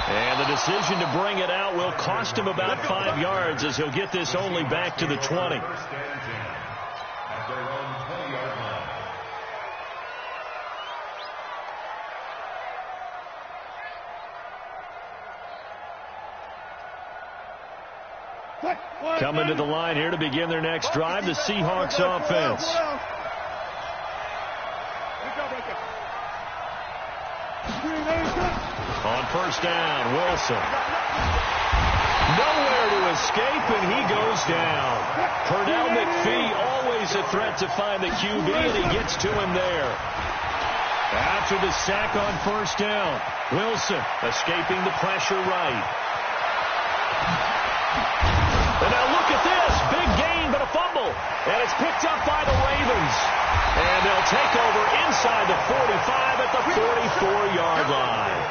And the decision to bring it out will cost him about 5 yards as he'll get this only back to the 20. Coming to the line here to begin their next drive, the Seahawks offense. On 1st down, Wilson. Nowhere to escape, and he goes down. Pernell McPhee, always a threat to find the QB, and he gets to him there. After the sack on 1st down, Wilson escaping the pressure right. And now look at this. Big gain, but a fumble. And it's picked up by the Ravens. And they'll take over inside the 45 at the 44-yard line.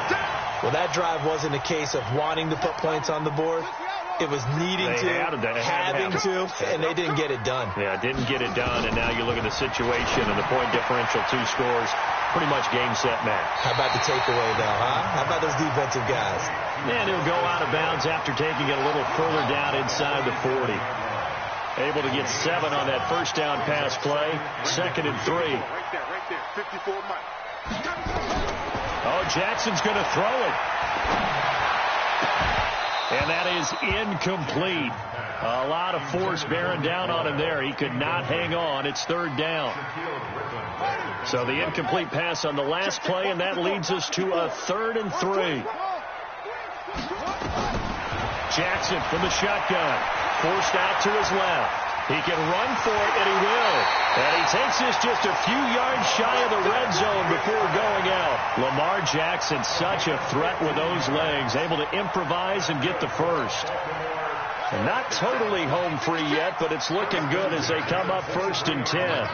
Well, that drive wasn't a case of wanting to put points on the board. It was needing having to, and they didn't get it done. Yeah, didn't get it done, and now you look at the situation and the point differential, 2 scores, pretty much game, set, match. How about the takeaway, though, huh? How about those defensive guys? And he'll go out of bounds after taking it a little further down inside the 40. Able to get 7 on that 1st down pass play. 2nd and 3. Right there. 54 Mike. Oh, Jackson's going to throw it. And that is incomplete. A lot of force bearing down on him there. He could not hang on. It's 3rd down. So the incomplete pass on the last play, and that leads us to a 3rd and 3. Jackson from the shotgun. Forced out to his left. He can run for it, and he will. And he takes this just a few yards shy of the red zone before going out. Lamar Jackson, such a threat with those legs, able to improvise and get the first. And not totally home free yet, but it's looking good as they come up 1st and 10.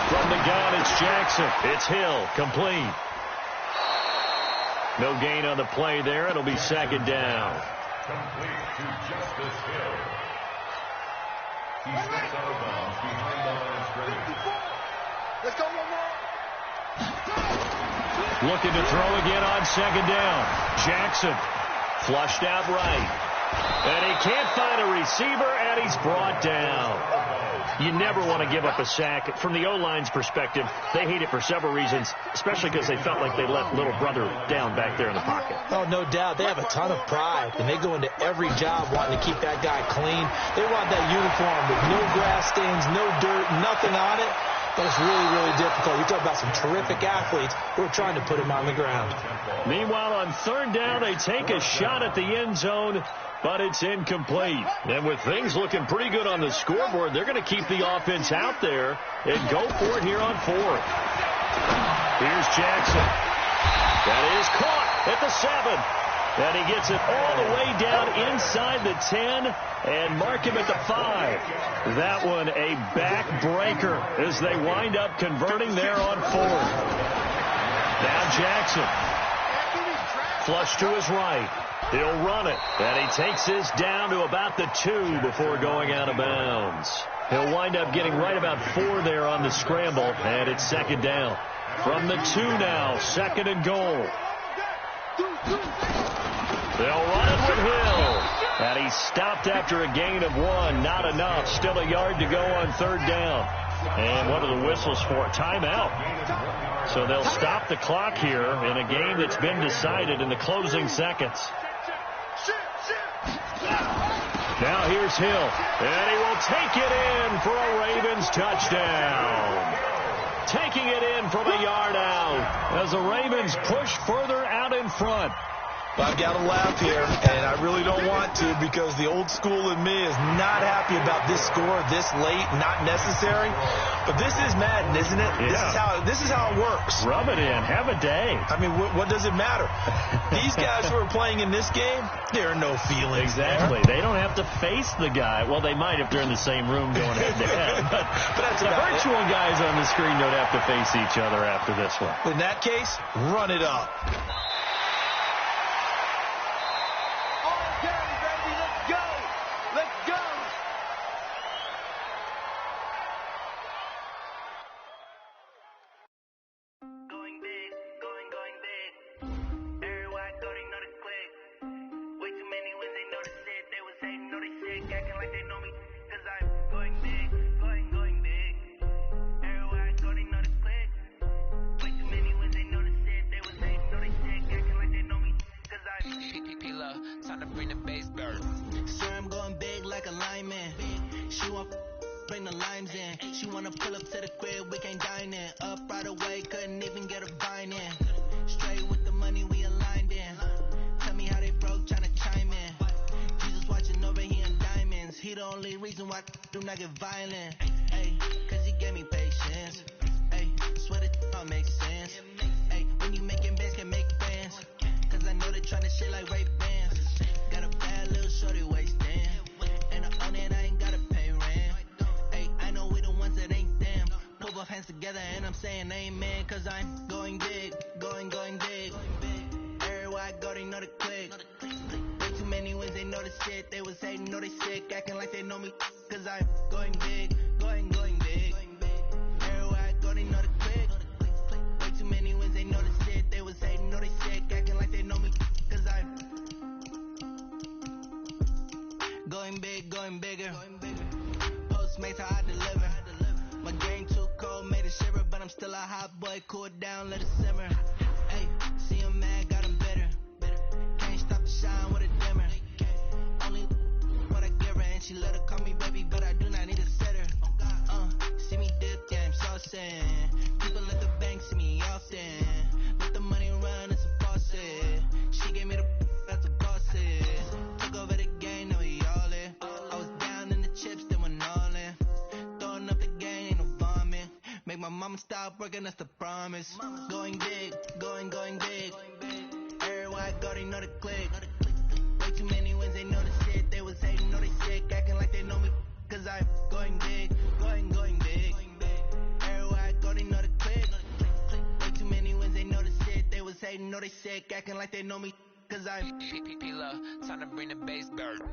From the gun, it's Jackson. It's Hill, complete. No gain on the play there. It'll be 2nd down. Complete to Justice Hill. He steps out of bounds behind the line of scrimmage. Let's go, Lamar. Looking to throw again on 2nd down. Jackson flushed out right. And he can't find a receiver, and he's brought down. You never want to give up a sack. From the O-line's perspective, they hate it for several reasons, especially because they felt like they let little brother down back there in the pocket. Oh, no doubt. They have a ton of pride, and they go into every job wanting to keep that guy clean. They want that uniform with no grass stains, no dirt, nothing on it. But it's really, really difficult. You talk about some terrific athletes who are trying to put him on the ground. Meanwhile, on 3rd down, they take a shot at the end zone, but it's incomplete. And with things looking pretty good on the scoreboard, they're going to keep the offense out there and go for it here on 4th. Here's Jackson. That is caught at the 7. And he gets it all the way down inside the 10 and mark him at the 5. That one a backbreaker as they wind up converting there on 4th. Now Jackson. Flush to his right. He'll run it. And he takes this down to about the 2 before going out of bounds. He'll wind up getting right about 4 there on the scramble. And it's 2nd down. From the 2 now, 2nd and goal. They'll run it with Hill. And he's stopped after a gain of 1. Not enough. Still a yard to go on 3rd down. And what are the whistles for? Timeout. So they'll stop the clock here in a game that's been decided in the closing seconds. Now here's Hill. And he will take it in for a Ravens touchdown. Taking it in from a yard out as the Ravens push further out in front. I've got to laugh here, and I really don't want to because the old school in me is not happy about this score this late, not necessary. But this is Madden, isn't it? Yeah. This is how it works. Rub it in. Have a day. I mean, what does it matter? These guys who are playing in this game, there are no feelings. Exactly. They don't have to face the guy. Well, they might if they're in the same room going head-to-head. But that's the virtual guys on the screen don't have to face each other after this one. In that case, run it up. I'ma stop working, that's the promise. Going big, going big. Everywhere I go, they know the click. Way too many wins, they know the shit. They was hating, know they sick, acting like they know me. Cause I'm going big, going big. Everywhere I go, they know the click. Way too many wins, they know the shit. They was hating, know they sick, acting like they know me. Cause I'm P-Lo, time to bring the bass bird.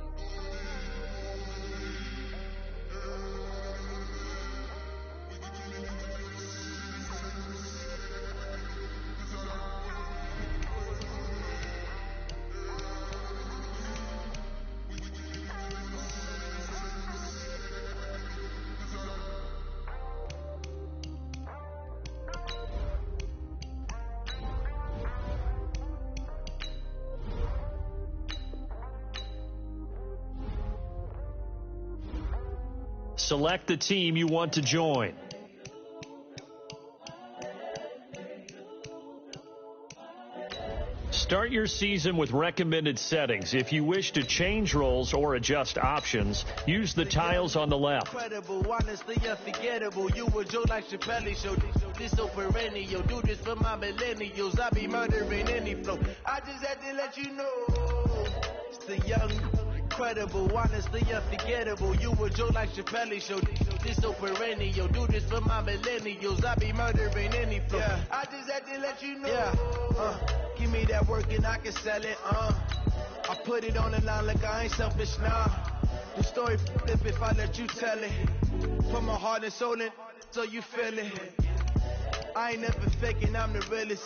Select the team you want to join. Start your season with recommended settings. If you wish to change roles or adjust options, use the tiles on the left. Incredible, honestly unforgettable. You were Joe like Chappelle show. This so perennial. Do this for my millennials. I be murdering any flow. I just had to let you know. It's the young, incredible, honestly unforgettable. You were Joe like Chappelle show. This so perennial. Do this for my millennials. I be murdering any flow. Yeah. I just had to let you know. Yeah. Give me that work and I can sell it, I put it on the line like I ain't selfish, nah. The story flip if I let you tell it. Put my heart and soul in, so you feel it. I ain't never faking, I'm the realest.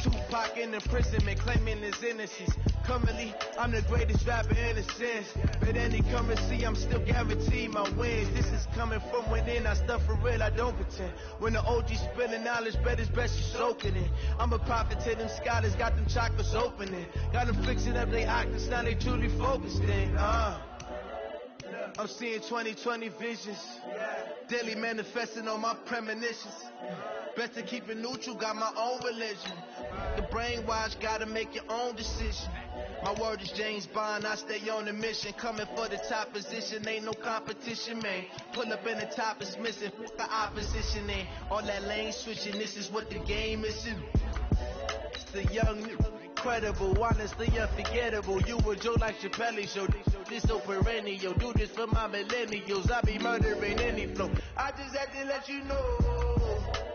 Tupac in imprisonment, claiming his innocence. Currently, I'm the greatest rapper in a sense. But any currency, I'm still guaranteed my wins. This is coming from within, I stuff for real, I don't pretend. When the OG spilling knowledge, bet it's best you soaking it. I'm a prophet to them scholars, got them chakras opening. Got them fixing up they octaves, now they truly focused in. I'm seeing 2020 visions. Daily manifesting on my premonitions. Best to keep it neutral, got my own religion. The brainwash, gotta make your own decision. My word is James Bond, I stay on a mission. Coming for the top position, ain't no competition, man. Pull up in the top is missing, the opposition ain't. All that lane switching, this is what the game is. It's the young, incredible, honestly unforgettable. You were Joe like Chappelle show. This so perennial, do this for my millennials. I be murdering any flow. I just had to let you know.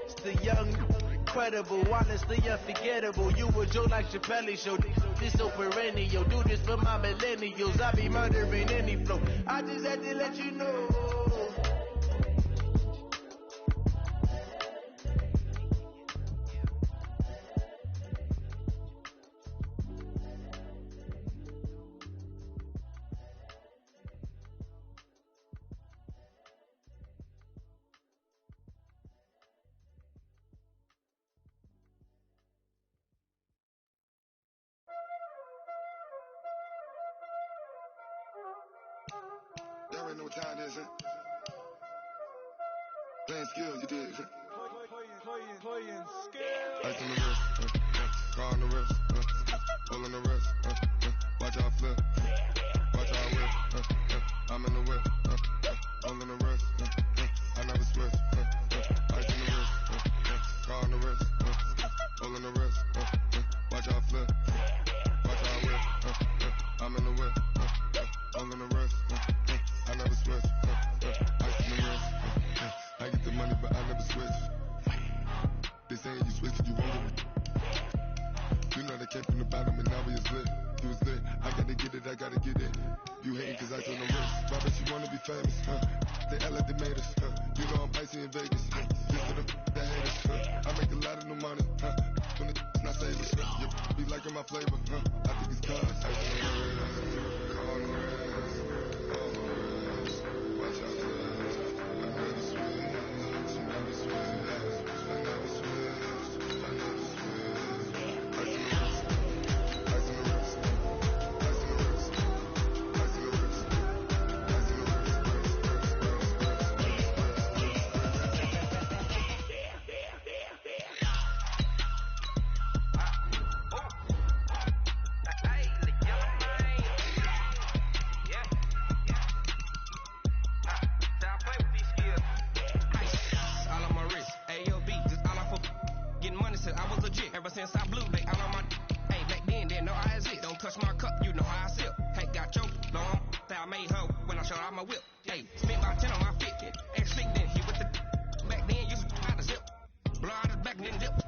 It's the young, incredible, honestly unforgettable. You were Joe like Chappelle show. This so perennial, do this for my millennials. I be murdering any flow. I just had to let you know. Y'all already know what time it is, huh? Playing skills, you did. Playing skills. Ice on the wrist, car on the wrist, pull on the wrist, watch out flip, watch out whip, I'm in the whip, pull on the wrist, I never switch, ice on the wrist, car on the wrist, pull on the wrist, watch out flip, watch out whip, I'm in the whip, pull on the wrist, I never switch, ice on the wrist, I get the money but I never switch. They saying you switch it, you won't get it. You know they came from the bottom and now we is lit. You was lit, I gotta get it, I gotta get it. You hating cause I told them wrist. Why bet you wanna be famous, They act like they made us, You know I'm icy in Vegas, Just for the haters, I make a lot of new money, When it's not savers, You be liking my flavor, I think it's cause ice on the wrist, on the wrist, on the wrist. Watch out for this, I never switch, never switch. since I blew, they all on my. Hey, back then, didn't know I exist. Don't touch my cup, you know how I sip. Hey, got your long, that I made her when I showed out my whip. Hey, spent about 10 on my 50. Ex-slick, then he with the. Back then, used to try to zip. Blow out his back and then dip.